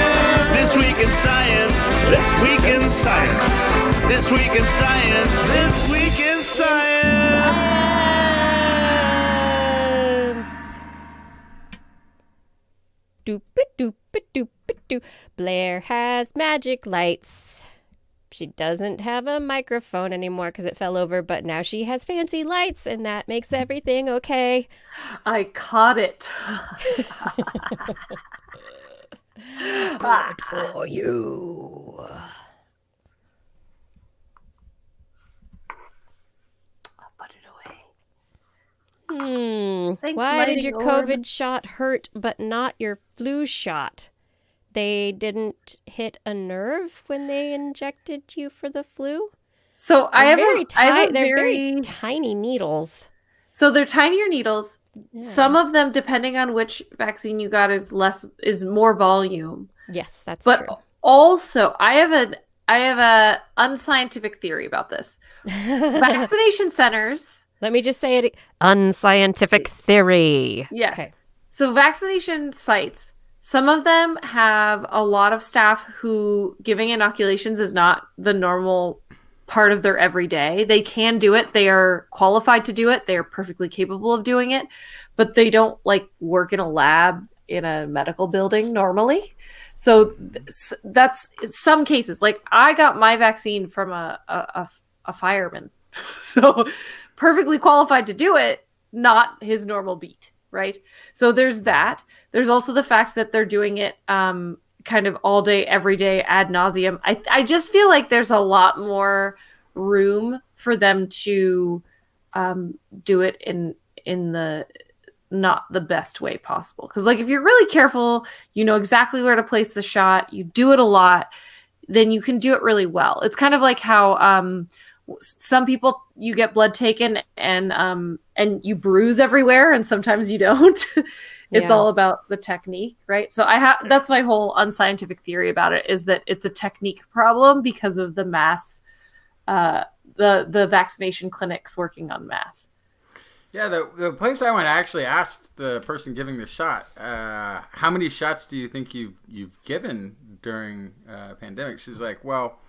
E: This Week in Science. This Week in Science. This Week in Science. This Week in Science.
A: Doop-be-doop. doo-be-doop-be-doop-be-doop. Blair has magic lights. She doesn't have a microphone anymore because it fell over, but now she has fancy lights, and that makes everything okay.
D: I caught it.
A: Good for you.
D: I'll put it away.
A: Why did
D: Lighting
A: your
D: Orb.
A: COVID shot hurt but not your flu shot? They didn't hit a nerve when they injected you for the flu?
D: So I have
A: Very
D: they're
A: very tiny needles.
D: So they're tinier needles.
A: Yeah.
D: Some of them, depending on which vaccine you got, is more volume.
A: Yes, that's
D: But
A: true.
D: also, I have a unscientific theory about this. Vaccination centers.
A: Let me just say it. Unscientific theory.
D: Yes.
A: Okay.
D: So vaccination sites, some of them have a lot of staff who giving inoculations is not the normal part of their everyday. They can do it. They are qualified to do it. They are perfectly capable of doing it, but they don't like work in a lab in a medical building normally. So that's some cases. Like I got my vaccine from a fireman. So perfectly qualified to do it, not his normal beat, right? So there's that. There's also the fact that they're doing it kind of all day, every day, ad nauseum. I just feel like there's a lot more room for them to do it in the not the best way possible. Because like if you're really careful, you know exactly where to place the shot, you do it a lot, then you can do it really well. It's kind of like how some people you get blood taken and you bruise everywhere, and sometimes you don't. It's all about the technique, right? So that's my whole unscientific theory about it, is that it's a technique problem because of the mass, the vaccination clinics working on mass.
B: Yeah, the place I went, I actually asked the person giving the shot, how many shots do you think you've given during a pandemic? She's like, well,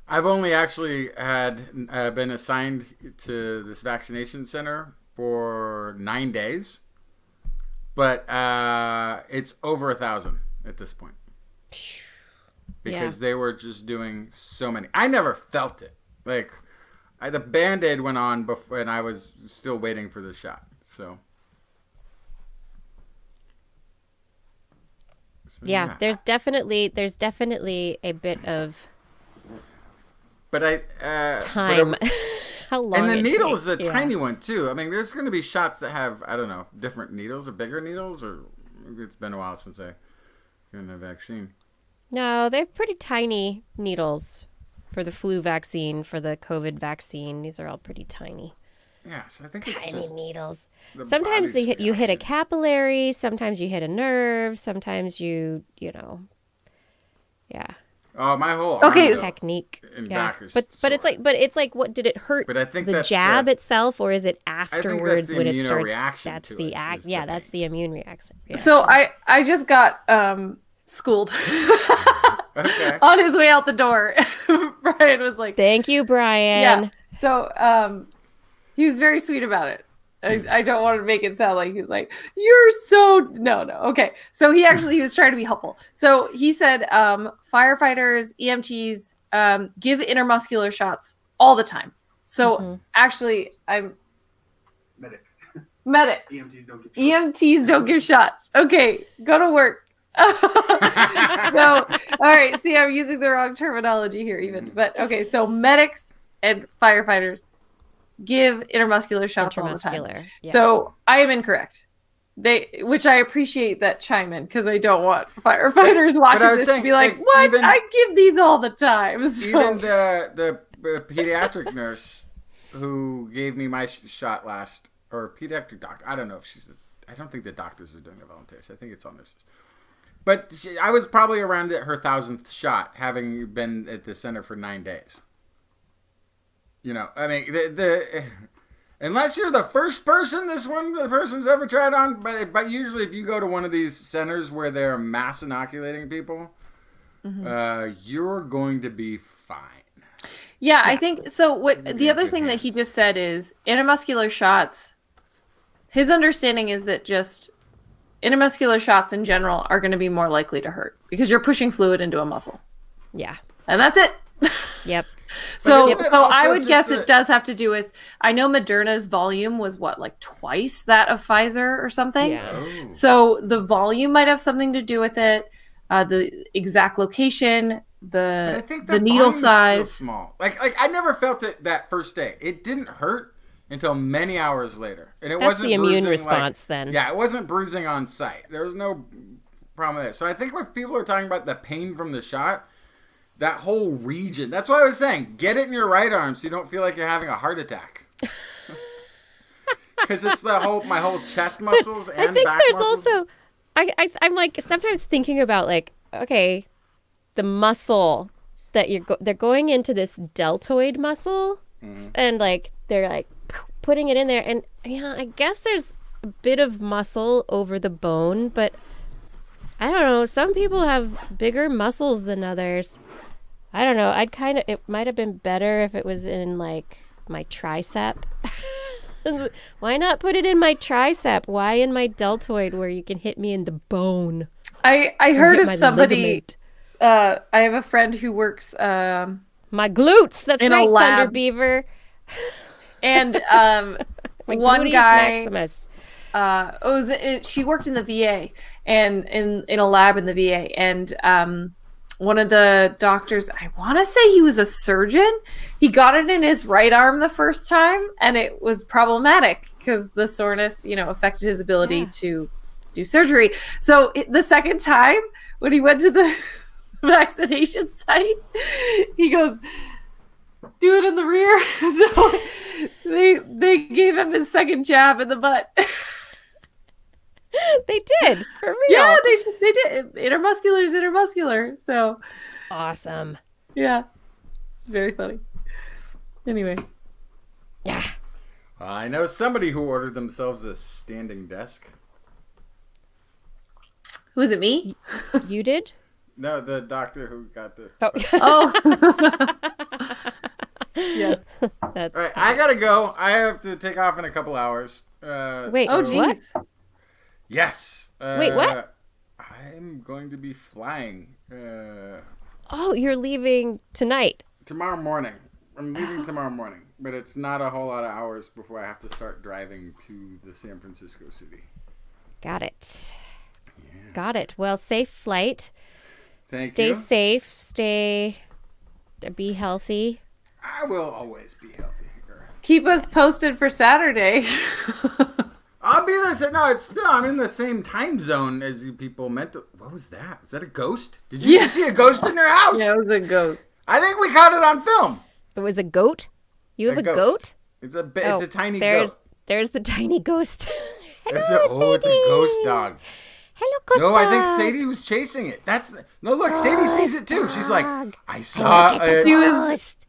B: I've only actually had been assigned to this vaccination center for 9 days. But it's over 1,000 at this point. Because they were just doing so many. I never felt it. Like, the Band-Aid went on before, and I was still waiting for the shot. So
A: Yeah, there's definitely a bit of time. How long?
B: And the
A: it
B: needle
A: takes.
B: is a tiny one too. I mean, there's going to be shots that have, I don't know, different needles or bigger needles, or maybe it's been a while since I given a vaccine.
A: No, they're pretty tiny needles for the flu vaccine, for the COVID vaccine. These are all pretty tiny.
B: Yeah, so I think
A: Tiny
B: it's just
A: needles.
B: the
A: Sometimes
B: body's
A: you hit a
B: reaction.
A: capillary. Sometimes you hit a nerve. Sometimes you know. Yeah.
B: Oh, my whole
D: Okay.
B: arm, though,
A: Technique.
B: and
A: Yeah.
B: back is
A: But it's
B: sore.
A: like what did it hurt?
B: But I think
A: the
B: that's
A: jab
B: the-
A: itself, or is it afterwards
B: the
A: when it starts?
B: immunoreaction
A: That's
B: to
A: the
B: it
A: act.
B: is the
A: Yeah, that's
B: pain.
A: the immune reaction.
D: So I just got schooled
B: Okay.
D: on his way out the door. Brian was like,
A: Thank you, Brian.
D: yeah. So he was very sweet about it. I don't want to make it sound like he was like, you're so no. Okay. So he was trying to be helpful. So he said firefighters, EMTs give intermuscular shots all the time. So actually I'm
F: Medics.
D: medics.
F: EMTs don't get
D: EMTs don't give shots. Okay, go to work. No, all right. See, I'm using the wrong terminology here, even. But okay, so medics and firefighters give intermuscular shots all the time.
A: Intramuscular. Yeah.
D: So I am incorrect. Which I appreciate that chime in, because I don't want firefighters watching
B: I was
D: this
B: saying,
D: to be like,
B: like,
D: "What?
B: even-
D: I give these all the time." So,
B: Even the pediatric nurse who gave me my shot last, or pediatric doctor, I don't know if I don't think the doctors are doing the volunteers. I think it's all nurses. But I was probably around at her 1,000th shot, having been at the center for 9 days. You know, I mean, unless you're the first person the person's ever tried on, but usually if you go to one of these centers where they're mass inoculating people, you're going to be fine.
D: yeah, I think so. What
B: Maybe
D: the other
B: good
D: thing that he
B: hands.
D: just said is intermuscular shots. His understanding is that just intramuscular shots in general are going to be more likely to hurt because you're pushing fluid into a muscle.
A: Yeah.
D: And that's it.
A: Yep.
D: So
B: isn't it also
D: I would
B: just
D: guess
B: that-
D: it does have to do with, I know Moderna's volume was what, like twice that of Pfizer or something?
A: Yeah.
B: Oh.
D: So the volume might have something to do with it, the exact location,
B: But I think
D: the needle
B: volume is
D: size.
B: still small. Like I never felt it that first day. It didn't hurt until many hours later, and it
A: That's
B: wasn't
A: the immune
B: bruising,
A: response then.
B: Yeah, it wasn't bruising on site. There was no problem there. So I think if people are talking about the pain from the shot, that whole region. That's why I was saying, get it in your right arm so you don't feel like you're having a heart attack. Because it's my whole chest muscles and
A: I think
B: back
A: there's
B: muscles.
A: also, I'm like sometimes thinking about like, okay, the muscle that they're going into this deltoid muscle, and like they're like putting it in there, and yeah, I guess there's a bit of muscle over the bone, but I don't know. Some people have bigger muscles than others. I don't know. It might have been better if it was in like my tricep. Why not put it in my tricep? Why in my deltoid where you can hit me in the bone?
D: I
A: Or
D: heard
A: hit
D: of
A: my
D: somebody,
A: ligament.
D: I have a friend who works,
A: My glutes. That's
D: in a
A: right,
D: lab.
A: Thunder Beaver.
D: and
A: My
D: one
A: gluteus
D: guy,
A: maximus.
D: she worked in the VA and in a lab in the VA, and one of the doctors, I want to say he was a surgeon, he got it in his right arm the first time, and it was problematic because the soreness, affected his ability to do surgery. So the second time when he went to the vaccination site, he goes, do it in the rear. So they gave him his second jab in the butt.
A: They did, for real.
D: Yeah, they did. Intermuscular is intermuscular. So
A: Awesome.
D: yeah, it's very funny. Anyway,
A: Yeah.
B: I know somebody who ordered themselves a standing desk.
D: who is it? Me?
A: You did?
B: No, the doctor who got the...
A: Oh.
D: Oh, yes.
A: That's
B: All right, I gotta go. I have to take off in a couple hours.
A: Wait,
D: Oh,
B: so-
A: what?
D: geez.
B: Yes.
A: Wait, what?
B: I'm going to be flying
A: Oh, you're leaving tonight.
B: tomorrow morning. I'm leaving tomorrow morning, but it's not a whole lot of hours before I have to start driving to the San Francisco city.
A: Got it. Got it. Well, safe flight.
B: Thank
A: Stay
B: you.
A: safe. Be healthy.
B: I will always be healthy.
D: Keep us posted for Saturday.
B: I'll be there. No, it's still, I'm in the same time zone as you people meant to. What was that? Was that a ghost? Did you see a ghost in your house?
D: Yeah, it was a goat.
B: I think we caught it on film.
A: It was a goat? You have a
B: ghost.
A: goat?
B: It's a
A: Oh,
B: tiny
A: there's,
B: goat.
A: There's the tiny ghost.
B: It's
A: Hello,
B: it's a
A: Sadie.
B: ghost dog.
A: Hello, Costa.
B: No, I think Sadie was chasing it. No, look, Sadie sees it too. She's like,
A: dog.
B: I saw it.
D: She was
A: Ghost.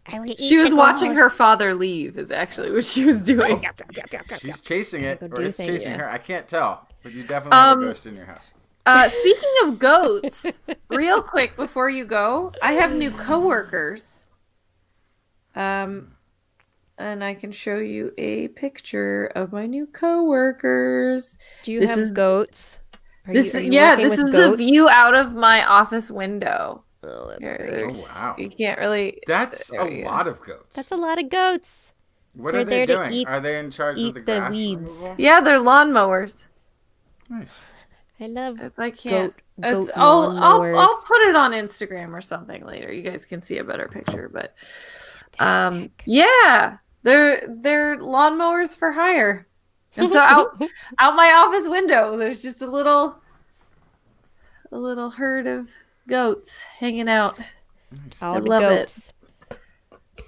A: I will
D: she
A: eat
D: was
A: the
D: watching her
A: ghost.
D: father leave is actually what she was doing.
B: She's chasing it,
A: Go
B: or
A: do
B: it's
A: things.
B: chasing her. I can't tell, but you definitely have a ghost in your house.
D: Speaking of goats, real quick before you go, I have new coworkers. And I can show you a picture of my new coworkers.
A: Do you
D: This
A: have
D: is-
A: goats? Are
D: This
A: you
D: yeah,
A: working
D: this
A: with
D: is
A: goats?
D: the view out of my office window.
A: Oh, that's
D: Here,
A: great.
D: there's-
B: Oh, wow.
D: You can't really.
B: That's
D: there
B: a
D: we go.
B: lot of goats.
A: That's a lot of goats.
B: What
A: they're
B: are they
A: there to
B: doing?
A: eat-
B: Are they in charge of
A: eat
B: the
A: the
B: grass
A: weeds.
B: removal?
D: Yeah, they're lawnmowers.
B: Nice.
A: I love
D: I can't.
A: goat
D: I'll
A: lawnmowers.
D: put it on Instagram or something later. You guys can see a better picture, but
A: fantastic.
D: yeah, they're lawnmowers for hire. And so out my office window, there's just a little herd of goats hanging out.
A: All
D: I
A: the
D: love it.
A: goats.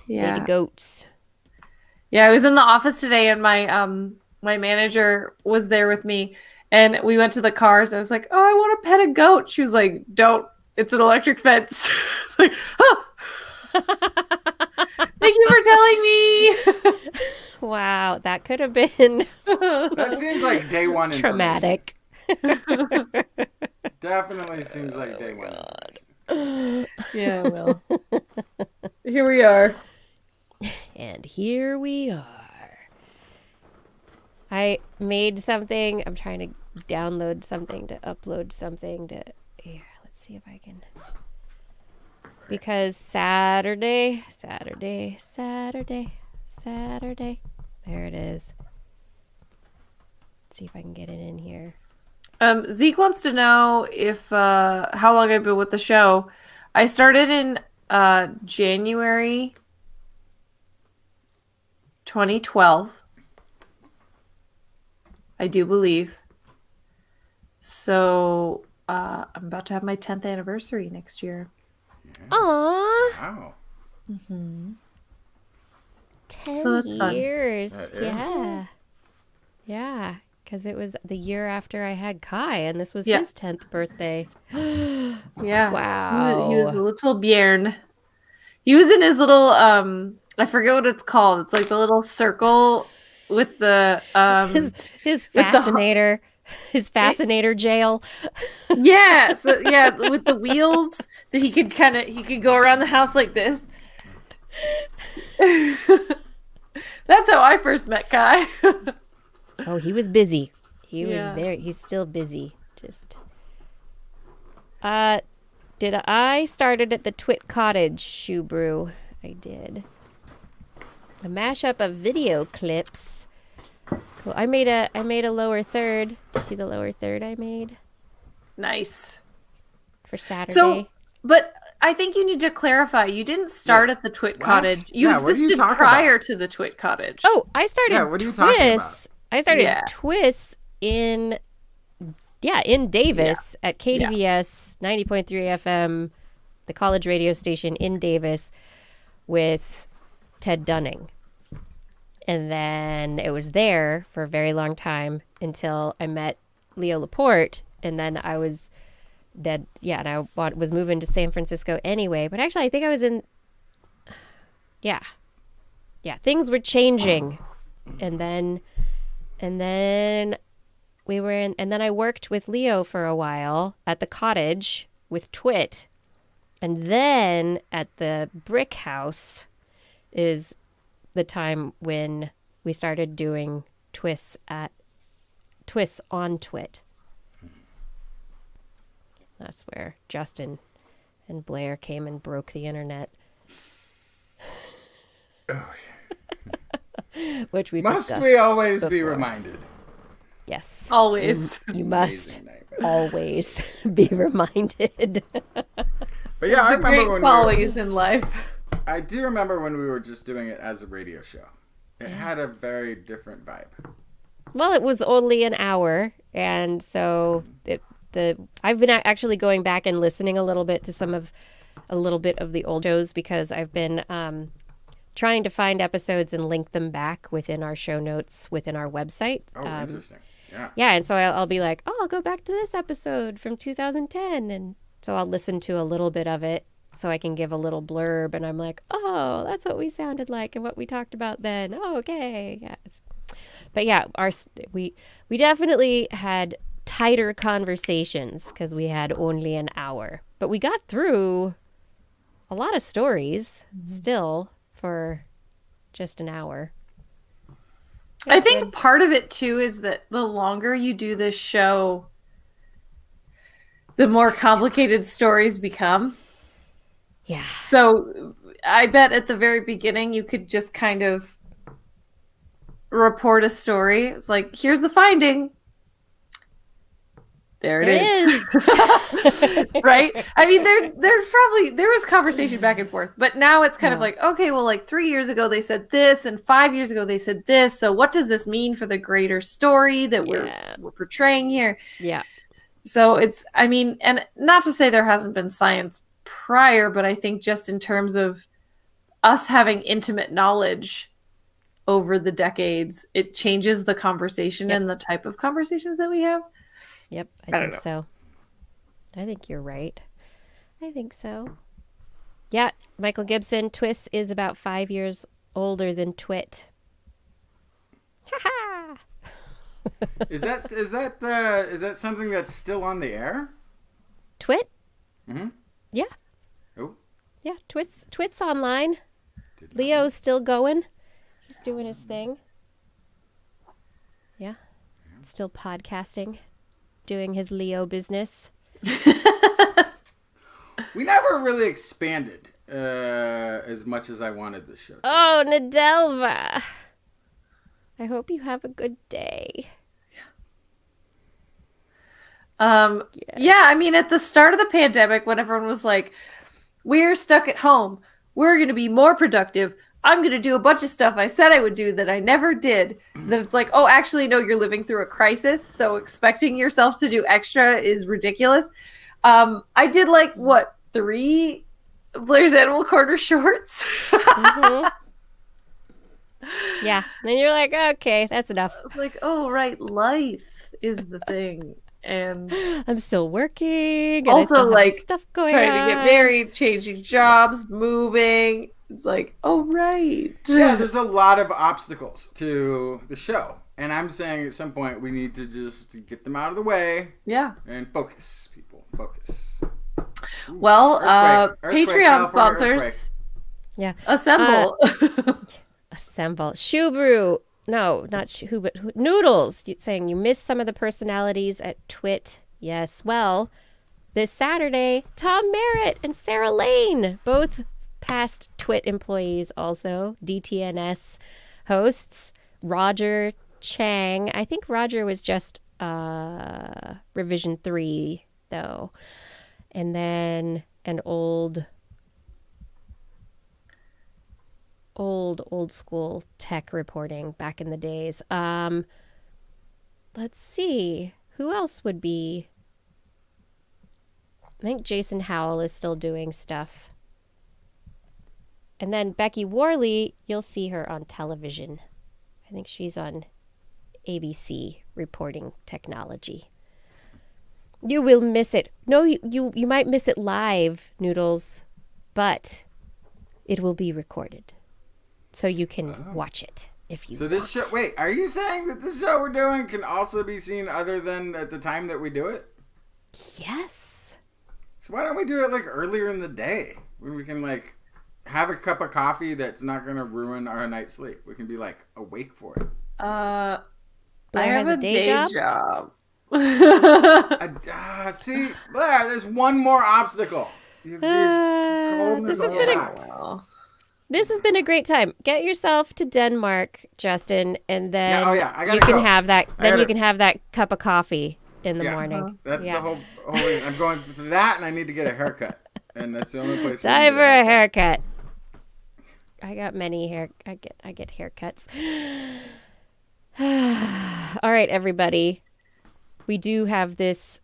D: Yeah.
A: Lady goats.
D: Yeah, I was in the office today and my manager was there with me and we went to the cars. I was like, "Oh, I want to pet a goat." She was like, "Don't. It's an electric fence." It's like, "Oh. Thank you for telling me."
A: Wow, that could have been
B: That seems like day one information.
A: traumatic.
B: Definitely seems like day one information.
D: Yeah, well. Here we are.
A: And here we are. I made something. I'm trying to download something to upload something to here. Let's see if I can. Because Saturday. There it is. Let's see if I can get it in here.
D: Zeke wants to know if how long I've been with the show. I started in January 2012. I do believe. So I'm about to have my 10th anniversary next year.
A: Aww.
B: Wow.
A: 10
D: So that's fun.
A: years.
B: That is.
A: Yeah. Yeah. Because it was the year after I had Kai, and this was
D: Yeah.
A: his 10th birthday.
D: Yeah.
A: Wow.
D: He was a little Bjorn. He was in his little I forget what it's called. It's like the little circle with the
A: His
D: with the-
A: fascinator. His fascinator jail.
D: yeah, so yeah, with the wheels that he could go around the house like this. That's how I first met Kai.
A: Oh, he was busy.
D: Yeah.
A: He's still busy. Just I started at the Twit Cottage shoe brew. I did. A mashup of video clips. Cool. I made a lower third. Do you see the lower third I made
D: Nice.
A: for Saturday?
D: So, but I think you need to clarify. You didn't start at the Twit Cottage. You
B: Yeah, what are you
D: existed
B: talking
D: prior to the Twit Cottage.
A: Oh, I started
B: Yeah, what are you talking
A: TWIS. I started
D: Yeah.
A: TWIS in Davis at KDVS 90.3 FM, the college radio station in Davis with Ted Dunning. And then it was there for a very long time until I met Leo Laporte, and then I was dead. Yeah, and I was moving to San Francisco anyway. But actually, I think I was in. Yeah, things were changing, and then we were in, and then I worked with Leo for a while at the cottage with Twit, and then at the Brick House is the time when we started doing TWIS on Twit. That's where Justin and Blair came and broke the internet. Which we
B: Must
A: discussed
B: we always be
A: before.
B: reminded?
A: Yes.
D: Always.
A: You must
B: Amazing night.
A: always be reminded.
B: But yeah, I remember
D: Great
B: when
D: qualities in life.
B: I do remember when we were just doing it as a radio show. It had a very different vibe.
A: Well, it was only an hour, and so I've been actually going back and listening a little bit to a little bit of the old shows because I've been trying to find episodes and link them back within our show notes within our website.
B: Oh, interesting. Yeah.
A: Yeah, and so I'll be like, oh, I'll go back to this episode from 2010, and so I'll listen to a little bit of it so I can give a little blurb, and I'm like, oh, that's what we sounded like and what we talked about then. Oh, okay. Yeah. But yeah, we definitely had tighter conversations because we had only an hour. But we got through a lot of stories still for just an hour.
D: I think part of it too is that the longer you do this show, the more complicated stories become.
A: Yeah.
D: So I bet at the very beginning you could just kind of report a story. It's like, here's the finding. There it is. Right? I mean, there was conversation back and forth, but now it's kind of like, okay, well, like 3 years ago they said this, and 5 years ago they said this. So what does this mean for the greater story that we're portraying here?
A: Yeah.
D: So it's, I mean, and not to say there hasn't been science prior, but I think just in terms of us having intimate knowledge over the decades, it changes the conversation and the type of conversations that we have.
A: Yep, I think so. I think you're right. I think so. Yeah, Michael Gibson, TWIS is about 5 years older than Twit. Ha-ha!
B: Is that something that's still on the air?
A: Twit?
B: Mm-hmm.
A: Yeah.
B: Oh.
A: Yeah, Twit's online. Leo's still going. He's doing his thing. Yeah. Still podcasting. doing his Leo business.
B: We never really expanded as much as I wanted this show to.
A: Oh, Nadelva. I hope you have a good day.
D: Yeah, I mean, at the start of the pandemic, when everyone was like, we're stuck at home, we're going to be more productive, I'm going to do a bunch of stuff I said I would do that I never did. Then it's like, oh, actually, no, you're living through a crisis, so expecting yourself to do extra is ridiculous. I did, 3 Blair's Animal Corner shorts?
A: Mm-hmm. Yeah. Then you're like, okay, that's enough.
D: It's like, oh, right, life is the thing. And
A: I'm still working. And
D: also,
A: I still have stuff going
D: trying to
A: on.
D: get married, changing jobs, moving. It's like, oh, right.
B: Yeah, there's a lot of obstacles to the show. And I'm saying at some point we need to just get them out of the way.
D: Yeah.
B: And focus, people. Focus. Ooh,
D: Well,
B: earthquake,
D: Patreon
B: California
D: sponsors.
B: earthquake.
A: Yeah.
D: Assemble.
A: Assemble. Shubrew. No, not who, but who, Noodles. Saying you missed some of the personalities at TWIT. Yes. Well, this Saturday, Tom Merritt and Sarah Lane, both past TWIT employees, also DTNS hosts. Roger Chang. I think Roger was just revision 3 though, and then an old school tech reporting back in the days. Let's see, who else would be? I think Jason Howell is still doing stuff. And then Becky Worley, you'll see her on television. I think she's on ABC reporting technology. You will miss it. No, you might miss it live, Noodles, but it will be recorded. So you can watch it if you want.
B: So this show, wait, are you saying that this show we're doing can also be seen other than at the time that we do it?
A: Yes.
B: So why don't we do it earlier in the day when we can have a cup of coffee that's not going to ruin our night's sleep? We can be awake for it.
D: I
A: Blair
D: have
A: has
D: a day job.
B: See, Blair, there's one more obstacle. You're just holding
A: this
B: us
A: has
B: all
A: been
B: back.
A: This has been a great time. Get yourself to Denmark, Justin, and then
B: I gotta
A: you can
B: go.
A: have that. Then
B: gotta-
A: you can have that cup of coffee in the
B: Yeah.
A: morning.
B: That's
A: Yeah.
B: the whole reason. I'm going for that, and I need to get a haircut. And that's the only place.
A: Time for a haircut. I got many hair. I get haircuts. All right, everybody. We do have this.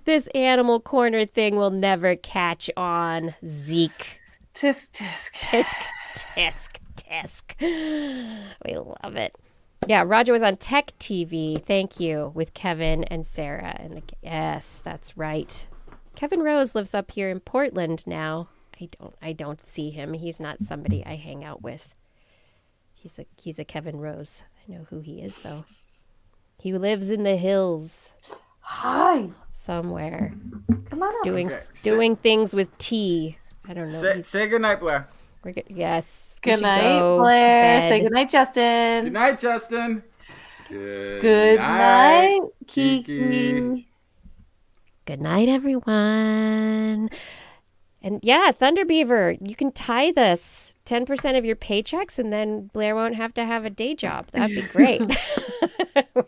A: This animal corner thing will never catch on. Zeke.
D: Tisk, tisk.
A: Tisk, tisk, tisk. We love it. Yeah, Roger was on Tech TV. Thank you, with Kevin and Sarah. Yes, that's right. Kevin Rose lives up here in Portland now. I don't see him. He's not somebody I hang out with. He's a Kevin Rose. I know who he is though. He lives in the hills.
D: Hi.
A: Somewhere.
D: Come on up.
A: Doing things with tea. I don't know.
B: Say goodnight, Blair.
A: Yes. we
D: Good
A: should
D: night,
A: go to
D: Blair.
A: bed.
D: Say good night, Justin.
B: Good night, Justin.
D: Good night, Kiki.
A: Good night, everyone. And yeah, Thunder Beaver, you can tithe us 10% of your paychecks, and then Blair won't have to have a day job. That'd be great.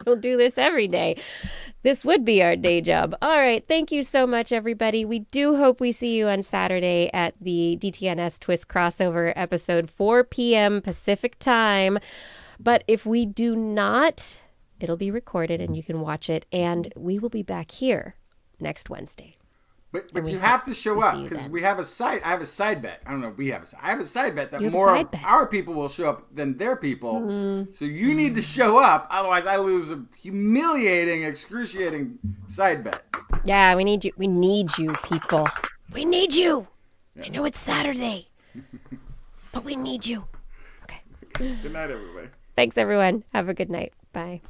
A: We'll do this every day. This would be our day job. All right. Thank you so much, everybody. We do hope we see you on Saturday at the DTNS TWIS crossover episode, 4 p.m. Pacific time. But if we do not, it'll be recorded and you can watch it. And we will be back here next Wednesday.
B: But you have to show
A: see
B: up
A: you
B: because
A: then.
B: I have a side bet. I don't know if we have I have a side bet that
A: You have a
B: more
A: side
B: of
A: bet.
B: our people will show up than their people. So you need to show up. Otherwise, I lose a humiliating, excruciating side bet.
A: Yeah, we need you. We need you, people. We need you. I know it's Saturday, but we need you. Okay.
B: Good night, everybody.
A: Thanks, everyone. Have a good night. Bye.